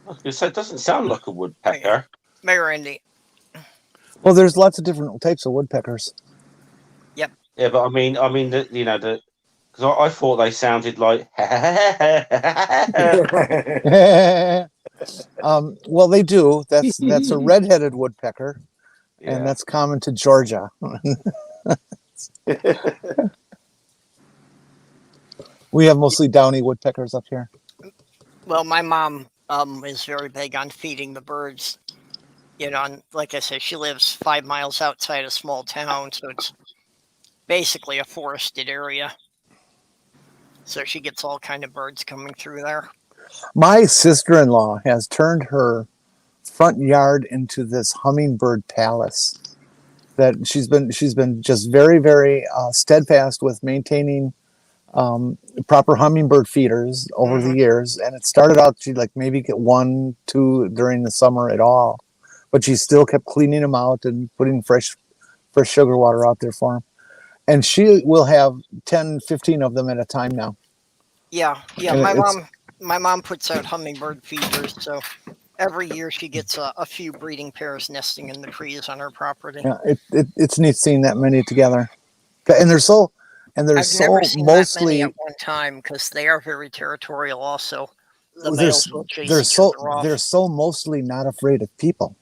I was gonna say, it doesn't sound like a woodpecker. Mayor Andy. Well, there's lots of different types of woodpeckers. Yep. Yeah, but I mean, because I thought they sounded like. Well, they do. That's a red-headed woodpecker, and that's common to Georgia. We have mostly downy woodpeckers up here. Well, my mom is very big on feeding the birds. And like I said, she lives 5 miles outside a small town, so it's basically a forested area. So she gets all kind of birds coming through there. My sister-in-law has turned her front yard into this hummingbird palace. That she's been just very, very steadfast with maintaining proper hummingbird feeders over the years. And it started out she'd like maybe get 1, 2 during the summer at all, but she still kept cleaning them out and putting fresh sugar water out there for them. And she will have 10, 15 of them at a time now. Yeah. My mom puts out hummingbird feeders, so Every year she gets a few breeding pairs nesting in the trees on her property. Yeah, it's neat seeing that many together, and they're so I've never seen that many mostly at one time because they are very territorial. Also, the they're males will chase each other off. they're so mostly not afraid of people,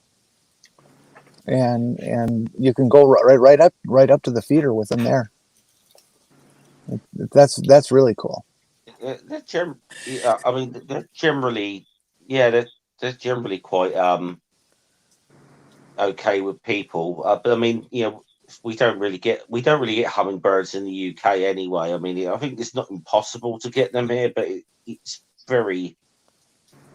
and you can go right up to the feeder with them there. That's really cool. Yeah, I mean, they're generally, yeah, they're generally quite okay with people. But I mean, we don't really get hummingbirds in the UK anyway. I mean, I think it's not impossible to get them here, but it's very,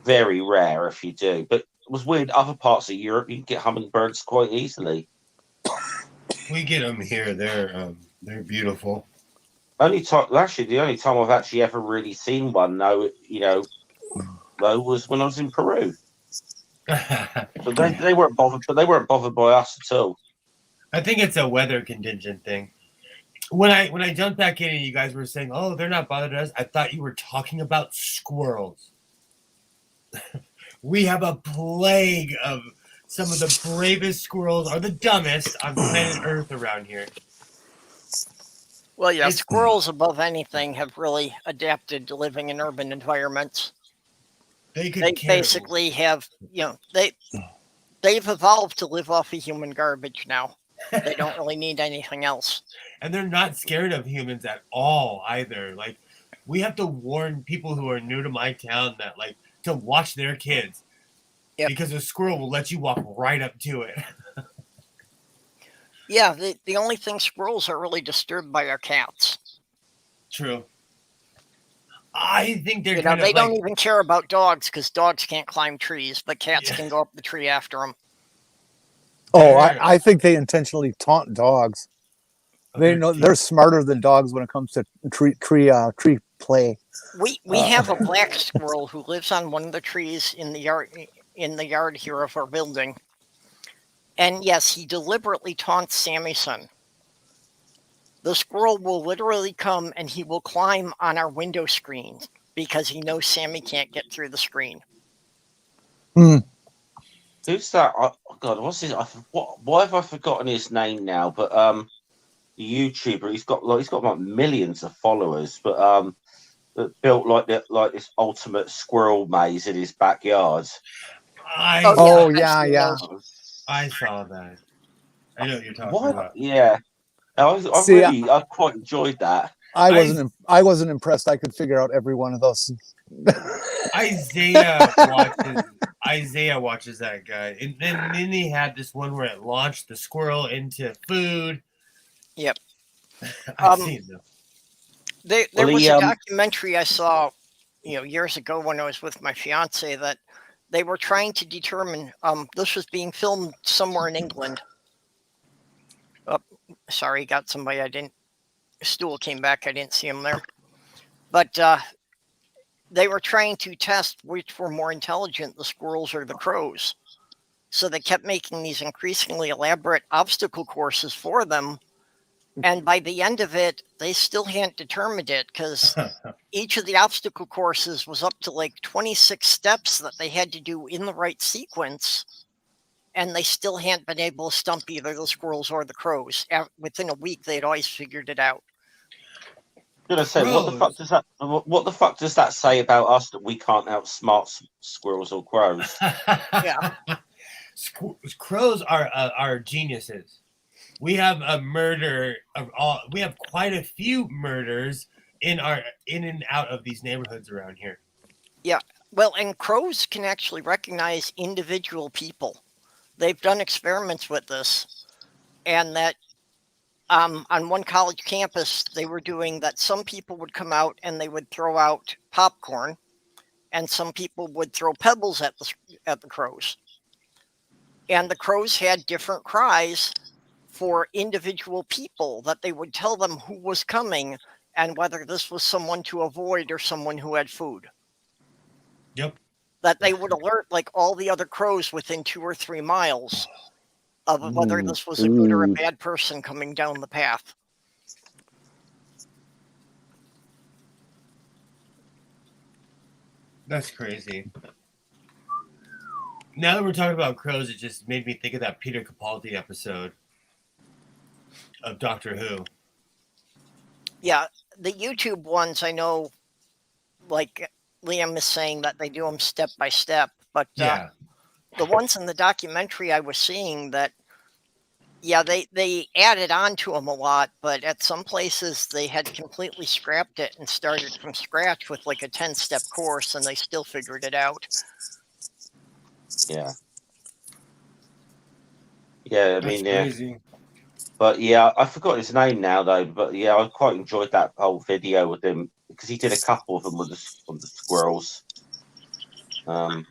very rare if you do. But it was weird. Other parts of Europe, you can get hummingbirds quite easily. We get them here. They're beautiful. The only time I've actually ever really seen one, though, was when I was in Peru. But they weren't bothered. But they weren't bothered by us at all. I think it's a weather contingent thing. When I jumped back in and you guys were saying, "Oh, they're not bothered us," I thought you were talking about squirrels. We have a plague of some of the bravest squirrels, or the dumbest on planet Earth around here. Well, yeah, squirrels above anything have really adapted to living in urban environments. They basically have, they've evolved to live off of human garbage now. They don't really need anything else. And they're not scared of humans at all either. Like, we have to warn people who are new to my town that, like, to watch their kids. Yep. Because a squirrel will let you walk right up to it. Yeah, the only thing squirrels are really disturbed by are cats. True. I think they're they don't even care about dogs because dogs can't climb trees, but cats can go up the tree after them. Oh, I think they intentionally taunt dogs. They know they're smarter than dogs when it comes to tree play. We have a black squirrel who lives on one of the trees in the yard here of our building. And yes, he deliberately taunts Sammy's son. The squirrel will literally come and he will climb on our window screen because he knows Sammy can't get through the screen. Who's that? Oh, God, what's his? Why have I forgotten his name now? But the YouTuber, he's got like millions of followers, but that built like this ultimate squirrel maze in his backyard. Yeah. I saw that. I know what you're talking about. Yeah, I quite enjoyed that. I wasn't impressed. I could figure out every one of those. Isaiah watches that guy, and then he had this one where it launched the squirrel into food. Yep. I've seen them. There was a documentary I saw, years ago when I was with my fiance that they were trying to determine. This was being filmed somewhere in England. Oh, sorry, got somebody. Stool came back. I didn't see him there. But they were trying to test which were more intelligent, the squirrels or the crows. So they kept making these increasingly elaborate obstacle courses for them. And by the end of it, they still hadn't determined it because each of the obstacle courses was up to like 26 steps that they had to do in the right sequence. And they still hadn't been able to stump either the squirrels or the crows. Within a week, they'd always figured it out. I'm gonna say, what the fuck does that say about us that we can't outsmart squirrels or crows? Yeah, crows are geniuses. We have we have quite a few murders in and out of these neighborhoods around here. Yeah, well, and crows can actually recognize individual people. They've done experiments with this, and that on one college campus, they were doing that. Some people would come out and they would throw out popcorn, and some people would throw pebbles at the crows. And the crows had different cries for individual people that they would tell them who was coming and whether this was someone to avoid or someone who had food. Yep. That they would alert like all the other crows within 2 or 3 miles of whether this was a good or a bad person coming down the path. That's crazy. Now that we're talking about crows, it just made me think of that Peter Capaldi episode of Doctor Who. Yeah, the YouTube ones I know, like Liam is saying that they do them step by step, but Yeah. the ones in the documentary I was seeing that, yeah, they added on to them a lot, but at some places they had completely scrapped it and started from scratch with like a 10-step course, and they still figured it out. Yeah. Yeah, I That's mean, yeah. crazy. But yeah, I forgot his name now though. But yeah, I quite enjoyed that whole video with him because he did a couple of them with the squirrels. But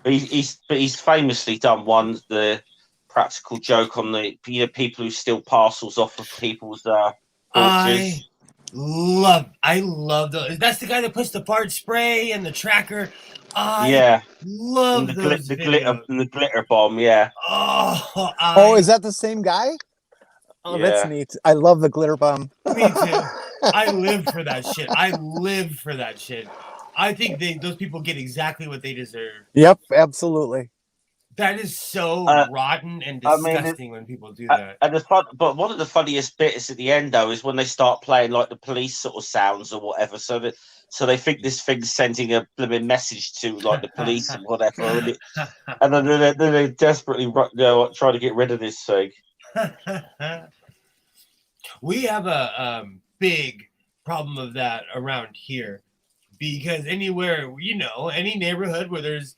he's famously done one, the practical joke on the people who steal parcels off of people's porches. I love those. That's the guy that puts the fart spray and the tracker. Yeah, love and those the videos. glitter bomb. Yeah, Oh, is that the same guy? Oh, Yeah. that's neat. I love the glitter bomb. Me too. I live for that shit. I think those people get exactly what they deserve. Yep, absolutely. That is so rotten and I mean, disgusting when people do that. And but one of the funniest bits at the end though is when they start playing like the police sort of sounds or whatever, so they think this thing's sending a blooming message to like the police and whatever, and then they desperately try to get rid of this thing. We have a big problem of that around here because anywhere, any neighborhood where there's,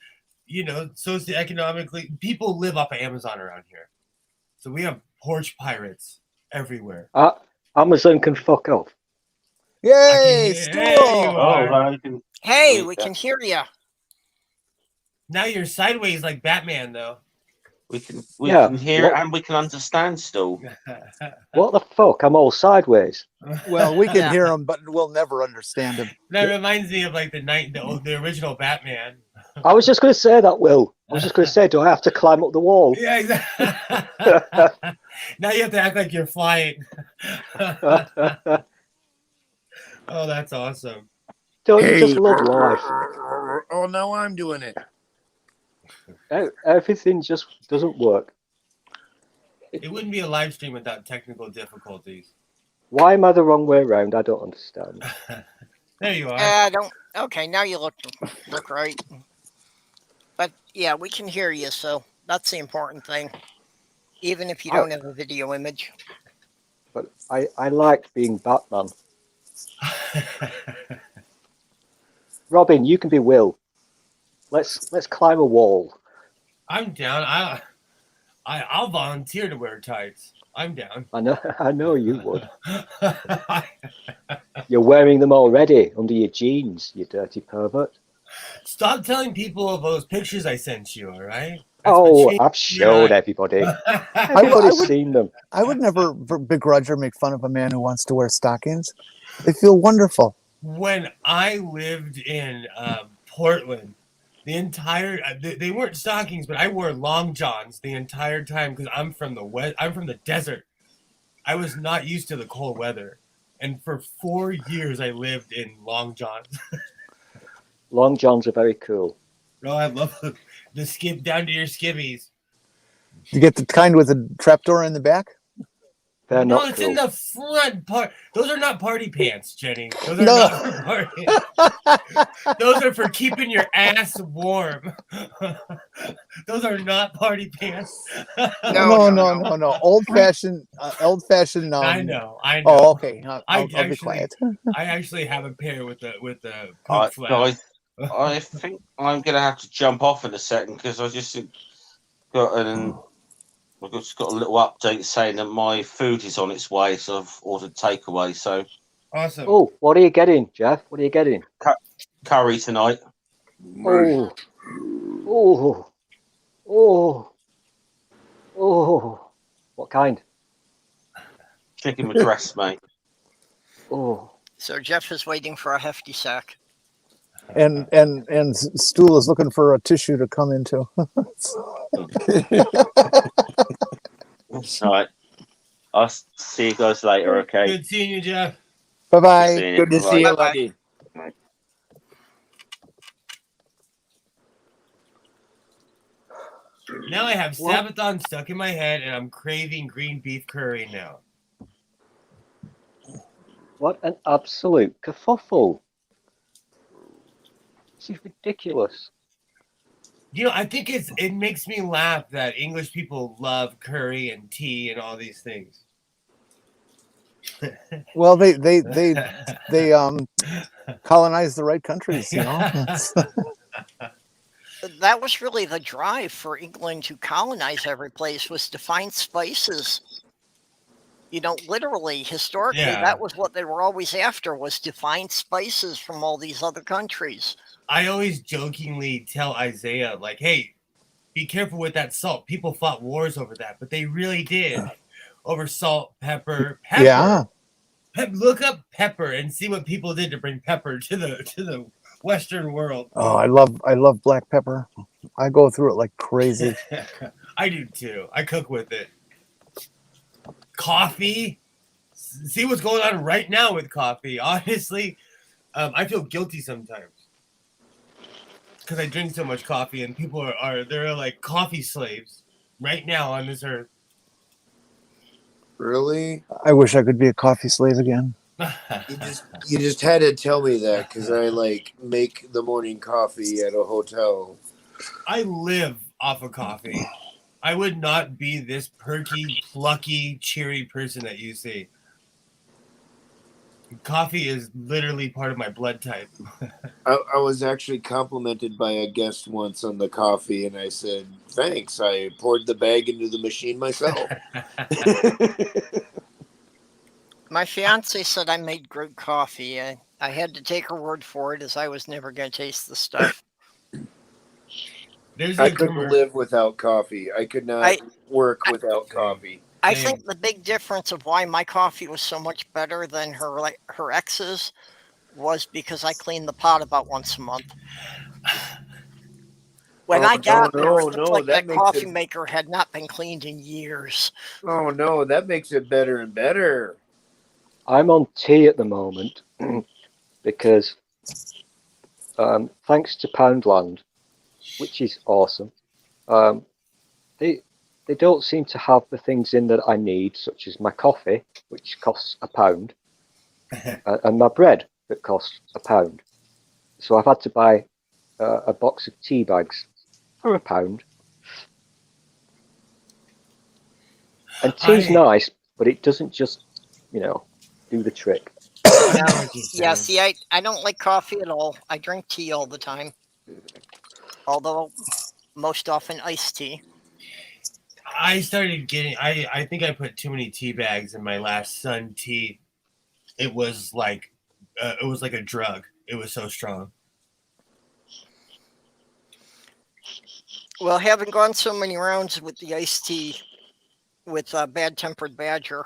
socioeconomically, people live off of Amazon around here. So we have porch pirates everywhere. Amazon can fuck off. Yay, Stool! Hey, we can hear you. Now you're sideways like Batman, though. We can hear and we can understand still. What the fuck? I'm all sideways. Well, we can hear him, but we'll never understand him. That reminds me of like the original Batman. I was just going to say that, Will. I was just going to say, do I have to climb up the wall? Yeah, exactly. Now you have to act like you're flying. Oh, that's awesome. Don't you just love life? Oh, now I'm doing it. Everything just doesn't work. It wouldn't be a live stream without technical difficulties. Why am I the wrong way around? I don't understand. There you are. Okay, now you look right. But yeah, we can hear you, so that's the important thing. Even if you don't have a video image. But I like being Batman. Robin, you can be Will. Let's climb a wall. I'm down. I'll volunteer to wear tights. I'm down. I know you would. You're wearing them already under your jeans, you dirty pervert. Stop telling people of those pictures I sent you, all right? I've showed everybody. Everybody's seen them. I would never begrudge or make fun of a man who wants to wear stockings. They feel wonderful. When I lived in Portland, the entire they weren't stockings, but I wore long johns the entire time because I'm from the desert. I was not used to the cold weather, and for 4 years I lived in long johns. Long johns are very cool. Oh, I love the skip down to your skivvies. You get the kind with a trapdoor in the back? They're No, not it's cool. in the front part. Those are not party pants, Jenny. Those are not for party. Those are for keeping your ass warm. Those are not party pants. No. Old fashioned. I know. Oh, okay. I'll be quiet. I actually have a pair with the poop flap. I think I'm gonna have to jump off in a second because I just I've just got a little update saying that my food is on its way, so I've ordered takeaway. So awesome. Oh, what are you getting, Jeff? What are you getting? Curry tonight. Oh. What kind? Chicken with dress, mate. Oh. So Jeff is waiting for a hefty sack. And Stool is looking for a tissue to come into. All right. I'll see you guys later, okay? Good seeing you, Jeff. Bye-bye. Good to see you, Lucky. Now I have Well- Sabathon stuck in my head, and I'm craving green beef curry now. What an absolute kerfuffle. This is ridiculous. You know, I think it makes me laugh that English people love curry and tea and all these things. Well, they colonized the right countries, you know. That was really the drive for England to colonize every place, was to find spices. You know, literally, historically, Yeah. that was what they were always after, was to find spices from all these other countries. I always jokingly tell Isaiah, like, hey, be careful with that salt. People fought wars over that, but they really did. Over salt, pepper. Yeah. Look up pepper and see what people did to bring pepper to the Western world. Oh, I love black pepper. I go through it like crazy. I do too. I cook with it. Coffee. See what's going on right now with coffee. Honestly, I feel guilty sometimes because I drink so much coffee, and people they're like coffee slaves right now on this earth. Really? I wish I could be a coffee slave again. You just had to tell me that, because I like make the morning coffee at a hotel. I live off of coffee. I would not be this perky, plucky, cheery person that you see. Coffee is literally part of my blood type. I was actually complimented by a guest once on the coffee, and I said, thanks. I poured the bag into the machine myself. My fiance said I made good coffee. I had to take her word for it, as I was never going to taste the stuff. There's I a couldn't commer- live without coffee. I could not work without coffee. I Same. think the big difference of why my coffee was so much better than her ex's was because I cleaned the pot about once a month. When I got there, it looked like that makes coffee it- maker had not been cleaned in years. Oh no, that makes it better and better. I'm on tea at the moment because thanks to Poundland, which is awesome, they don't seem to have the things in that I need, such as my coffee, which costs £1, and my bread that costs £1. So I've had to buy a box of tea bags for £1. And tea's nice, but it doesn't just, do the trick. Yeah, see, I don't like coffee at all. I drink tea all the time. Although, most often iced tea. I started getting. I think I put too many tea bags in my last Sun tea. It was like a drug. It was so strong. Well, having gone so many rounds with the iced tea with Bad Tempered Badger,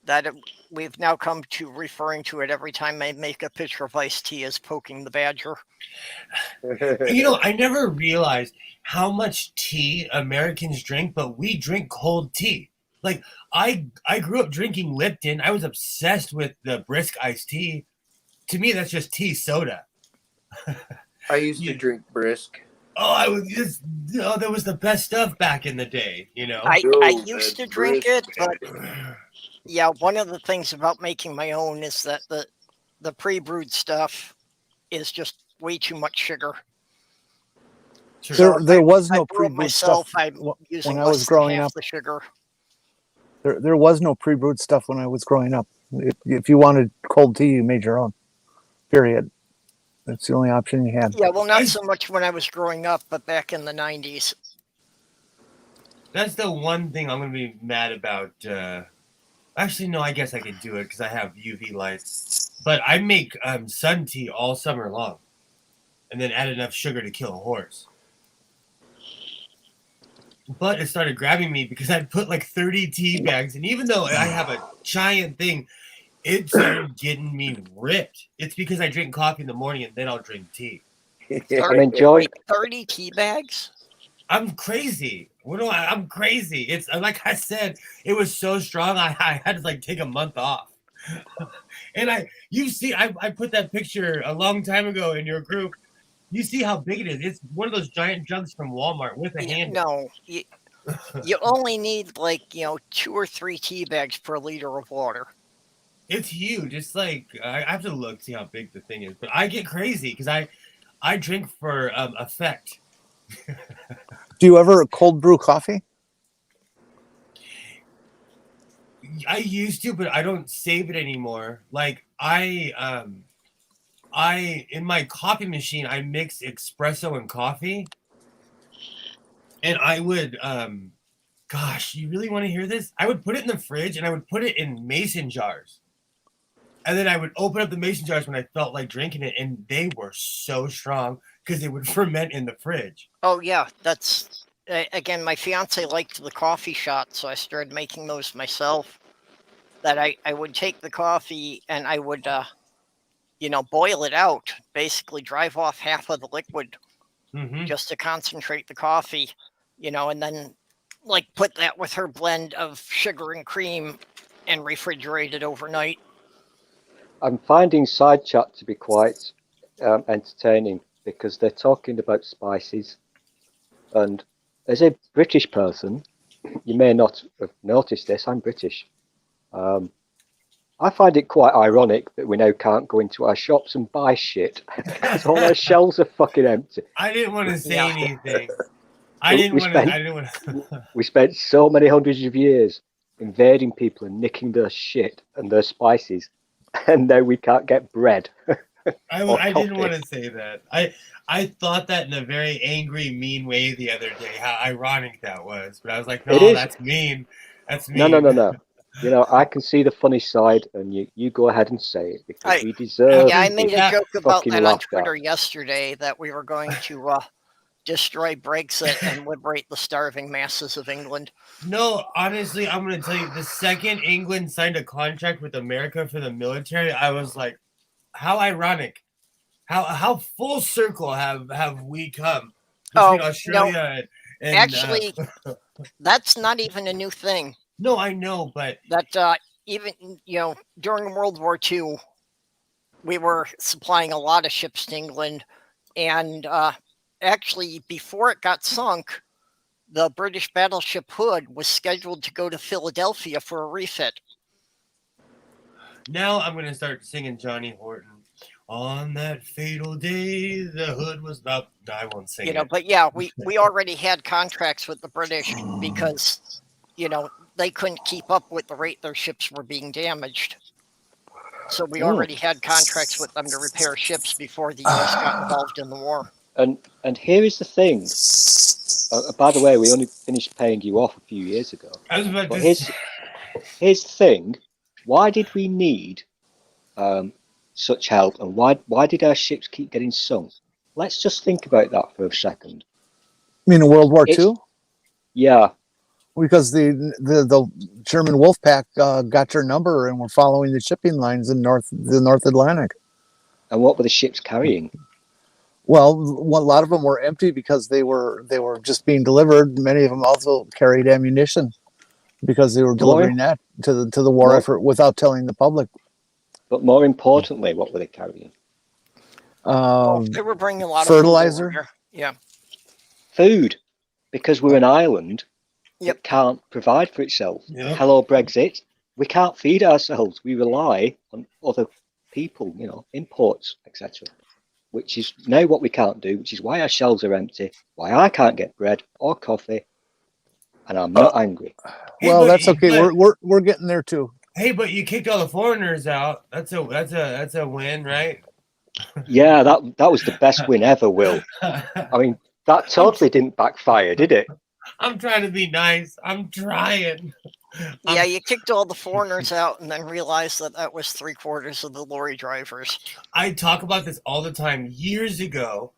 that we've now come to referring to it every time I make a picture of iced tea as poking the badger. I never realized how much tea Americans drink, but we drink cold tea. Like, I grew up drinking Lipton. I was obsessed with the brisk iced tea. To me, that's just tea soda. I used to drink brisk. That was the best stuff back in the day, I used to drink it, but yeah, one of the things about making my own is that the pre-brewed stuff is just way too much sugar. There was no pre-brewed pre-brewed stuff I'm using when I was less growing than half up. the sugar. There was no pre-brewed stuff when I was growing up. If you wanted cold tea, you made your own. Period. That's the only option you had. Yeah, well, not so much when I was growing up, but back in the 90s. That's the one thing I'm going to be mad about. Actually, no, I guess I could do it because I have UV lights. But I make sun tea all summer long and then add enough sugar to kill a horse. But it started grabbing me because I'd put like 30 tea bags. And even though I have a giant thing, it started getting me ripped. It's because I drink coffee in the morning and then I'll drink tea. I'm enjoying 30 tea bags? I'm crazy. I'm crazy. It's like I said, it was so strong. I had to take a month off. And I put that picture a long time ago in your group, You see how big it is. It's one of those giant jugs from Walmart with a handle. No, you only need like 2 or 3 tea bags per liter of water. It's huge. It's like I have to look see how big the thing is. But I get crazy because I drink for effect. Do you ever cold brew coffee? I used to, but I don't save it anymore. Like I in my coffee machine I mix espresso and coffee, and I would gosh, you really want to hear this? I would put it in the fridge and I would put it in mason jars. And then I would open up the mason jars when I felt like drinking it, and they were so strong because they would ferment in the fridge. Oh yeah, that's again, my fiance liked the coffee shots, so I started making those myself. That I would take the coffee and I would boil it out, basically drive off half of the liquid just to concentrate the coffee, and then like put that with her blend of sugar and cream and refrigerate it overnight. I'm finding side chat to be quite entertaining because they're talking about spices, and as a British person, you may not have noticed this. I'm British. I find it quite ironic that we now can't go into our shops and buy shit because all our shelves are fucking empty. I didn't want to say anything. We spent so many hundreds of years invading people and nicking their shit and their spices, and now we can't get bread. I didn't want to say that. I thought that in a very angry, mean way the other day, how ironic that was. But I was like, no, that's mean. That's mean. No. I can see the funny side, and you go ahead and say it because we deserve. Yeah, I made a joke about that on Twitter at. yesterday that we were going to destroy Brexit and liberate the starving masses of England. No, honestly, I'm going to tell you, the second England signed a contract with America for the military, I was like, how ironic. How full circle have we come between Australia and actually, that's not even a new thing. No, I know, but that even during World War II, we were supplying a lot of ships to England, and actually, before it got sunk, the British battleship Hood was scheduled to go to Philadelphia for a refit. Now I'm going to start singing Johnny Horton. On that fatal day, the Hood was about. I won't sing it. But yeah, we already had contracts with the British because they couldn't keep up with the rate their ships were being damaged. So we already had contracts with them to repair ships before the US got involved in the war. And here is the thing. By the way, we only finished paying you off a few years ago. Here's the thing. Why did we need such help, and why did our ships keep getting sunk? Let's just think about that for a second. You mean in World War II? Yeah. Because the German Wolfpack got your number and were following the shipping lines in the North Atlantic. And what were the ships carrying? Well, a lot of them were empty because they were just being delivered. Many of them also carried ammunition because they were delivering that to the war effort without telling the public. But more importantly, what were they carrying? They were bringing a lot fertilizer. Of food over here. Yeah, food, because we're an island that can't provide for itself. Yep. Hello, Brexit. We can't feed ourselves. We rely on other people, imports, etc. Which is now what we can't do, which is why our shelves are empty, why I can't get bread or coffee, and I'm not angry. Well, that's okay. We're getting there too. Hey, but you kicked all the foreigners out. That's a win, right? Yeah, that was the best win ever, Will. I mean, that totally didn't backfire, did it? I'm trying to be nice. I'm trying. Yeah, you kicked all the foreigners out and then realized that was 3/4 of the lorry drivers. I talk about this all the time. Years ago,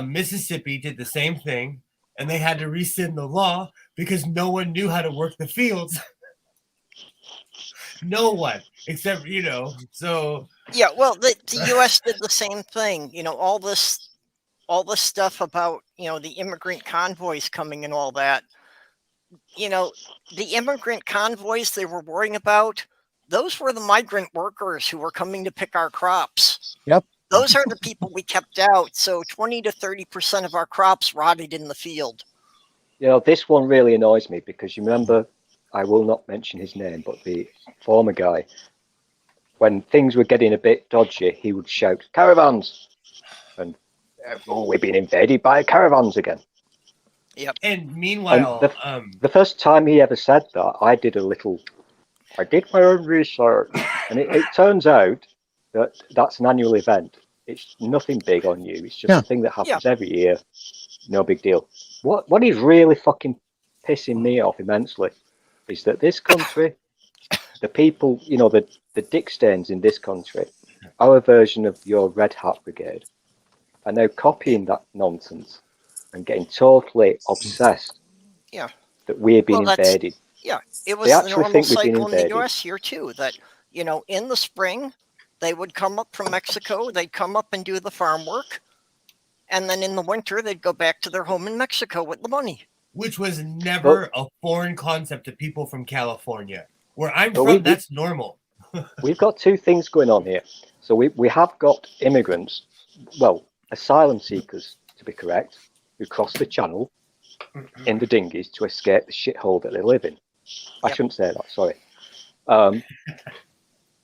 Mississippi did the same thing, and they had to rescind the law because no one knew how to work the fields. No one, except, so. Yeah, well, the U.S. did the same thing. All this stuff about, the immigrant convoys coming and all that. The immigrant convoys they were worrying about, those were the migrant workers who were coming to pick our crops. Yep. Those are the people we kept out. So 20 to 30% of our crops rotted in the field. You know, this one really annoys me because you remember, I will not mention his name, but the former guy, when things were getting a bit dodgy, he would shout, "Caravans!" And, "Oh, we're being invaded by caravans again." Yep. And meanwhile, The first time he ever said that, I did my own research, and it turns out that that's an annual event. It's nothing big on you. It's just Yeah. a thing that happens every year. No big deal. What is really fucking pissing me off immensely is that this country, the people, you know, the dick stains in this country, our version of your Red Hat Brigade, are now copying that nonsense and getting totally obsessed Yeah. that we're being Well, that's- invaded. Yeah, it was They the actually normal think we've been cycle in the invaded. US here too, that, you know, in the spring, they would come up from Mexico, they'd come up and do the farm work, and then in the winter, they'd go back to their home in Mexico with the money. which was never a foreign concept to people from California. Where I'm from, that's normal. We've got two things going on here. So we have got immigrants, well, asylum seekers, to be correct, who cross the channel in the dinghies to escape the shithole that they live in. I shouldn't say that, sorry.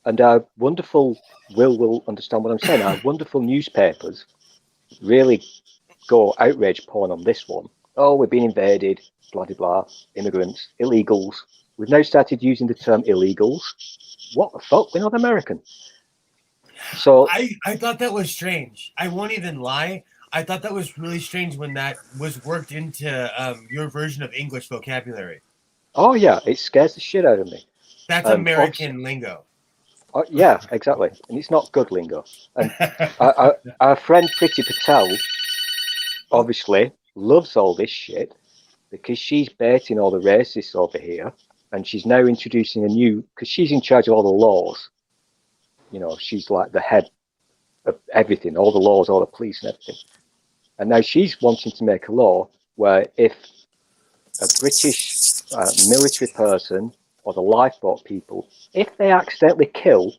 And our wonderful, will understand what I'm saying, our wonderful newspapers really go outrage porn on this one. Oh, we're being invaded, blah, blah, blah, immigrants, illegals. We've now started using the term illegals. What the fuck? We're not American. So I thought that was strange. I won't even lie. I thought that was really strange when that was worked into your version of English vocabulary. Oh yeah, it scares the shit out of me. That's American lingo. Yeah, exactly, and it's not good lingo. And our friend Priti Patel obviously loves all this shit because she's baiting all the racists over here, and she's now introducing a new, because she's in charge of all the laws. You know, she's like the head of everything, all the laws, all the police and everything. And now she's wanting to make a law where if a British military person or the lifeboat people, if they accidentally kill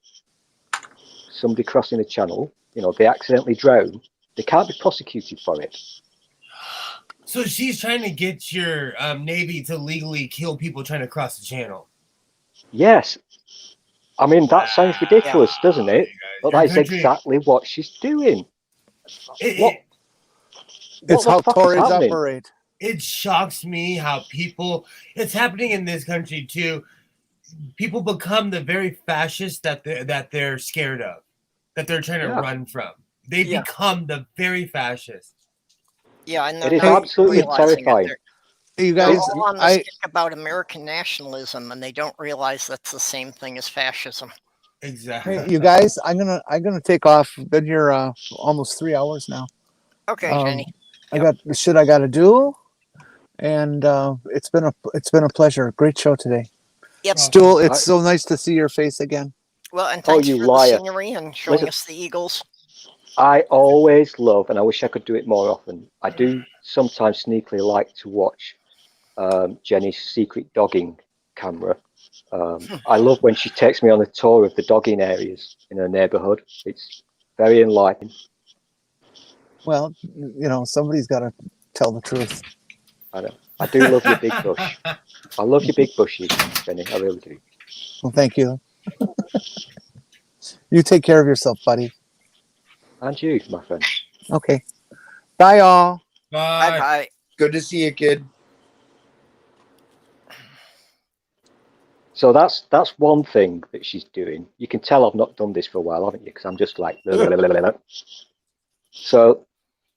somebody crossing the channel, you know, they accidentally drown, they can't be prosecuted for it. So she's trying to get your Navy to legally kill people trying to cross the channel. Yes. I mean, that sounds ridiculous, doesn't it? But that is exactly what she's doing. It's how Tories operate. It shocks me how people, it's happening in this country too. People become the very fascist that they're scared of, that they're trying to run from. They become the very fascist. Yeah, and it is absolutely terrifying. You guys, they're all on the stick about American nationalism, and they don't realize that's the same thing as fascism. Exactly. Hey, you guys, I'm gonna take off. Been here almost 3 hours now. Okay, Jenny. I got the shit I got to do, and it's been a pleasure. Great show today. Yep. Stool, it's so nice to see your face again. Well, and thanks you for liar. the scenery and showing us the eagles. I always love, and I wish I could do it more often, I do sometimes sneakily like to watch Jenny's secret dogging camera. I love when she takes me on a tour of the dogging areas in her neighborhood. It's very enlightening. Well, you know, somebody's got to tell the truth. I know. I do love your big bush. I love your big bushes, Jenny. I really do. Well, thank you. You take care of yourself, buddy. And you, my friend. Okay. Bye, all. Bye. Bye. Good to see you, kid. So that's one thing that she's doing. You can tell I've not done this for a while, haven't you? Because I'm just like... So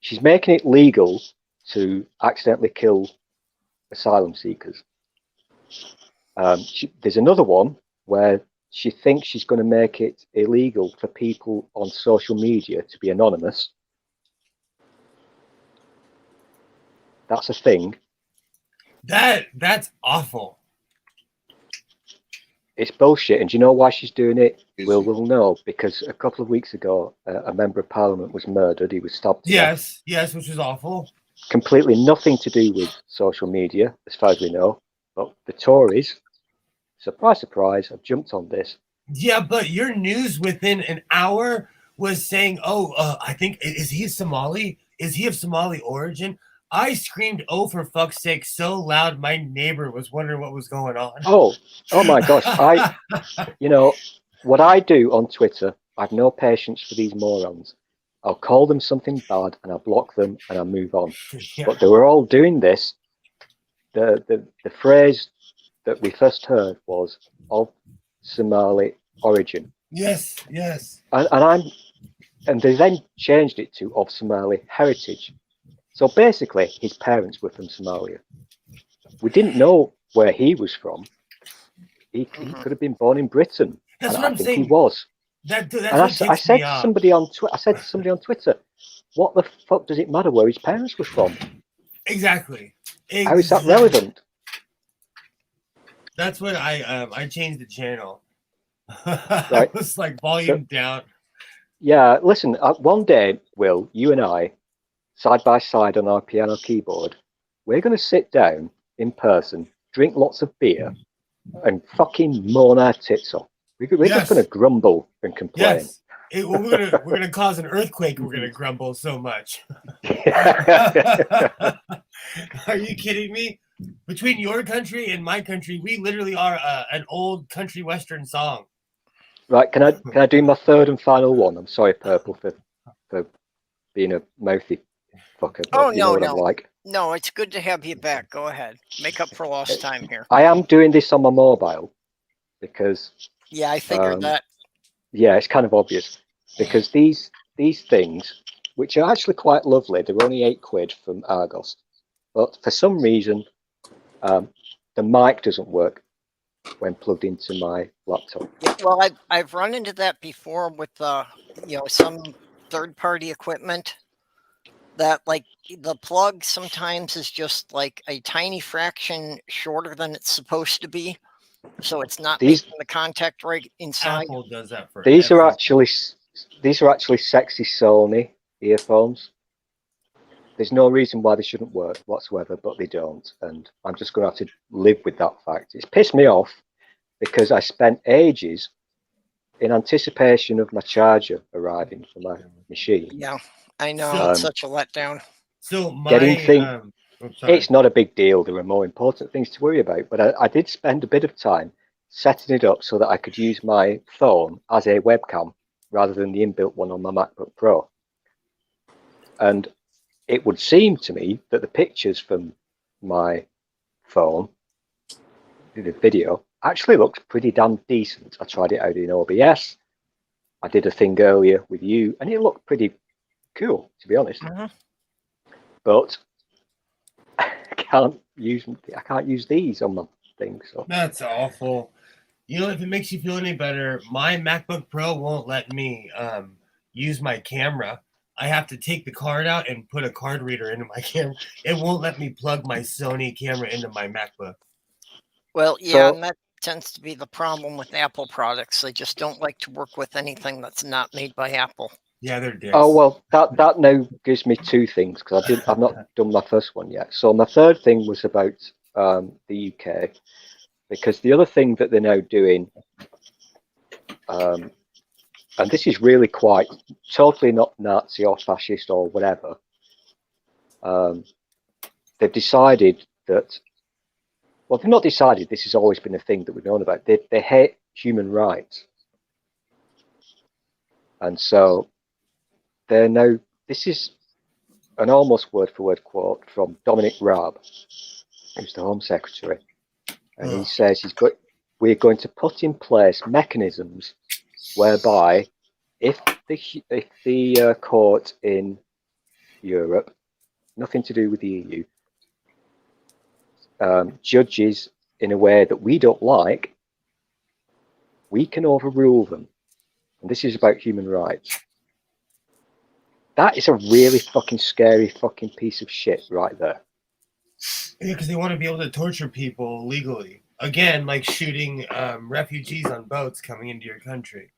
she's making it legal to accidentally kill asylum seekers. There's another one where she thinks she's going to make it illegal for people on social media to be anonymous. That's a thing. That's awful. It's bullshit. And do you know why she's doing it? We'll know, because a couple of weeks ago, a member of parliament was murdered. He was stabbed to death. Yes, which is awful. Completely nothing to do with social media, as far as we know. But the Tories, surprise, surprise, have jumped on this. Yeah, but your news within an hour was saying, I think, is he Somali? Is he of Somali origin? I screamed, "Oh, for fuck's sake," so loud my neighbor was wondering what was going on. Oh my gosh. What I do on Twitter, I've no patience for these morons. I'll call them something bad and I'll block them and I'll move on. Yeah. But they were all doing this. The phrase that we first heard was of Somali origin. Yes. And they then changed it to of Somali heritage. So basically, his parents were from Somalia. We didn't know where he was from. He could have been born in Britain. That's and what I I'm think saying. he was. That's And what I takes said me to off. somebody on Twitter, what the fuck does it matter where his parents were from? Exactly. How is that relevant? That's what I changed the channel. Right. I was like volume down. Yeah, listen, one day, Will, you and I, side by side on our piano keyboard, we're going to sit down in person, drink lots of beer, and fucking moan our tits off. We're just going to grumble and complain. Yes. We're gonna cause an earthquake. We're gonna grumble so much. Are you kidding me? Between your country and my country, we literally are an old country western song. Right? Can I do my third and final one? I'm sorry, Purple, for being a mouthy fucker. Oh, you know what I'm no. like. No, it's good to have you back. Go ahead. Make up for lost time here. I am doing this on my mobile because Yeah, I figured that. yeah, it's kind of obvious because these things, which are actually quite lovely, they're only £8 from Argos, but for some reason the mic doesn't work when plugged into my laptop. Yeah, well, I've run into that before with some third-party equipment that like the plug sometimes is just like a tiny fraction shorter than it's supposed to be, so it's not making the contact right inside. Apple does that for These are actually sexy Sony earphones. There's no reason why they shouldn't work whatsoever, but they don't, and I'm just going to have to live with that fact. It's pissed me off because I spent ages in anticipation of my charger arriving for my machine. Yeah, I know, it's such a letdown. So my it's not a big deal. There are more important things to worry about, but I did spend a bit of time setting it up so that I could use my phone as a webcam rather than the inbuilt one on my MacBook Pro. And it would seem to me that the pictures from my phone, the video, actually looks pretty damn decent. I tried it out in OBS. I did a thing earlier with you, and it looked pretty cool, to be honest. But I can't use these on my thing. So that's awful. You know, if it makes you feel any better, my MacBook Pro won't let me use my camera. I have to take the card out and put a card reader into my camera. It won't let me plug my Sony camera into my MacBook. Well, yeah, and that tends to be the problem with Apple products. They just don't like to work with anything that's not made by Apple. Yeah, they're dicks. Oh well, that now gives me two things because I've not done my first one yet. So my third thing was about the UK, because the other thing that they're now doing, and this is really quite totally not Nazi or fascist or whatever. They've decided that, well, they've not decided. This has always been a thing that we've known about. They hate human rights, and so they're now. This is an almost word-for-word quote from Dominic Raab, who's the Home Secretary, and he says we're going to put in place mechanisms whereby if the court in Europe, nothing to do with the EU, judges in a way that we don't like, we can overrule them. And this is about human rights. That is a really fucking scary fucking piece of shit right there. Yeah, because they want to be able to torture people legally. Again, like shooting refugees on boats coming into your country.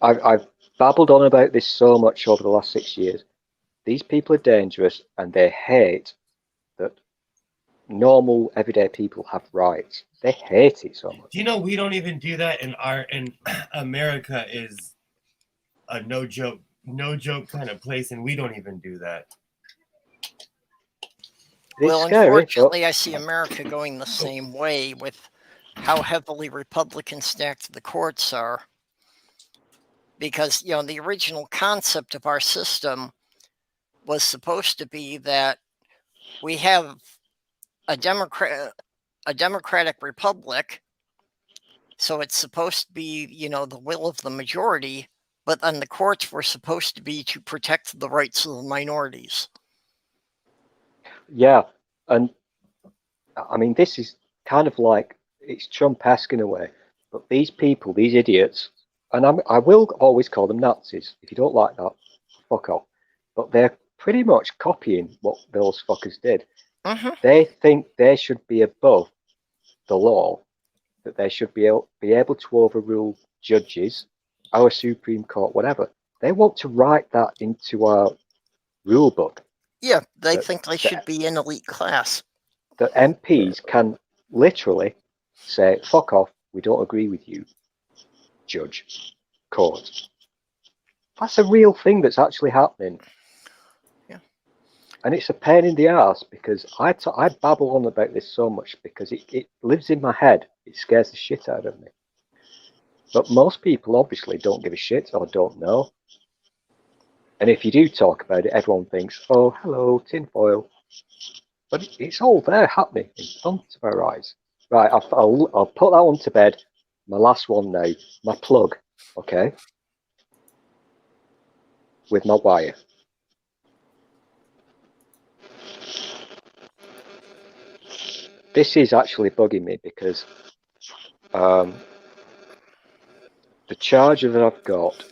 I've babbled on about this so much over the last 6 years. These people are dangerous, and they hate that normal, everyday people have rights. They hate it so much. Do you know we don't even do that in America? Is a no joke kind of place, and we don't even do that. It's Well, scary, unfortunately, I see America going the same way with how heavily Republican stacked the courts are. Because, you know, the original concept of our system was supposed to be that we have a democratic republic, so it's supposed to be, you know, the will of the majority, but then the courts were supposed to be to protect the rights of the minorities. yeah. And I mean, this is kind of like, it's Trump-esque in a way, but these people, these idiots, and I will always call them Nazis. If you don't like that, fuck off. But they're pretty much copying what those fuckers did. They think they should be above the law, that they should be able to overrule judges, our Supreme Court, whatever. They want to write that into our rule book. Yeah, they think they should be an elite class. That MPs can literally say, fuck off, we don't agree with you, judge, court. That's a real thing that's actually happening. Yeah. And it's a pain in the ass because I babble on about this so much because it lives in my head. It scares the shit out of me. But most people obviously don't give a shit or don't know. And if you do talk about it, everyone thinks, oh, hello, tinfoil. But it's all there happening in front of our eyes. Right, I'll put that one to bed. My last one now, my plug, okay? With my wire. This is actually bugging me because the charger that I've got,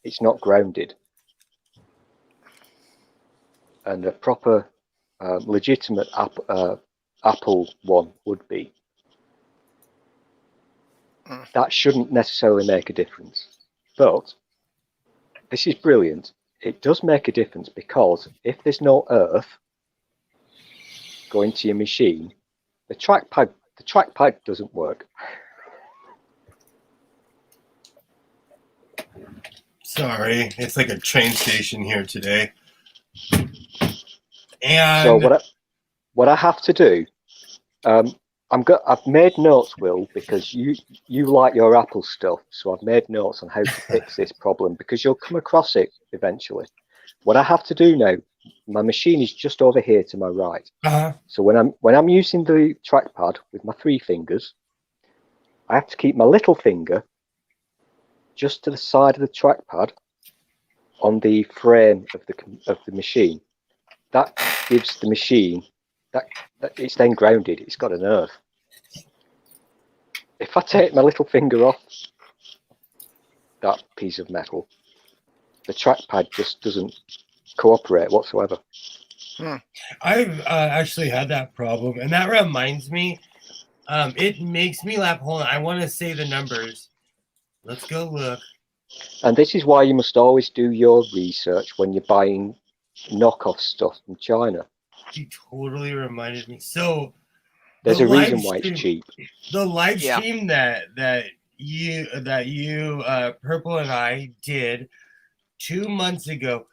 it's not grounded. And a proper, legitimate Apple one would be. That shouldn't necessarily make a difference. But this is brilliant. It does make a difference because if there's no earth going to your machine, the trackpad doesn't work. Sorry, it's like a train station here today. And so what I have to do, I've made notes, Will, because you like your Apple stuff. So I've made notes on how to fix this problem because you'll come across it eventually. What I have to do now, my machine is just over here to my right. So when I'm using the trackpad with my 3 fingers, I have to keep my little finger just to the side of the trackpad on the frame of the machine. That gives the machine that it's then grounded. It's got an earth. If I take my little finger off that piece of metal, the trackpad just doesn't cooperate whatsoever. I've actually had that problem, and that reminds me. It makes me laugh. Hold on, I want to say the numbers. Let's go look. And this is why you must always do your research when you're buying knockoff stuff from China. You totally reminded me. So there's a reason why it's cheap. The live stream that you Purple and I did 2 months ago,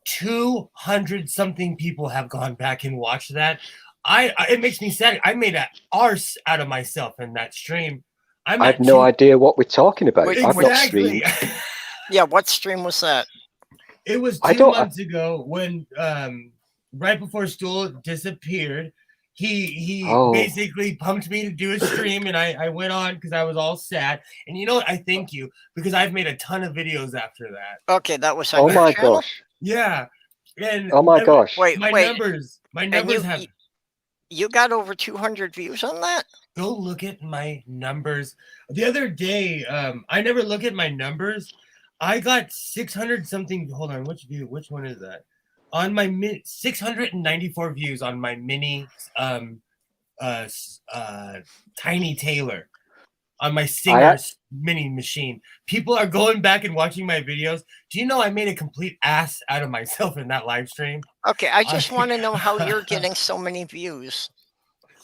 200 something people have gone back and watched that. It makes me sad. I made an arse out of myself in that stream. I have no idea what we're talking about. Exactly. I've not streamed. Yeah, what stream was that? It was 2 months ago when right before Stool disappeared. He basically pumped me to do a stream, and I went on because I was all sad. And you know what? I thank you because I've made a ton of videos after that. Okay, that was. Oh my gosh! Yeah, and oh my gosh! Wait, my numbers have. You got over 200 views on that? Go look at my numbers. The other day, I never look at my numbers. I got 600 something. Hold on, which one is that? On my 694 views on my mini Tiny Taylor on my Singer mini machine. People are going back and watching my videos. Do you know I made a complete ass out of myself in that live stream? Okay, I just want to know how you're getting so many views.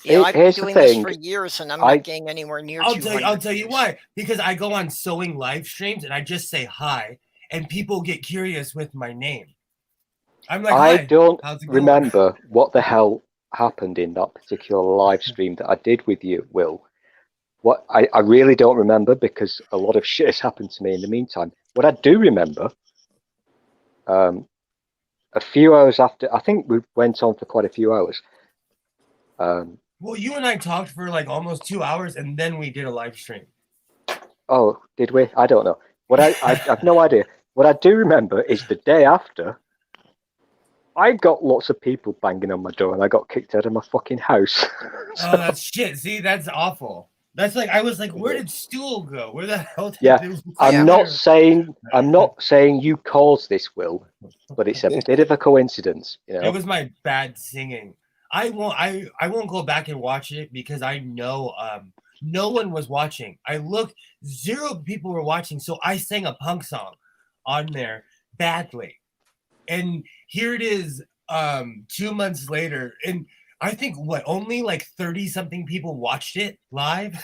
You know, I've been doing this for years, and I'm not getting anywhere near. I'll tell you why. Because I go on sewing live streams, and I just say hi, and people get curious with my name. I'm like, I "Hi, don't how's it going?" remember what the hell happened in that particular live stream that I did with you, Will. What I really don't remember because a lot of shit has happened to me in the meantime. What I do remember, a few hours after, I think we went on for quite a few hours. Well, you and I talked for like almost 2 hours, and then we did a live stream. Oh, did we? I don't know. What I have no idea. What I do remember is the day after, I got lots of people banging on my door, and I got kicked out of my fucking house. Oh, that's shit. See, that's awful. That's like, I was like, where did Stool go? Where the hell did Yeah, it? I'm not saying you caused this, Will, but it's a bit of a coincidence. You know, It was my bad singing. I won't go back and watch it because I know no one was watching. I looked, 0 people were watching, so I sang a punk song on there badly. And here it is 2 months later, and I think only like 30 something people watched it live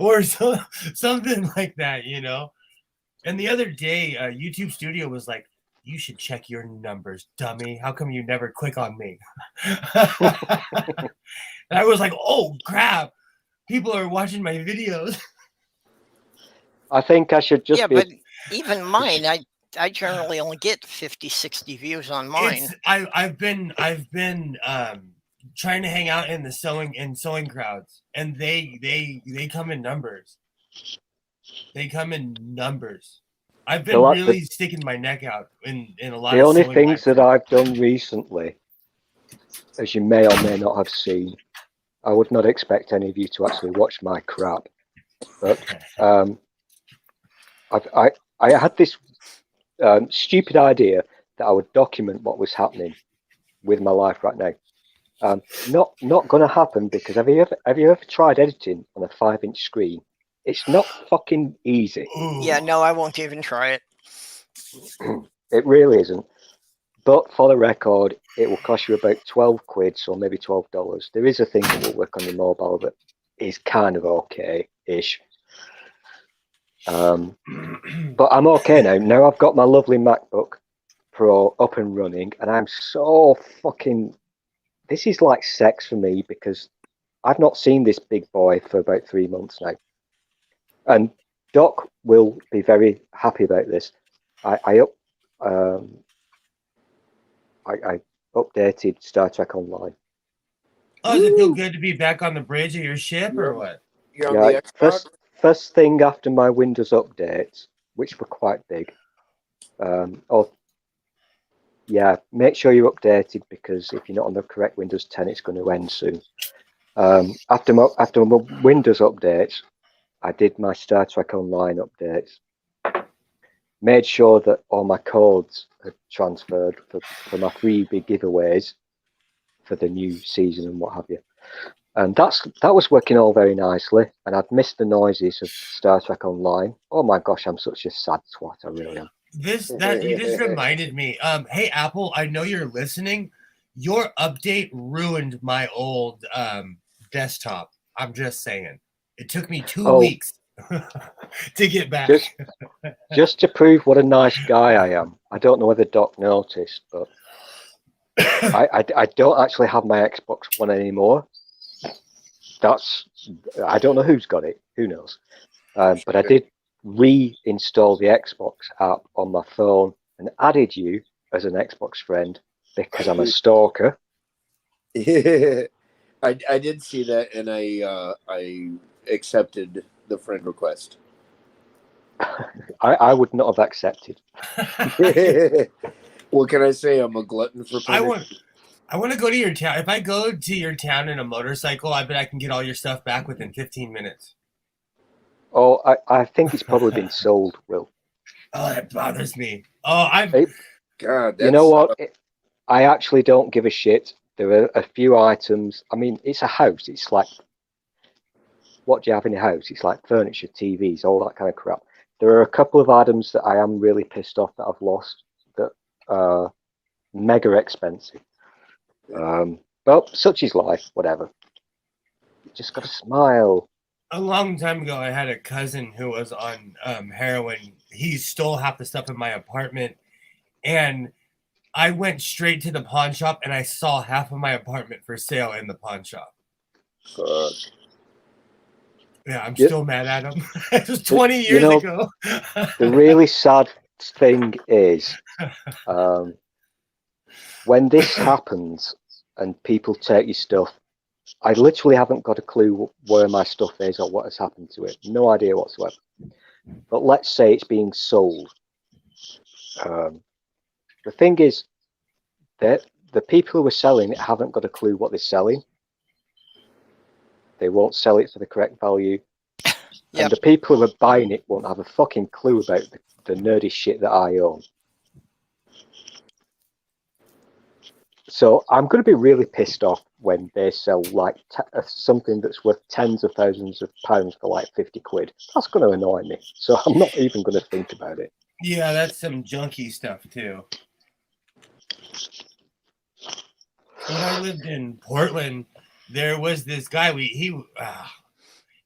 or something like that, you know. And the other day YouTube Studio was like, "You should check your numbers, dummy. How come you never click on me?" And I was like, "Oh crap, people are watching my videos." I think I should just but even mine, I generally only get 50, 60 views on mine. I've been trying to hang out in the sewing crowds, and they come in numbers. They come in numbers. I've been really sticking my neck out in a lot of. The only things that I've done recently, as you may or may not have seen, I would not expect any of you to actually watch my crap, but I had this stupid idea that I would document what was happening with my life right now. Not going to happen because have you ever tried editing on a 5-inch screen? It's not fucking easy. Yeah, no, I won't even try it. It really isn't. But for the record, it will cost you about 12 quid, so maybe $12. There is a thing that will work on your mobile that is kind of okay-ish. But I'm okay now. Now I've got my lovely MacBook Pro up and running, and I'm so fucking... This is like sex for me because I've not seen this big boy for about 3 months now. And Doc will be very happy about this. I updated Star Trek Online. Oh, does it feel good to be back on the bridge of your ship, or what? You're on the Xbox? First thing after my Windows updates, which were quite big. Make sure you're updated because if you're not on the correct Windows 10, it's going to end soon. After my Windows updates, I did my Star Trek Online updates. Made sure that all my codes had transferred for my freebie giveaways for the new season and what have you. And that was working all very nicely. And I'd missed the noises of Star Trek Online. Oh my gosh, I'm such a sad twat, I really am. You just reminded me. Hey Apple, I know you're listening. Your update ruined my old desktop. I'm just saying. It took me 2 weeks to get back. Just to prove what a nice guy I am. I don't know whether Doc noticed, but I don't actually have my Xbox One anymore. I don't know who's got it. Who knows? But I did reinstall the Xbox app on my phone and added you as an Xbox friend because I'm a stalker. Yeah, I did see that, and I accepted the friend request. I would not have accepted. What can I say? I'm a glutton for punishment. I want to go to your town. If I go to your town in a motorcycle, I bet I can get all your stuff back within 15 minutes. Oh, I think it's probably been sold, Will. Oh, that bothers me. God, you know what? I actually don't give a shit. There are a few items. I mean, it's a house. It's like, what do you have in your house? It's like furniture, TVs, all that kind of crap. There are a couple of items that I am really pissed off that I've lost that are mega expensive. Well, such is life, whatever. You just got to smile. A long time ago, I had a cousin who was on heroin. He stole half the stuff in my apartment, and I went straight to the pawn shop, and I saw half of my apartment for sale in the pawn shop. God. Yeah, I'm Yep. still mad at him. It was 20 years ago. The really sad thing is, when this happens and people take your stuff, I literally haven't got a clue where my stuff is or what has happened to it. No idea whatsoever. But let's say it's being sold. The thing is that the people who are selling it haven't got a clue what they're selling. They won't sell it for the correct value. Yep. And the people who are buying it won't have a fucking clue about the nerdy shit that I own. So I'm going to be really pissed off when they sell like something that's worth tens of thousands of pounds for like 50 quid. That's going to annoy me. So I'm not even going to think about it. Yeah, that's some junky stuff too. When I lived in Portland, there was this guy. Do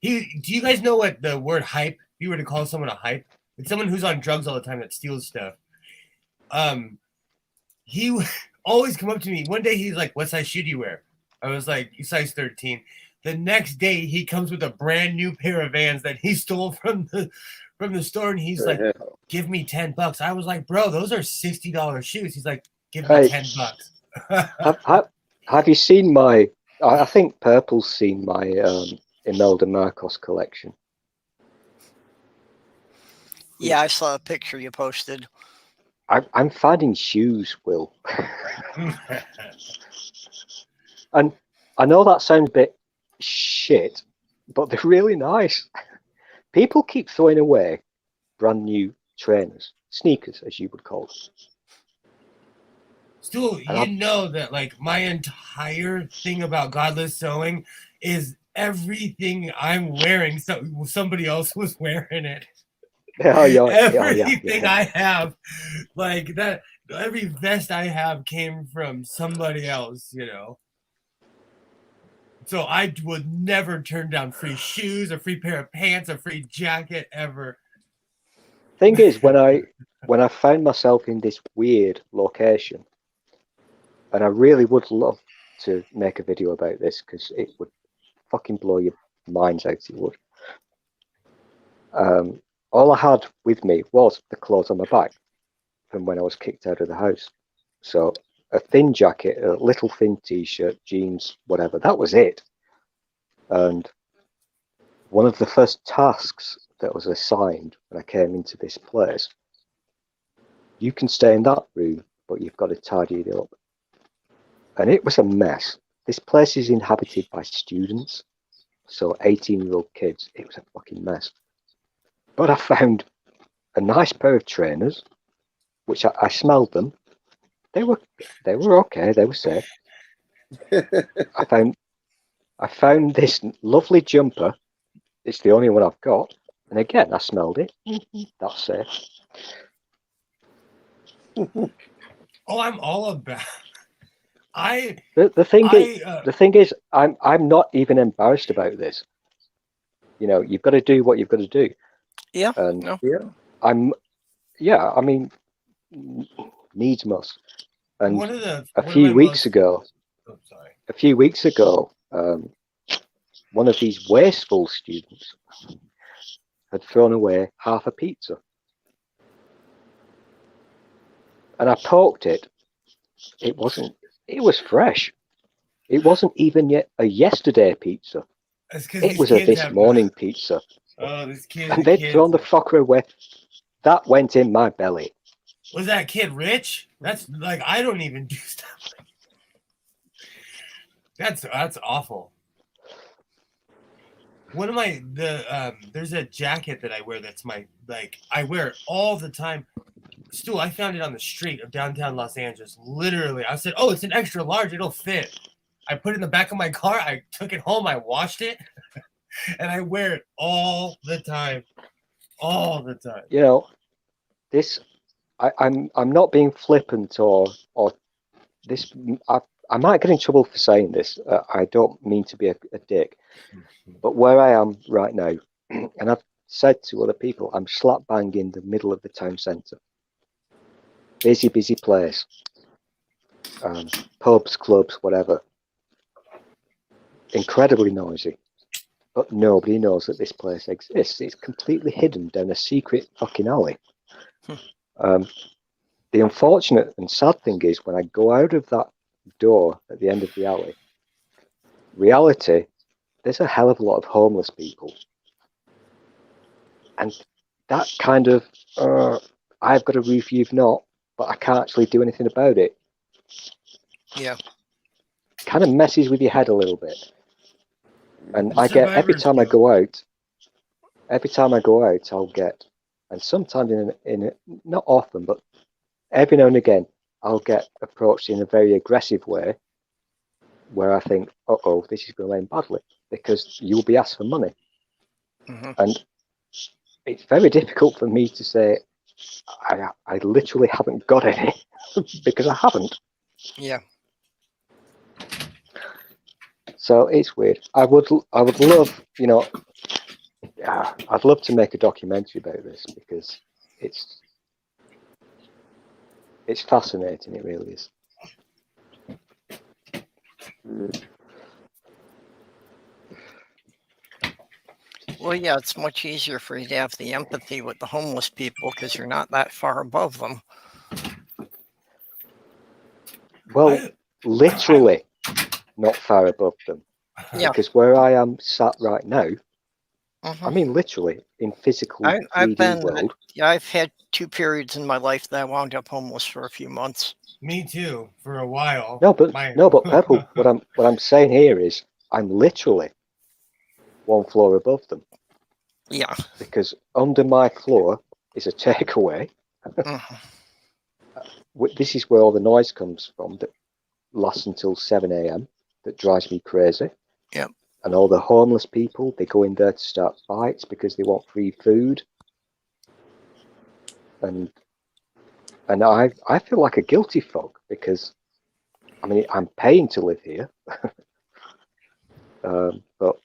you guys know what the word hype? If you were to call someone a hype, it's someone who's on drugs all the time that steals stuff. He always come up to me. One day he's like, "What size shoe do you wear?" I was like, "Size 13." The next day he comes with a brand new pair of Vans that he stole from the store, and he's like, "Give me $10." I was like, "Bro, those are $60 shoes." He's like, "Give me $10." Have you seen my? I think Purple's seen my Imelda Marcos collection. Yeah, I saw a picture you posted. I'm finding shoes, Will. And I know that sounds a bit shit, but they're really nice. People keep throwing away brand new trainers, sneakers, as you would call them. Stu, you know that like my entire thing about Godless Sewing is everything I'm wearing. So somebody else was wearing it. Everything I have, like that, every vest I have came from somebody else, you know. So I would never turn down free shoes, a free pair of pants, a free jacket ever. Thing is, when I found myself in this weird location, and I really would love to make a video about this because it would fucking blow your minds out. It would. All I had with me was the clothes on my back from when I was kicked out of the house. So a thin jacket, a little thin t-shirt, jeans, whatever. That was it. And one of the first tasks that was assigned when I came into this place, you can stay in that room, but you've got to tidy it up. And it was a mess. This place is inhabited by students, so 18-year-old kids. It was a fucking mess. But I found a nice pair of trainers, which I smelled them. They were okay. They were safe. I found this lovely jumper. It's the only one I've got. And again, I smelled it. That's safe. Oh, I'm all about. The thing is, I'm not even embarrassed about this. You know, you've got to do what you've got to do. Yeah. And no. I mean, needs must. And a few weeks ago, one of these wasteful students had thrown away half a pizza. And I poked it. It was fresh. It wasn't even yet a yesterday pizza. It was a this morning pizza. Oh, this kid. And they'd thrown the fucker away. That went in my belly. Was that kid rich? That's like, I don't even do stuff like that. That's awful. One of my there's a jacket that I wear that's I wear it all the time. Stu, I found it on the street of downtown Los Angeles. Literally, I said, "Oh, it's an extra large. It'll fit." I put it in the back of my car. I took it home. I washed it, and I wear it all the time. All the time. You know, this. I'm not being flippant or this. I might get in trouble for saying this. I don't mean to be a dick, but where I am right now, and I've said to other people, I'm slap bang in the middle of the town centre. Busy place. Pubs, clubs, whatever. Incredibly noisy. But nobody knows that this place exists. It's completely hidden down a secret fucking alley. The unfortunate and sad thing is when I go out of that door at the end of the alley, reality, there's a hell of a lot of homeless people. And that kind of, I've got a roof, you've not, but I can't actually do anything about it. Yeah. Kind of messes with your head a little bit. And I get, every time I go out, I'll get, and sometimes not often, but every now and again, I'll get approached in a very aggressive way where I think, uh-oh, this is going to end badly because you'll be asked for money. And it's very difficult for me to say, I literally haven't got any because I haven't. Yeah. So it's weird. I would love, you know, I'd love to make a documentary about this because it's fascinating. It really is. Well, yeah, it's much easier for you to have the empathy with the homeless people because you're not that far above them. Well, literally not far above them. Yeah. Because where I am sat right now, I mean, literally in physical 3D world. Yeah, I've had 2 periods in my life that I wound up homeless for a few months. Me too, for a while. No, but Purple, what I'm saying here is I'm literally 1 floor above them. Yeah. Because under my floor is a takeaway. This is where all the noise comes from that lasts until 7 a.m. that drives me crazy. Yep. And all the homeless people, they go in there to start fights because they want free food. And I feel like a guilty fuck because, I mean, I'm paying to live here. But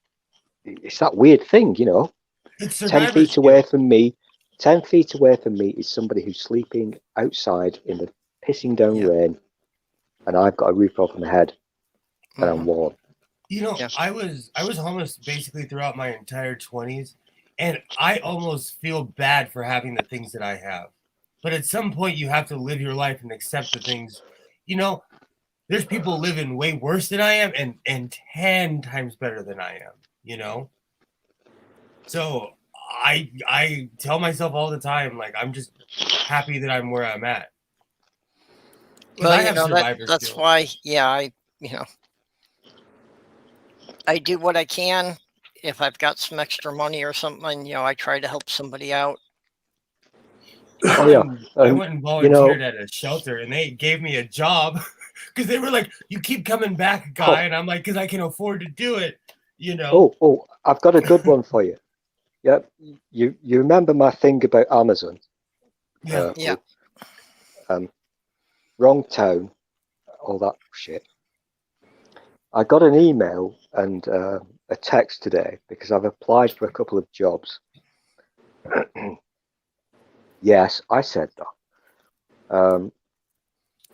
it's that weird thing, you know. 10 feet away from me is somebody who's sleeping outside in the pissing down rain, and I've got a roof over my head, and I'm warm. You know, I was homeless basically throughout my entire 20s, and I almost feel bad for having the things that I have. But at some point, you have to live your life and accept the things. You know, there's people living way worse than I am, and 10 times better than I am. You know. So I tell myself all the time, like, I'm just happy that I'm where I'm at. Well, I have that's skills. why, I do what I can. If I've got some extra money or something, I try to help somebody out. Oh yeah, I went and volunteered at a shelter, and they gave me a job because they were like, "You keep coming back, guy," and I'm like, "Because I can afford to do it." You know. Oh, I've got a good one for you. Yeah, you remember my thing about Amazon? Yeah. Wrong town, all that shit. I got an email and a text today because I've applied for a couple of jobs. Yes, I said that.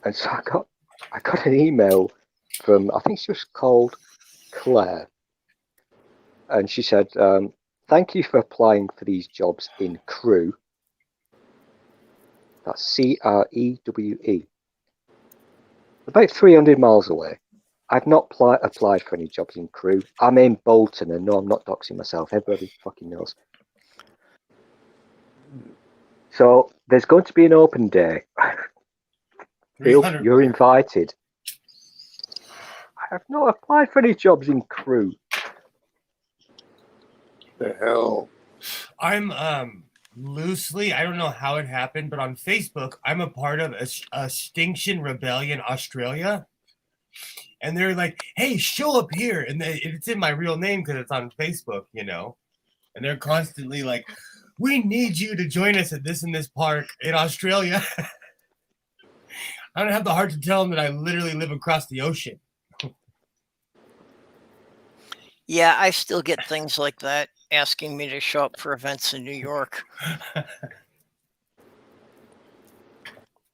And so I got an email from, I think she was called Claire, and she said, "Thank you for applying for these jobs in Crewe." That's CREWE. About 300 miles away. I've not applied for any jobs in Crewe. I'm in Bolton, and no, I'm not doxing myself. Everybody fucking knows. So there's going to be an open day. Bill, you're invited. I have not applied for any jobs in Crewe. The hell? I'm loosely, I don't know how it happened, but on Facebook, I'm a part of Extinction Rebellion Australia. And they're like, "Hey, show up here." And it's in my real name because it's on Facebook, you know. And they're constantly like, "We need you to join us at this and this park in Australia." I don't have the heart to tell him that I literally live across the ocean. Yeah, I still get things like that asking me to show up for events in New York.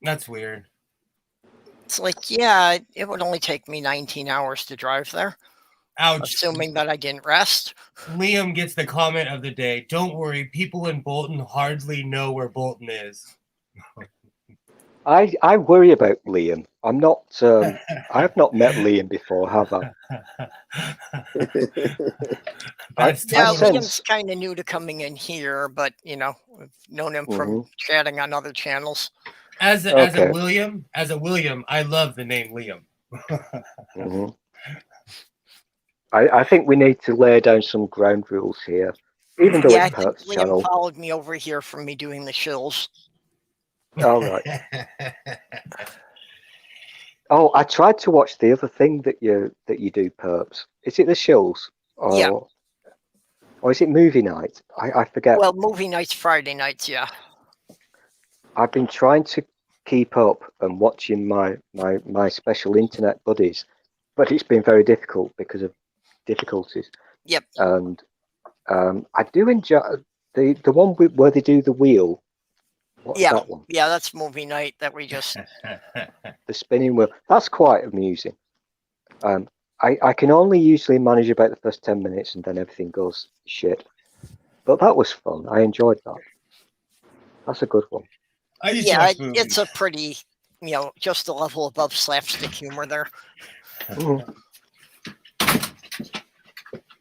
That's weird. It's like, yeah, it would only take me 19 hours to drive there, Ouch. assuming that I didn't rest. Liam gets the comment of the day. Don't worry, people in Bolton hardly know where Bolton is. I worry about Liam. I'm not. I have not met Liam before, have I? Yeah, sense- Liam's kind of new to coming in here, but we've known him from Mhm. chatting on other channels. As a Okay. William, I love the name Liam. Mhm. I think we need to lay down some ground rules here, even though Yeah, I it's think Pert's Liam channel. followed me over here from me doing the shills. All right. Oh, I tried to watch the other thing that you do, Perps. Is it the shows? Or, Yeah. Or is it movie night? I forget. Well, movie nights, Friday nights, yeah. I've been trying to keep up and watching my special internet buddies, but it's been very difficult because of difficulties. Yep. And I do enjoy the one where they do the wheel. What's Yeah. that one? Yeah, that's movie night that we just... The spinning wheel. That's quite amusing. I can only usually manage about the first 10 minutes and then everything goes shit. But that was fun. I enjoyed that. That's a good one. I used to Yeah, watch movies. it's a pretty, just a level above slapstick humor there. Mhm.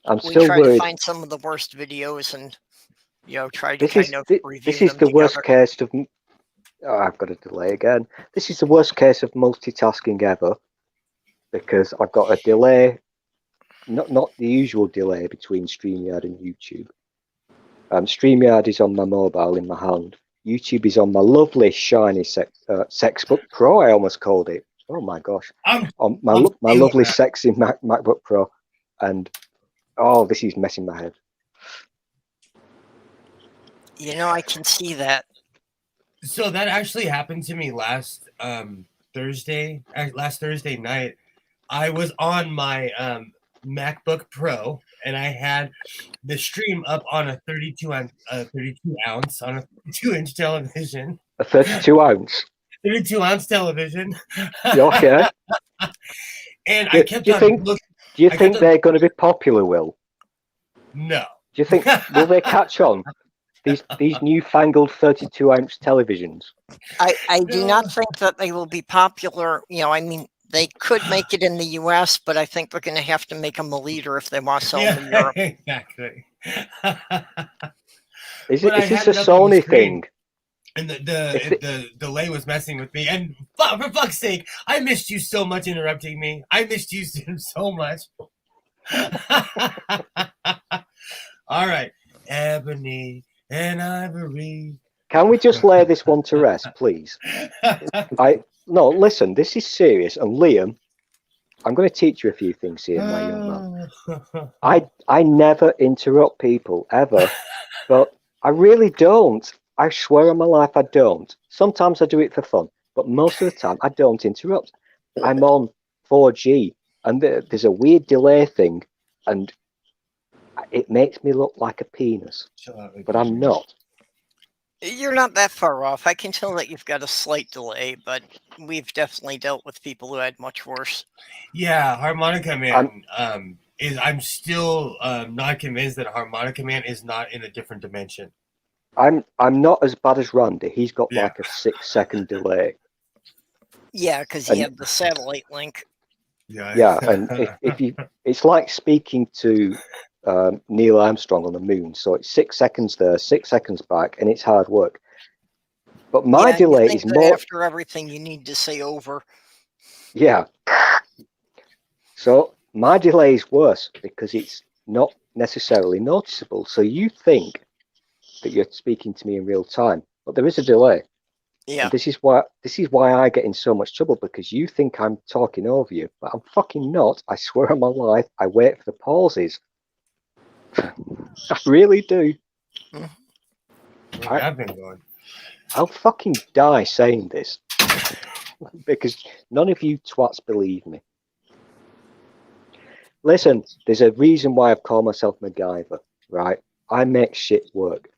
I'm We still try to worried. find some of the worst videos and, try to This kind is of review this is them the worst together. case of. Oh, I've got a delay again. This is the worst case of multitasking ever, because I've got a delay, not the usual delay between StreamYard and YouTube. StreamYard is on my mobile in my hand. YouTube is on my lovely shiny Sexbook Pro. I almost called it. Oh my gosh! On my lovely sexy MacBook Pro, and oh, this is messing my head. I can see that. So that actually happened to me last Thursday night. I was on my MacBook Pro and I had the stream up on a 32 ounce on a 32-inch television. A 32 ounce. 32 ounce television. Okay. And I kept on looking. Do you think they're going to be popular, Will? No. Do you think will they catch on? These newfangled 32 ounce televisions. I do not think that they will be popular. I mean, they could make it in the US, but I think they're going to have to make them a leader if they want to sell them in Europe. Exactly. Is this a Sony thing? And the delay was messing with me. And for fuck's sake, I missed you so much interrupting me. I missed you so much. All right. Ebony and ivory. Can we just lay this one to rest, please? No, listen, this is serious. And Liam, I'm going to teach you a few things here, my young man. I never interrupt people, ever. But I really don't. I swear on my life I don't. Sometimes I do it for fun. But most of the time, I don't interrupt. I'm on 4G. And there's a weird delay thing. And it makes me look like a penis. But I'm not. You're not that far off. I can tell that you've got a slight delay, but we've definitely dealt with people who had much worse. Yeah, Harmonica Man I'm still not convinced that Harmonica Man is not in a different dimension. I'm not as bad as Randy. He's got like a 6-second delay. Yeah, because he had the satellite link. Yeah, and if you, it's like speaking to Neil Armstrong on the moon. So it's 6 seconds there, 6 seconds back, and it's hard work. But my delay is more. After everything, you need to say over. Yeah. So my delay is worse because it's not necessarily noticeable. So you think that you're speaking to me in real time, but there is a delay. Yeah. And this is why I get in so much trouble, because you think I'm talking over you, but I'm fucking not. I swear on my life, I wait for the pauses. I really do. I've been going. I'll fucking die saying this. because none of you twats believe me. Listen, there's a reason why I've called myself MacGyver, right? I make shit work.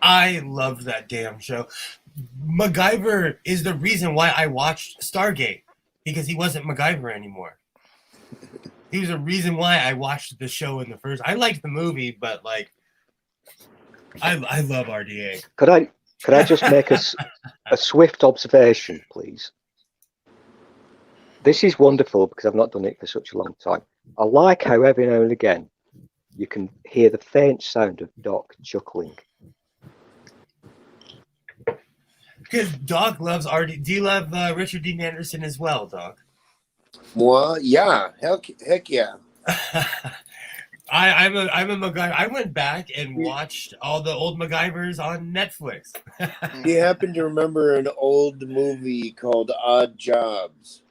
I love that damn show. MacGyver is the reason why I watched Stargate, because he wasn't MacGyver anymore. He was the reason why I watched the show in the first. I liked the movie, but like, I love RDA. Could I just make a swift observation, please? This is wonderful because I've not done it for such a long time. I like how every now and again you can hear the faint sound of Doc chuckling. Because Doc loves RDA. Do you love Richard Dean Anderson as well, Doc? Well, yeah, heck yeah. I'm a MacGyver. I went back and watched all the old MacGyvers on Netflix. Do you happen to remember an old movie called Odd Jobs?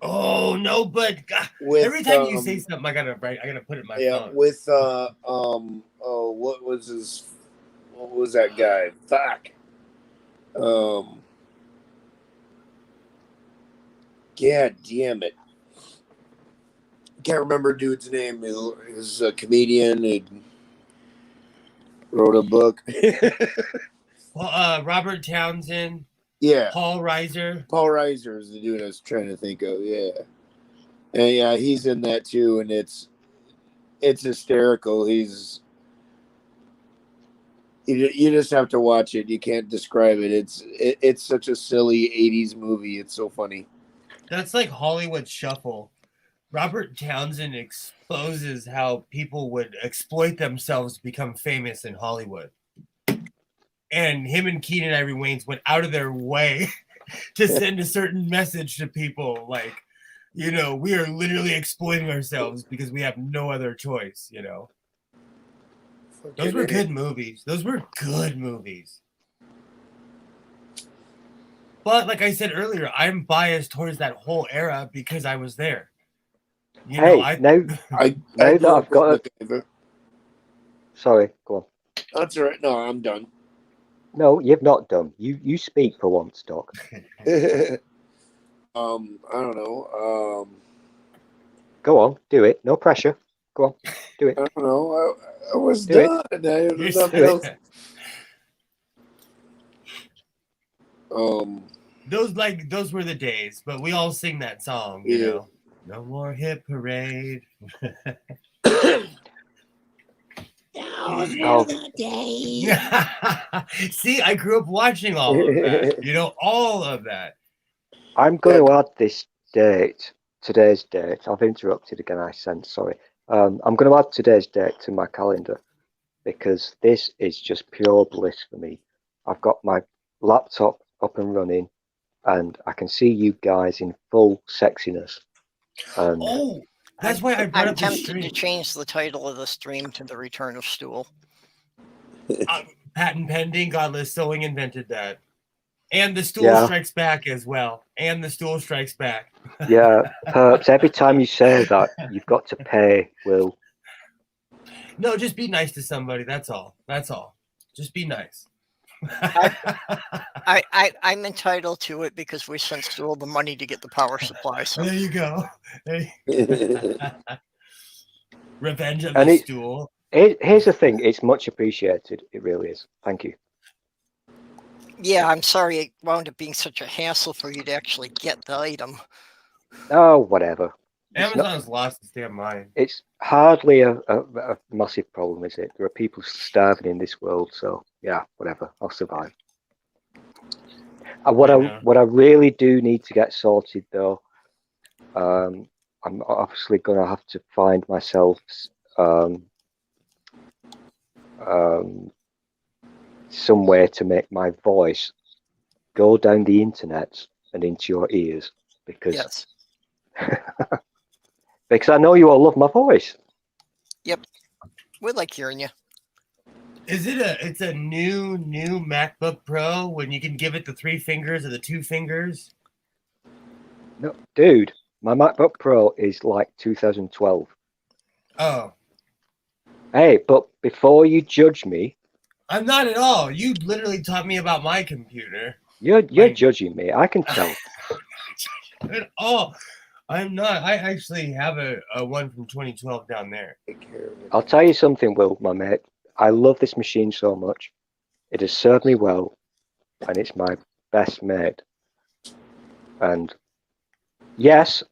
Oh no, but With, every time you say something, I gotta put it in my phone. With what was that guy? Fuck. God damn it. Can't remember dude's name. He was a comedian. He wrote a book. Well, Robert Townsend. Yeah. Paul Reiser. Paul Reiser is the dude I was trying to think of. Yeah. And yeah, he's in that too, and it's hysterical. You just have to watch it. You can't describe it. It's such a silly 80s movie. It's so funny. That's like Hollywood Shuffle. Robert Townsend exposes how people would exploit themselves to become famous in Hollywood. And him and Keenan Ivory Wayans went out of their way to send a certain message to people. Like, you know, we are literally exploiting ourselves because we have no other choice, you know. Those were good movies. Those were good movies. But like I said earlier, I'm biased towards that whole era because I was there. You know, now that I've got a... Sorry, go on. That's all right. No, I'm done. No, you've not done. You speak for once, Doc. I don't know. Go on, do it. No pressure. Go on, do it. I don't know. I was do done. I had nothing else. Those were the days, but we all sing that song, you know. No more hit parade. Oh. See, I grew up watching all of that. You know, all of that. I'm going to add this date, today's date. I've interrupted again, I sense, sorry. I'm going to add today's date to my calendar because this is just pure bliss for me. I've got my laptop up and running and I can see you guys in full sexiness. Oh, that's why I brought I'm up the tempted stream. to change the title of the stream to The Return of Stool. Patent pending, Godless Sewing invented that. And the stool strikes back as well. And the stool strikes back. Yeah, perhaps every time you say that, you've got to pay, Will. No, just be nice to somebody. That's all. That's all. Just be nice. I'm entitled to it because we sent Stool the money to get the power supply. So there you go. Revenge of the Stool. Here's the thing. It's much appreciated. It really is. Thank you. Yeah, I'm sorry it wound up being such a hassle for you to actually get the item. Oh, whatever. Amazon's lost its damn mind. It's hardly a massive problem, is it? There are people starving in this world, so yeah, whatever. I'll survive. What I really do need to get sorted, though, I'm obviously going to have to find myself some way to make my voice go down the internet and into your ears, because yes. Because I know you all love my voice. Yep, we like hearing you. Is it it's a new MacBook Pro when you can give it the 3 fingers or the 2 fingers? No, dude, my MacBook Pro is like 2012. Oh. Hey, but before you judge me, I'm not at all. You literally taught me about my computer. You're My- judging me. I can tell. Oh, I'm not. I actually have a one from 2012 down there. Take care of it. I'll tell you something, Will, my mate. I love this machine so much. It has served me well, and it's my best mate. And yes,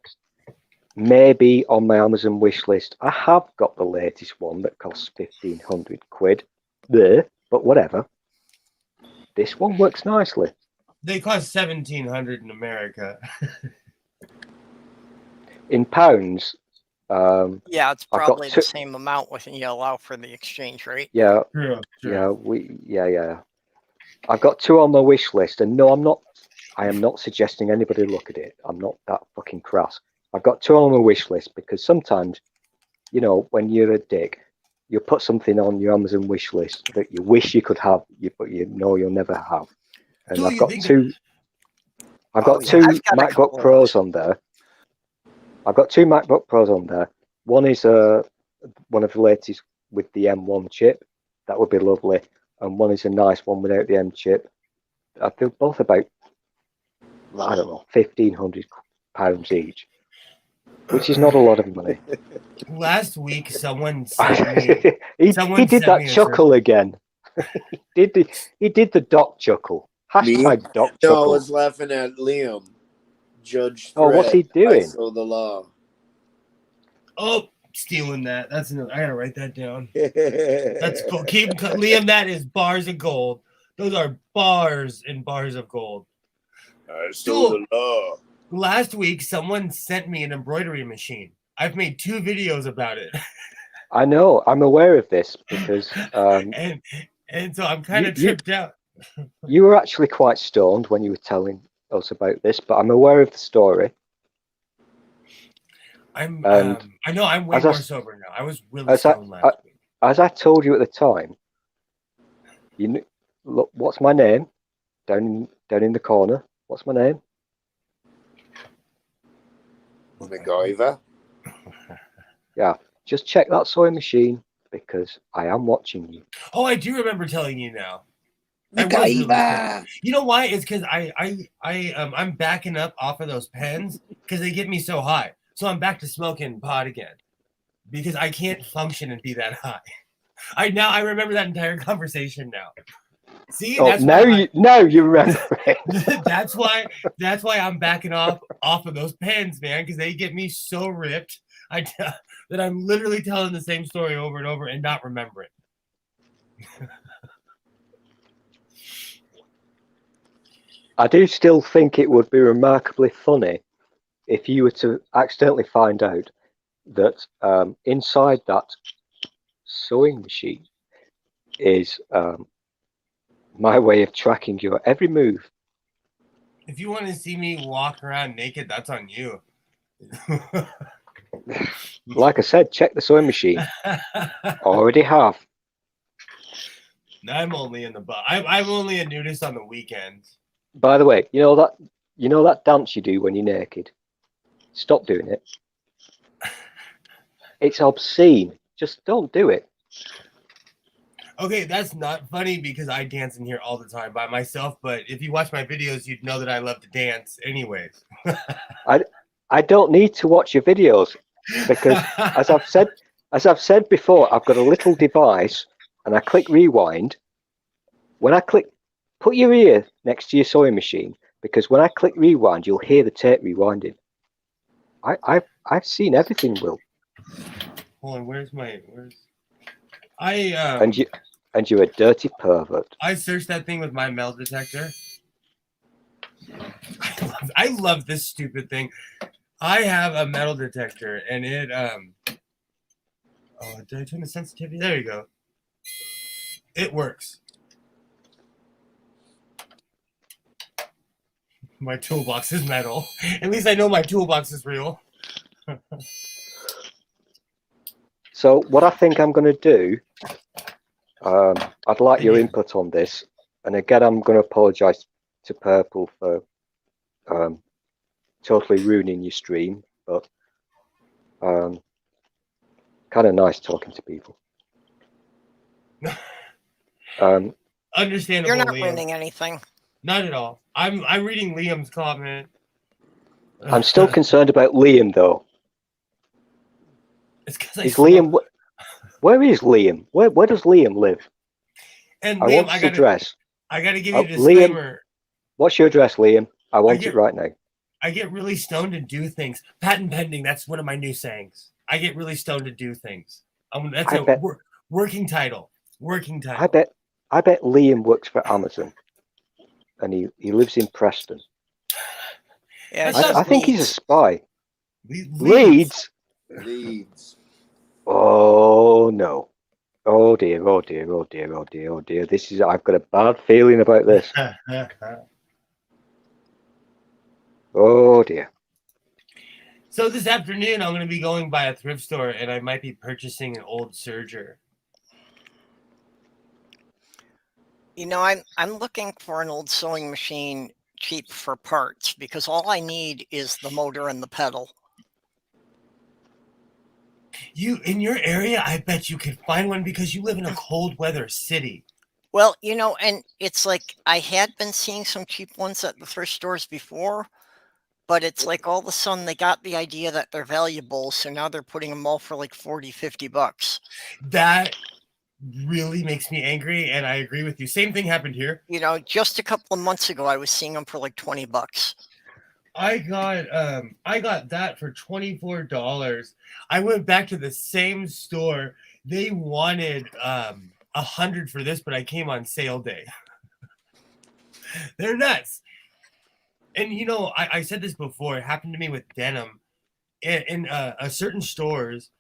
maybe on my Amazon wish list, I have got the latest one that costs 1,500 quid. There, but whatever. This one works nicely. They cost 1,700 in America. In pounds, Yeah, it's I've got probably two- the same amount when you allow for the exchange rate. yeah, True. yeah. I've got two on my wish list, and no, I am not suggesting anybody look at it. I'm not that fucking crass. I've got two on my wish list because sometimes, you know, when you're a dick, you put something on your Amazon wish list that you wish you could have, but you know you'll never have. And Do I've you got think two. I've got yeah, two I've got a MacBook couple of Pros on there. I've got two MacBook Pros on there. One is one of the latest with the M1 chip. That would be lovely. And one is a nice one without the M chip. I feel both about, I don't know, £1,500 each, which is not a lot of money. Last week, someone sent me. he Someone did sent that me a chuckle again. he did the doc chuckle. Hashtag doc No, I chuckle. was laughing at Liam. Judge Oh, what's he Threat, doing? I saw the law. Oh, stealing that. That's another. I gotta write that down. That's That's cool. Keep Liam. That is bars of gold. Those are bars and bars of gold. I saw the law. Last week, someone sent me an embroidery machine. I've made 2 videos about it, I know. I'm aware of this because and so I'm kind of You- tripped out. you were actually quite stoned when you were telling us about this, but I'm aware of the story. I'm. And I know I'm way as I more s- sober now. I was really as I- stoned last week. As I told you at the time, look, what's my name? Down in the corner. What's my name? MacGyver. Yeah, just check that sewing machine because I am watching you. Oh, I do remember telling you now. I was really stoned. You know why? It's because I'm backing up off of those pens because they get me so high. So I'm back to smoking pot again because I can't function and be that high. I remember that entire conversation now. See, Oh, that's now why you remember it. that's why I'm backing off of those pens, man, because they get me so ripped that I'm literally telling the same story over and over and not remembering. I do still think it would be remarkably funny if you were to accidentally find out that inside that sewing machine is my way of tracking your every move. If you want to see me walk around naked, that's on you. Like I said, check the sewing machine. Already have. I'm only in the butt. I'm only a nudist on the weekends. By the way, you know that dance you do when you're naked? Stop doing it. It's obscene. Just don't do it. Okay, that's not funny because I dance in here all the time by myself. But if you watch my videos, you'd know that I love to dance, anyways. I don't need to watch your videos because, as I've said before, I've got a little device, and I click rewind. When I click, put your ear next to your sewing machine because when I click rewind, you'll hear the tape rewinding. I've seen everything, Will. Hold on, where's And you're a dirty pervert. I searched that thing with my metal detector. I love this stupid thing. I have a metal detector and it oh, did I turn the sensitivity? There you go. It works. My toolbox is metal. At least I know my toolbox is real. So what I think I'm going to do, I'd like your input on this. And again, I'm going to apologise to Purple for totally ruining your stream, but kind of nice talking to people. Understandable. You're not Liam. ruining anything. Not at all. I'm reading Liam's comment. I'm still concerned about Liam though. It's because Is Liam? Where is Liam? Where does Liam live? And I Liam, want his address. I gotta give you a Liam, disclaimer. what's your address, Liam? I want it right now. I get really stoned and do things. Patent pending. That's one of my new sayings. I get really stoned to do things. That's a working title. Working title. I bet Liam works for Amazon, and he lives in Preston. Yeah, I think he's a spy. Leeds. Leeds. Oh no. Oh dear, oh dear, oh dear, oh dear, oh dear. I've got a bad feeling about this. Oh dear. So this afternoon I'm going to be going by a thrift store and I might be purchasing an old serger. You know, I'm looking for an old sewing machine cheap for parts because all I need is the motor and the pedal. You in your area, I bet you could find one because you live in a cold weather city. Well, you know, and it's like I had been seeing some cheap ones at the thrift stores before, but it's like all of a sudden they got the idea that they're valuable, so now they're putting them all for like 40, 50 bucks. That really makes me angry, and I agree with you. Same thing happened here. You know, just a couple of months ago I was seeing them for like 20 bucks. I got that for $24. I went back to the same store. They wanted $100 for this, but I came on sale day. They're nuts. And you know, I said this before. It happened to me with denim. In certain stores,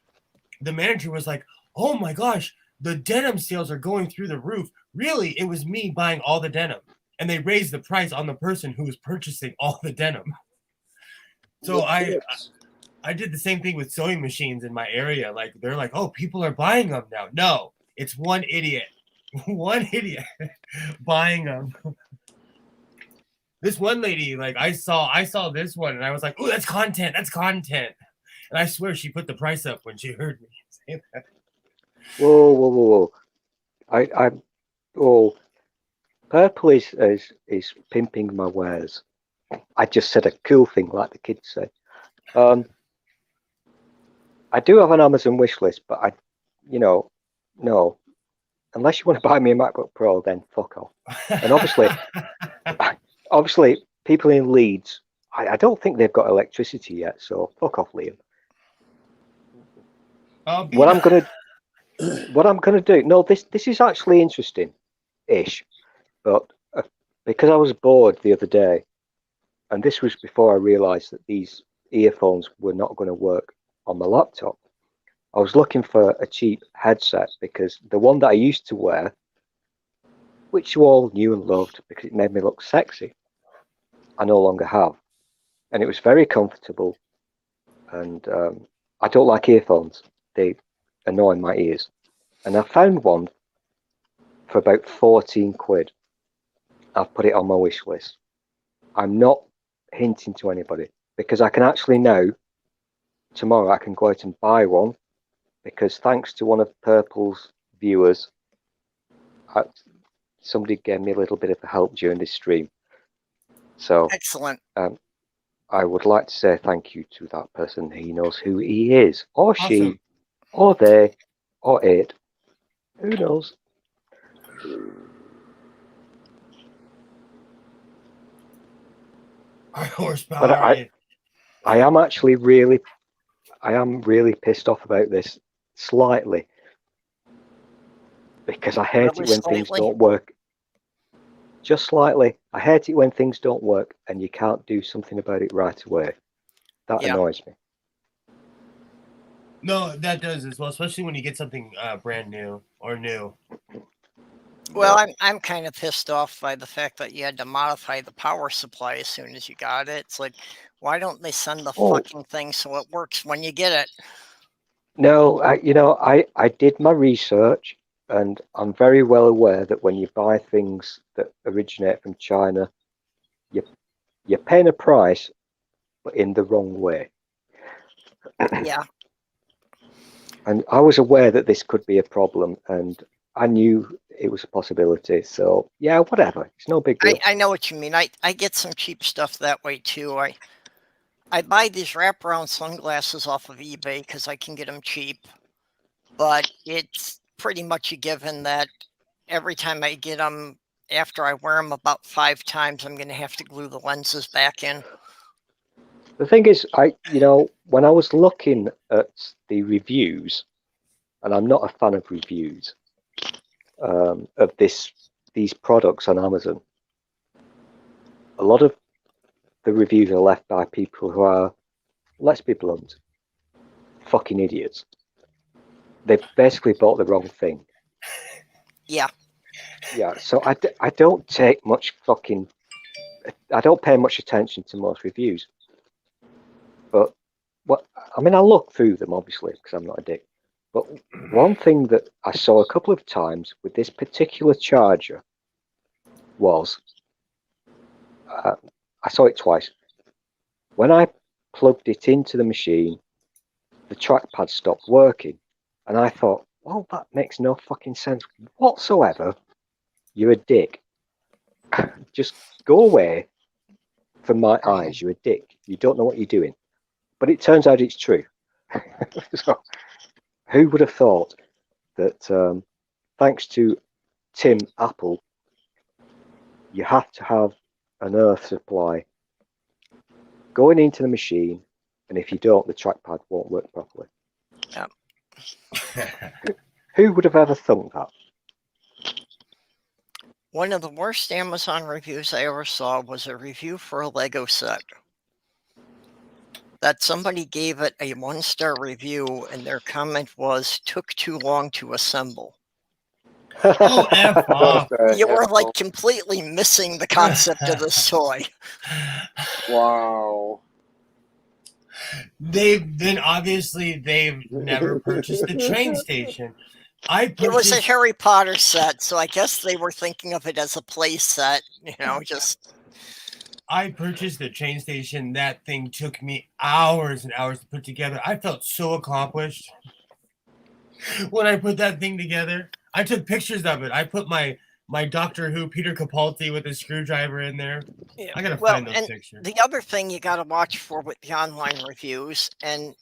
the manager was like, "Oh my gosh, the denim sales are going through the roof." Really, it was me buying all the denim, and they raised the price on the person who was purchasing all the denim. So I did the same thing with sewing machines in my area. Like they're like, "Oh, people are buying them now." No, it's one idiot buying them. This one lady, like I saw this one, and I was like, "Oh, that's content. That's content." And I swear she put the price up when she heard me say that. Whoa! Purple is pimping my wares. I just said a cool thing, like the kids say. I do have an Amazon wish list, but no, unless you want to buy me a MacBook Pro, then fuck off. And obviously, people in Leeds, I don't think they've got electricity yet, so fuck off, Liam. What I'm gonna do? No, this is actually interesting-ish, but because I was bored the other day, and this was before I realised that these earphones were not going to work on my laptop. I was looking for a cheap headset because the one that I used to wear, which you all knew and loved because it made me look sexy, I no longer have. And it was very comfortable. And I don't like earphones. They annoy my ears. And I found one for about 14 quid. I've put it on my wish list. I'm not hinting to anybody because I can actually now, tomorrow I can go out and buy one because thanks to one of Purple's viewers, somebody gave me a little bit of help during this stream. So excellent. I would like to say thank you to that person. He knows who he is, or Awesome. she, or they, or it. Who knows? Horsepower. But I am actually really pissed off about this slightly because I hate it when things don't work. Just slightly. I hate it when things don't work and you can't do something about it right away. That annoys me. No, that does as well, especially when you get something brand new or new. Well, I'm kind of pissed off by the fact that you had to modify the power supply as soon as you got it. It's like, why don't they send the fucking thing so it works when you get it? No, I did my research, and I'm very well aware that when you buy things that originate from China, you're paying a price, but in the wrong way. Yeah. And I was aware that this could be a problem, and I knew it was a possibility. So yeah, whatever. It's no big deal. I know what you mean. I get some cheap stuff that way too. I buy these wraparound sunglasses off of eBay because I can get them cheap, but it's pretty much a given that every time I get them, after I wear them about 5 times, I'm going to have to glue the lenses back in. The thing is, when I was looking at the reviews, and I'm not a fan of reviews of these products on Amazon, a lot of the reviews are left by people who are, let's be blunt, fucking idiots. They've basically bought the wrong thing. Yeah. Yeah, so I don't take much I don't pay much attention to most reviews. But I look through them obviously because I'm not a dick. But one thing that I saw a couple of times with this particular charger was, I saw it twice. When I plugged it into the machine, the trackpad stopped working. And I thought, well, that makes no fucking sense whatsoever. You're a dick. Just go away from my eyes. You're a dick. You don't know what you're doing. But it turns out it's true. So, who would have thought that thanks to Tim Apple, you have to have an earth supply going into the machine, and if you don't, the trackpad won't work properly. Yeah. Who would have ever thought that? One of the worst Amazon reviews I ever saw was a review for a Lego set. That somebody gave it a 1-star review, and their comment was, took too long to assemble. Oh, F off. You were like completely missing the concept of the toy. Wow. They've never purchased the train station. It was a Harry Potter set, so I guess they were thinking of it as a play set, just... I purchased the train station. That thing took me hours and hours to put together. I felt so accomplished when I put that thing together. I took pictures of it. I put my Doctor Who Peter Capaldi with a screwdriver in there. Yeah. I gotta find those pictures. The other thing you gotta watch for with the online reviews, and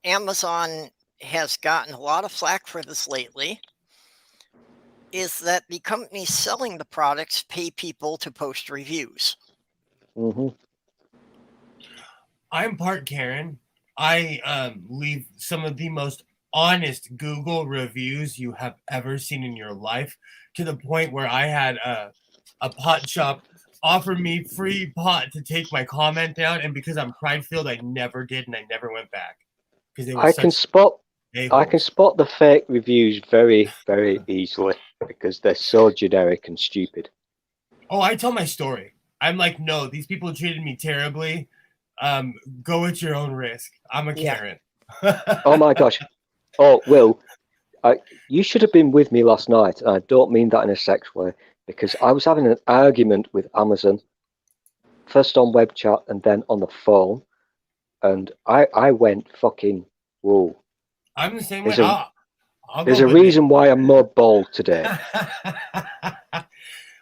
Amazon has gotten a lot of flack for this lately, is that the companies selling the products pay people to post reviews. Mm-hmm. I'm part Karen. I leave some of the most honest Google reviews you have ever seen in your life, to the point where I had a pot shop offer me free pot to take my comment down, and because I'm pride-filled, I never did, and I never went back. Because I can spot the fake reviews very, very easily because they're so generic and stupid. Oh, I tell my story. I'm like, no, these people treated me terribly. Go at your own risk. I'm a Karen. Oh my gosh. Oh, Will, you should have been with me last night. And I don't mean that in a sex way, because I was having an argument with Amazon, first on web chat and then on the phone. And I went fucking, whoa. I'm the same way. There's a reason why I'm more bold today.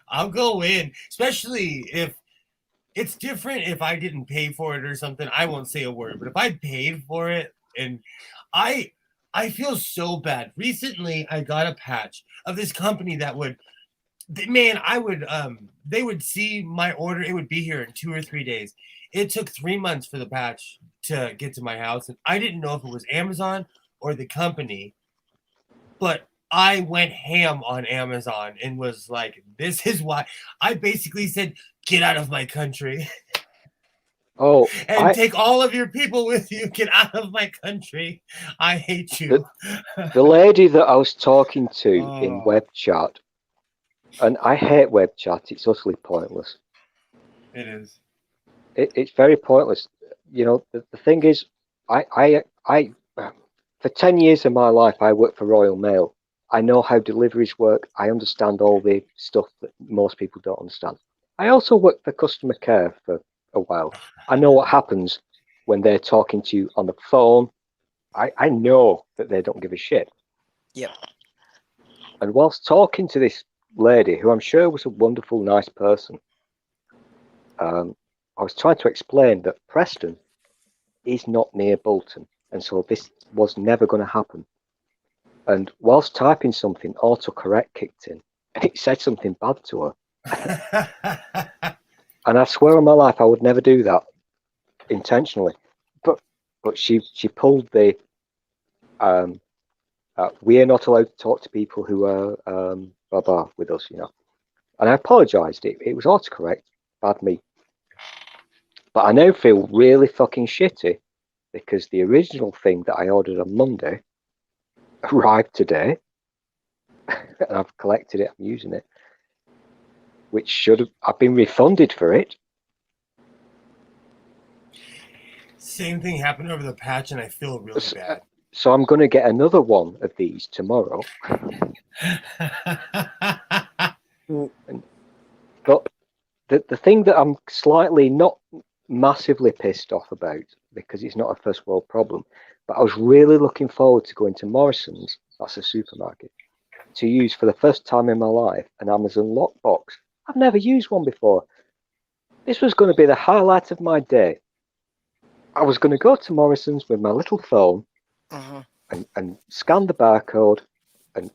I'll go in, especially if it's different. If I didn't pay for it or something, I won't say a word. But if I paid for it, and I feel so bad. Recently, I got a patch of this company that they would see my order. It would be here in 2 or 3 days. It took 3 months for the patch to get to my house, and I didn't know if it was Amazon or the company, but I went ham on Amazon and was like, this is why. I basically said, get out of my country. Oh, and take all of your people with you. Get out of my country. I hate you. The lady that I was talking to in web chat, and I hate web chat. It's utterly pointless. It is. It's very pointless. The thing is, I for 10 years of my life, I worked for Royal Mail. I know how deliveries work. I understand all the stuff that most people don't understand. I also worked for customer care for a while. I know what happens when they're talking to you on the phone. I know that they don't give a shit. Yeah. And whilst talking to this lady, who I'm sure was a wonderful, nice person, I was trying to explain that Preston is not near Bolton, and so this was never going to happen. And whilst typing something, autocorrect kicked in, and it said something bad to her. And I swear on my life I would never do that intentionally. But she pulled the we are not allowed to talk to people who are blah blah with us, you know. And I apologised. It was autocorrect, bad me. But I now feel really fucking shitty because the original thing that I ordered on Monday arrived today, and I've collected it. I'm using it, which should have I've been refunded for it. Same thing happened over the patch, and I feel really bad. So I'm going to get another one of these tomorrow. But the thing that I'm slightly not massively pissed off about, because it's not a first world problem, but I was really looking forward to going to Morrison's, that's a supermarket, to use for the first time in my life an Amazon lockbox. I've never used one before. This was going to be the highlight of my day. I was going to go to Morrison's with my little phone and scan the barcode, and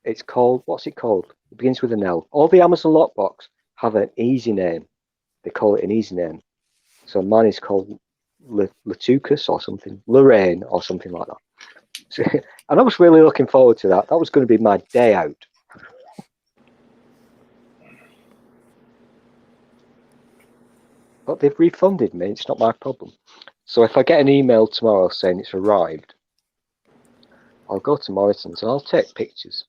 it's called, what's it called? It begins with an L. All the Amazon lockbox have an easy name. They call it an easy name. So mine is called Latucus or something, Lorraine or something like that. So, and I was really looking forward to that. That was going to be my day out. But they've refunded me. It's not my problem. So if I get an email tomorrow saying it's arrived, I'll go to Morrison's and I'll take pictures.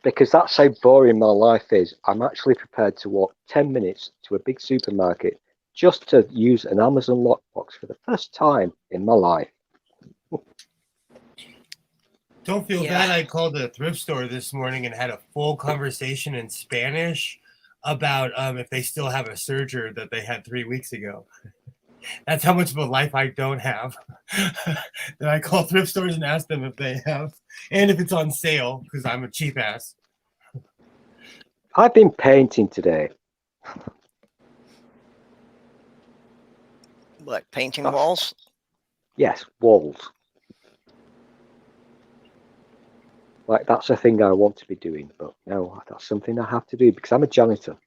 Because that's how boring my life is. I'm actually prepared to walk 10 minutes to a big supermarket just to use an Amazon lockbox for the first time in my life. Don't feel bad. I called a thrift store this morning and had a full conversation in Spanish about if they still have a serger that they had 3 weeks ago. That's how much of a life I don't have. Then I call thrift stores and ask them if they have, and if it's on sale, because I'm a cheap ass. I've been painting today. What, painting walls? Yes, walls. Like, that's a thing I want to be doing, but no, that's something I have to do because I'm a janitor.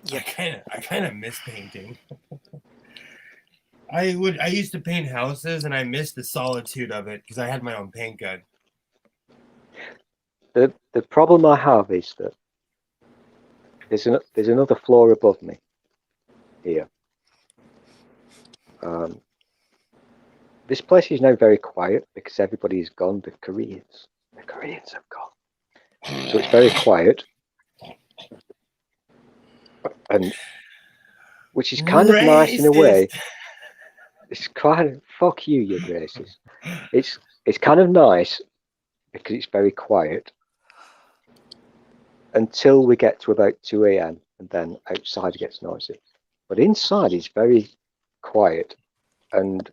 Yeah. I kind of miss painting. I used to paint houses, and I missed the solitude of it because I had my own paint gun. The problem I have is that there's another floor above me here. This place is now very quiet because everybody is gone. The Koreans have gone, so it's very quiet, and which is kind of nice in a way. It's kind of, fuck you, you racist. It's kind of nice because it's very quiet until we get to about 2 a.m. and then outside it gets noisy. But inside it's very quiet and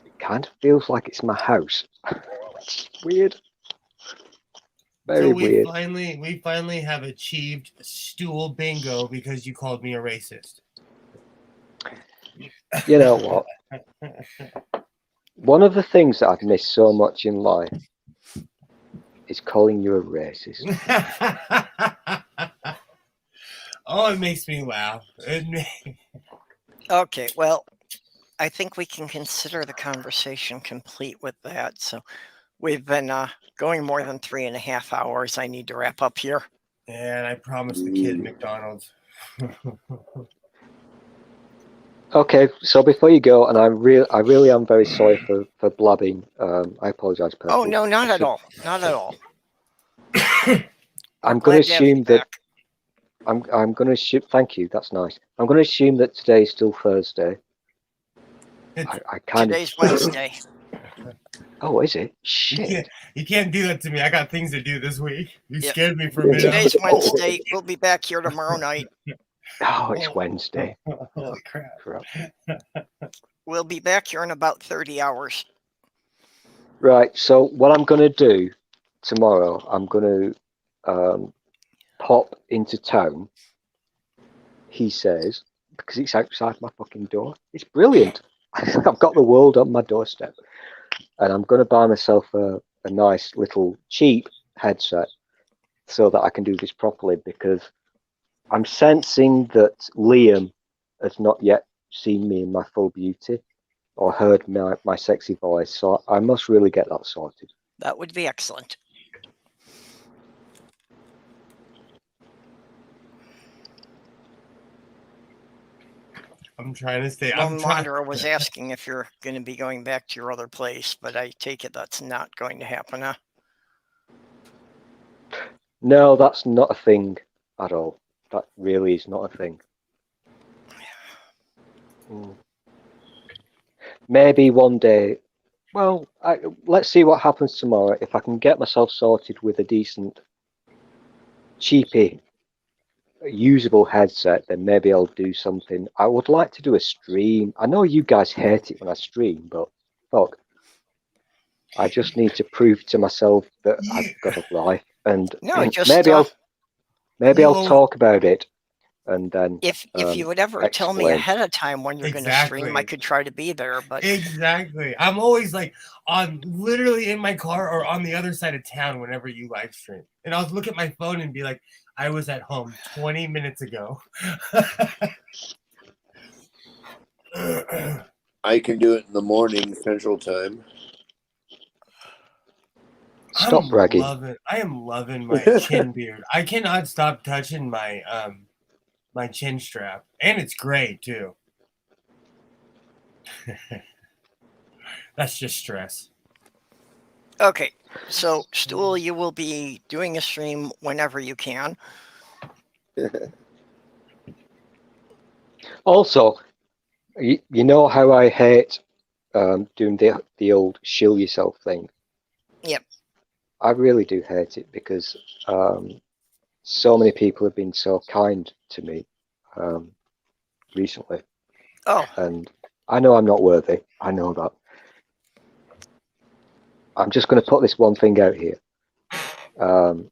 it kind of feels like it's my house. It's weird. Very weird. We finally have achieved stool bingo because you called me a racist. You know what? One of the things that I've missed so much in life is calling you a racist. Oh, it makes me laugh. Okay, well, I think we can consider the conversation complete with that. So we've been going more than 3.5 hours. I need to wrap up here. And I promised the kid McDonald's. Okay, so before you go, and I really am very sorry for blabbing. I apologise personally. Oh no, not at all. Not at all. I'm going to assume that I'm going to assume. Thank you. That's nice. I'm going to assume that today is still Thursday. Today's Wednesday. Oh, is it? Shit. You can't do that to me. I got things to do this week. You scared me for a minute. Today's Wednesday. We'll be back here tomorrow night. Oh, it's Wednesday. Holy crap. We'll be back here in about 30 hours. Right, so what I'm going to do tomorrow I'm going to pop into town, he says, because it's outside my fucking door. It's brilliant. I've got the world on my doorstep. And I'm going to buy myself a nice little cheap headset so that I can do this properly, because I'm sensing that Liam has not yet seen me in my full beauty or heard my sexy voice. So I must really get that sorted. That would be excellent. I'm trying to stay. Lone Wanderer was asking if you're going to be going back to your other place, but I take it that's not going to happen, huh? No, that's not a thing at all. That really is not a thing. Maybe one day. Well, let's see what happens tomorrow. If I can get myself sorted with a decent, cheapy, usable headset, then maybe I'll do something. I would like to do a stream. I know you guys hate it when I stream, but fuck, I just need to prove to myself that I've got a life, and No, just maybe I'll talk about it, and then if you would ever tell me ahead of time when you're going to stream, I could try to be there. But exactly, I'm always like literally in my car or on the other side of town whenever you live stream, and I'll look at my phone and be like, I was at home 20 minutes ago. I can do it in the morning Central Time. Stop bragging. I am loving my chin beard. I cannot stop touching my my chin strap, and it's gray too. That's just stress. Okay, so Stool, you will be doing a stream whenever you can. Also, you know how I hate doing the old shill yourself thing? Yep. I really do hate it, because so many people have been so kind to me recently. Oh. And I know I'm not worthy. I know that. I'm just going to put this one thing out here. On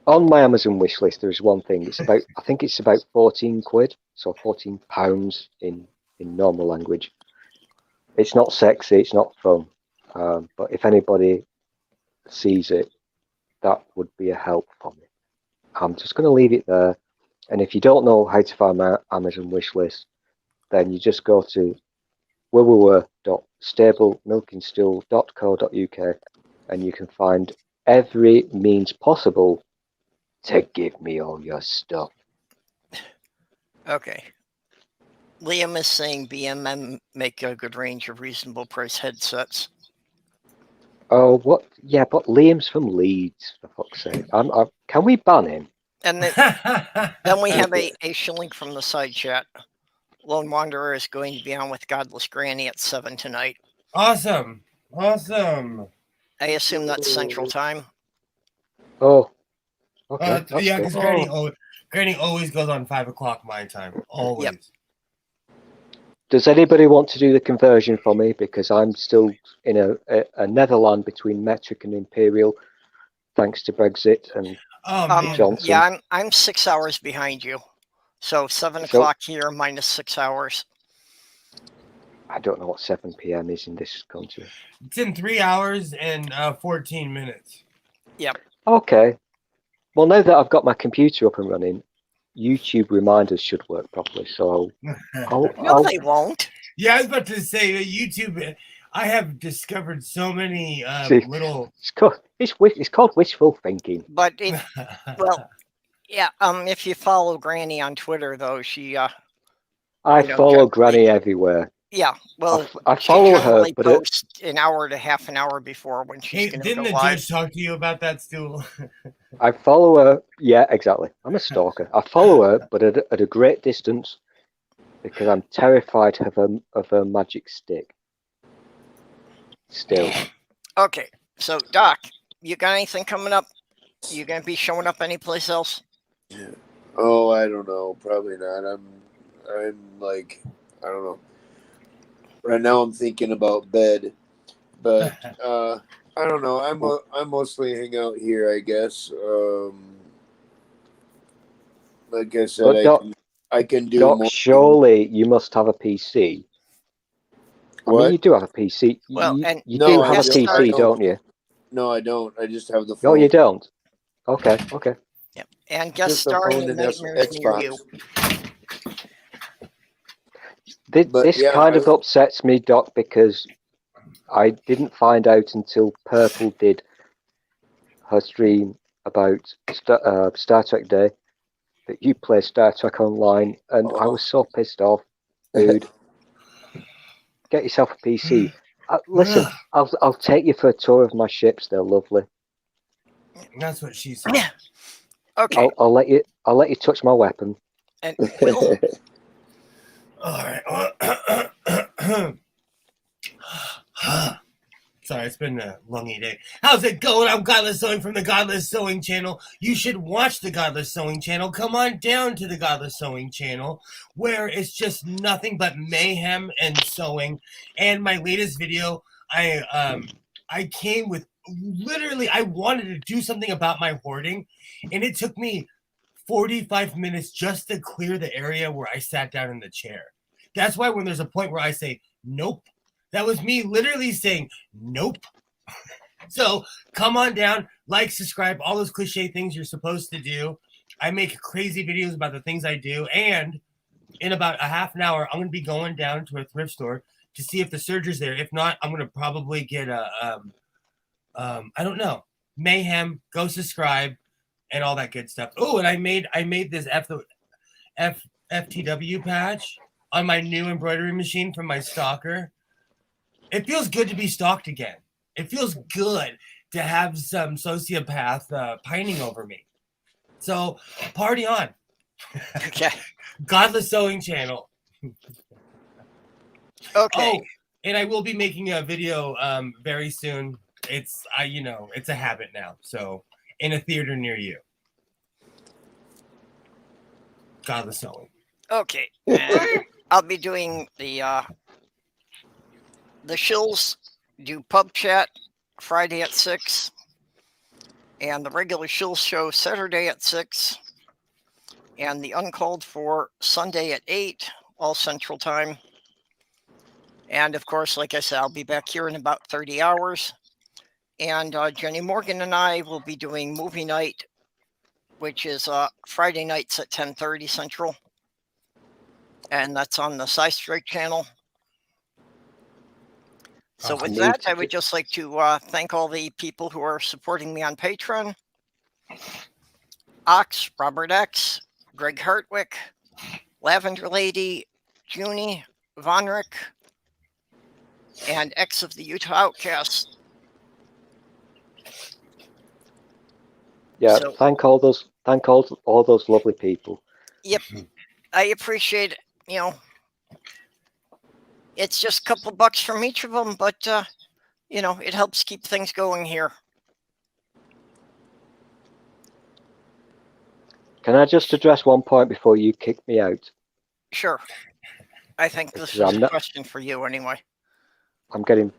my Amazon wish list, there is one thing. It's about, I think it's about 14 quid, so 14 pounds in normal language. It's not sexy, it's not fun. But if anybody sees it, that would be a help for me. I'm just going to leave it there. And if you don't know how to find my Amazon wish list, then you just go to www.stablemilkingstool.co.uk and you can find every means possible to give me all your stuff. Okay. Liam is saying BMM make a good range of reasonable price headsets. Oh, what? Yeah, but Liam's from Leeds, for fuck's sake. Can we ban him? And then we have a shilling from the side chat. Lone Wanderer is going to be on with Godless Granny at 7 tonight. Awesome. Awesome. I assume that's Central Time. Oh, okay. Yeah, because Granny always goes on 5 o'clock my time. Always. Yep. Does anybody want to do the conversion for me? Because I'm still in a Netherland between metric and imperial, thanks to Brexit and Johnson. Yeah, I'm 6 hours behind you. So 7 o'clock here minus 6 hours. I don't know what 7 p.m. is in this country. It's in 3 hours and 14 minutes. Yep. Okay. Well, now that I've got my computer up and running, YouTube reminders should work properly. So no, they won't. Yeah, I was about to say that YouTube. I have discovered so many little. It's called wishful thinking. But if you follow Granny on Twitter, though, she I follow Granny everywhere. Yeah, well, I follow her, but post an hour to half an hour before when she's going to go live. Didn't the judge talk to you about that, Stool? I follow her. Yeah, exactly. I'm a stalker. I follow her, but at a great distance, because I'm terrified of her magic stick. Still. Okay, so Doc, you got anything coming up? You going to be showing up anyplace else? Oh, I don't know. Probably not. I'm like, I don't know. Right now I'm thinking about bed, but I don't know. I mostly hang out here, I guess. Like I said, But I can do Doc, more. surely you must have a PC. I mean, What? you do have a PC. Well, You, and you No, do I have a just don't. I PC, starting. don't. don't you? No, I don't. I just have the No, phone. you don't. Okay, okay. Yep. And guest Just the starring phone in and Nightmares Near Xbox. You. But This yeah, kind of upsets me, Doc, because I didn't find out until Purple did her stream about Star Trek Day that you play Star Trek Online, and I was so pissed off, dude. Get yourself a PC. Listen, I'll take you for a tour of my ships. They're lovely. That's what she said. Yeah. Okay. I'll let you touch my weapon. And Will, All right. Sorry, it's been a longy day. How's it going? I'm Godless Sewing from the Godless Sewing channel. You should watch the Godless Sewing channel. Come on down to the Godless Sewing channel, where it's just nothing but mayhem and sewing. And my latest video, I came with literally, I wanted to do something about my hoarding, and it took me 45 minutes just to clear the area where I sat down in the chair. That's why when there's a point where I say, nope, that was me literally saying, nope. So come on down, like, subscribe, all those cliche things you're supposed to do. I make crazy videos about the things I do. And in about a half an hour, I'm going to be going down to a thrift store to see if the surger's there. If not, I'm going to probably get a, I don't know, mayhem, go subscribe, and all that good stuff. Oh, and I made this FTW patch on my new embroidery machine from my stalker. It feels good to be stalked again. It feels good to have some sociopath pining over me. So party on. okay. Godless Sewing channel. Okay. Oh, and I will be making a video very soon. It's it's a habit now. So in a theater near you. Godless Sewing. Okay. And I'll be doing the shills do pub chat Friday at 6, and the regular shill show Saturday at 6, and the uncalled for Sunday at 8, all Central Time. And of course, like I said, I'll be back here in about 30 hours. And Jenny Morgan and I will be doing movie night, which is Friday nights at 10:30 Central. And that's on the Sci Strike channel. So with that, I would just like to thank all the people who are supporting me on Patreon. Ox, Robert X, Greg Hartwick, Lavender Lady, Junie, Vonrick, and X of the Utah Outcasts. Yeah, So- thank all those lovely people. Yep, I appreciate it. It's just a couple bucks from each of them, but it helps keep things going here. Can I just address one point before you kick me out? Sure. I think this Because is a question for you anyway. I'm getting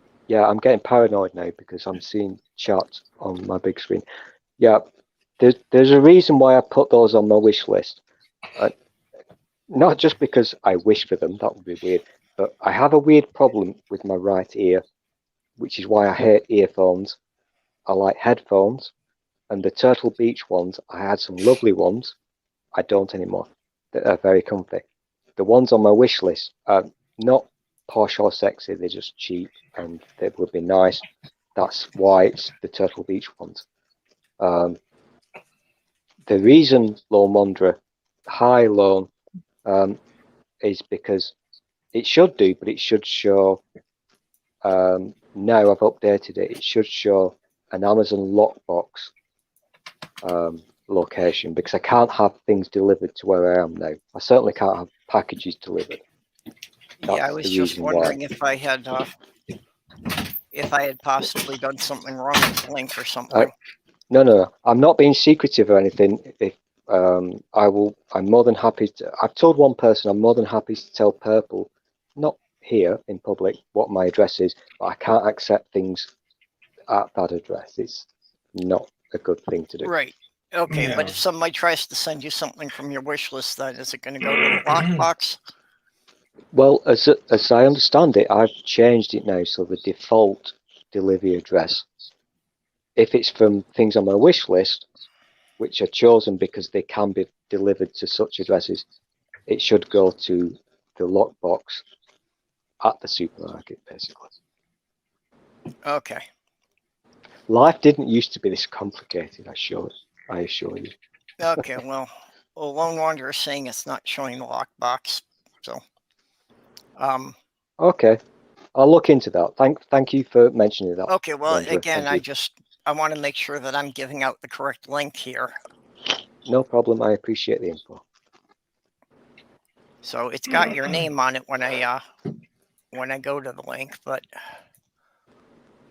paranoid now because I'm seeing chat on my big screen. Yeah, there's a reason why I put those on my wish list. Not just because I wish for them, that would be weird, but I have a weird problem with my right ear, which is why I hate earphones. I like headphones, and the Turtle Beach ones, I had some lovely ones. I don't anymore. They're very comfy. The ones on my wish list are not posh or sexy, they're just cheap and they would be nice. That's why it's the Turtle Beach ones. The reason Lone Wanderer, High Lone, is because it should do, but it should show, now I've updated it, it should show an Amazon lockbox location, because I can't have things delivered to where I am now. I certainly can't have packages delivered. That's Yeah, I was the just reason wondering why. if I had possibly done something wrong with the link or something. No, I'm not being secretive or anything. If I'm more than happy to. I've told one person I'm more than happy to tell Purple, not here in public, what my address is, but I can't accept things at that address. It's not a good thing to do. Right. Okay, but No. if somebody tries to send you something from your wish list, then is it going to go to the lockbox? Well, as I understand it, I've changed it now, so the default delivery address, if it's from things on my wish list, which are chosen because they can be delivered to such addresses, it should go to the lockbox at the supermarket, basically. Okay. Life didn't used to be this complicated, I assure you. Okay, well, Lone Wanderer is saying it's not showing the lockbox, so Okay, I'll look into that. Thank you for mentioning that. okay, well, Wanderer. again, Thank you. I want to make sure that I'm giving out the correct link here. No problem. I appreciate the info. So it's got your name on it when I go to the link, but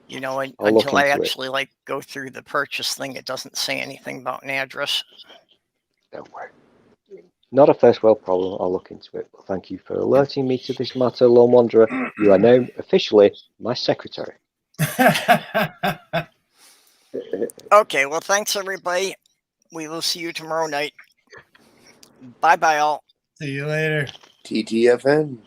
you know, I'll look until I into it. actually like go through the purchase thing, it doesn't say anything about an address. Don't worry. Not a first world problem. I'll look into it. But thank you for alerting me to this matter, Lone Wanderer. You are now officially my secretary. Okay, well, thanks everybody. We will see you tomorrow night. Bye bye all. See you later. TTFN.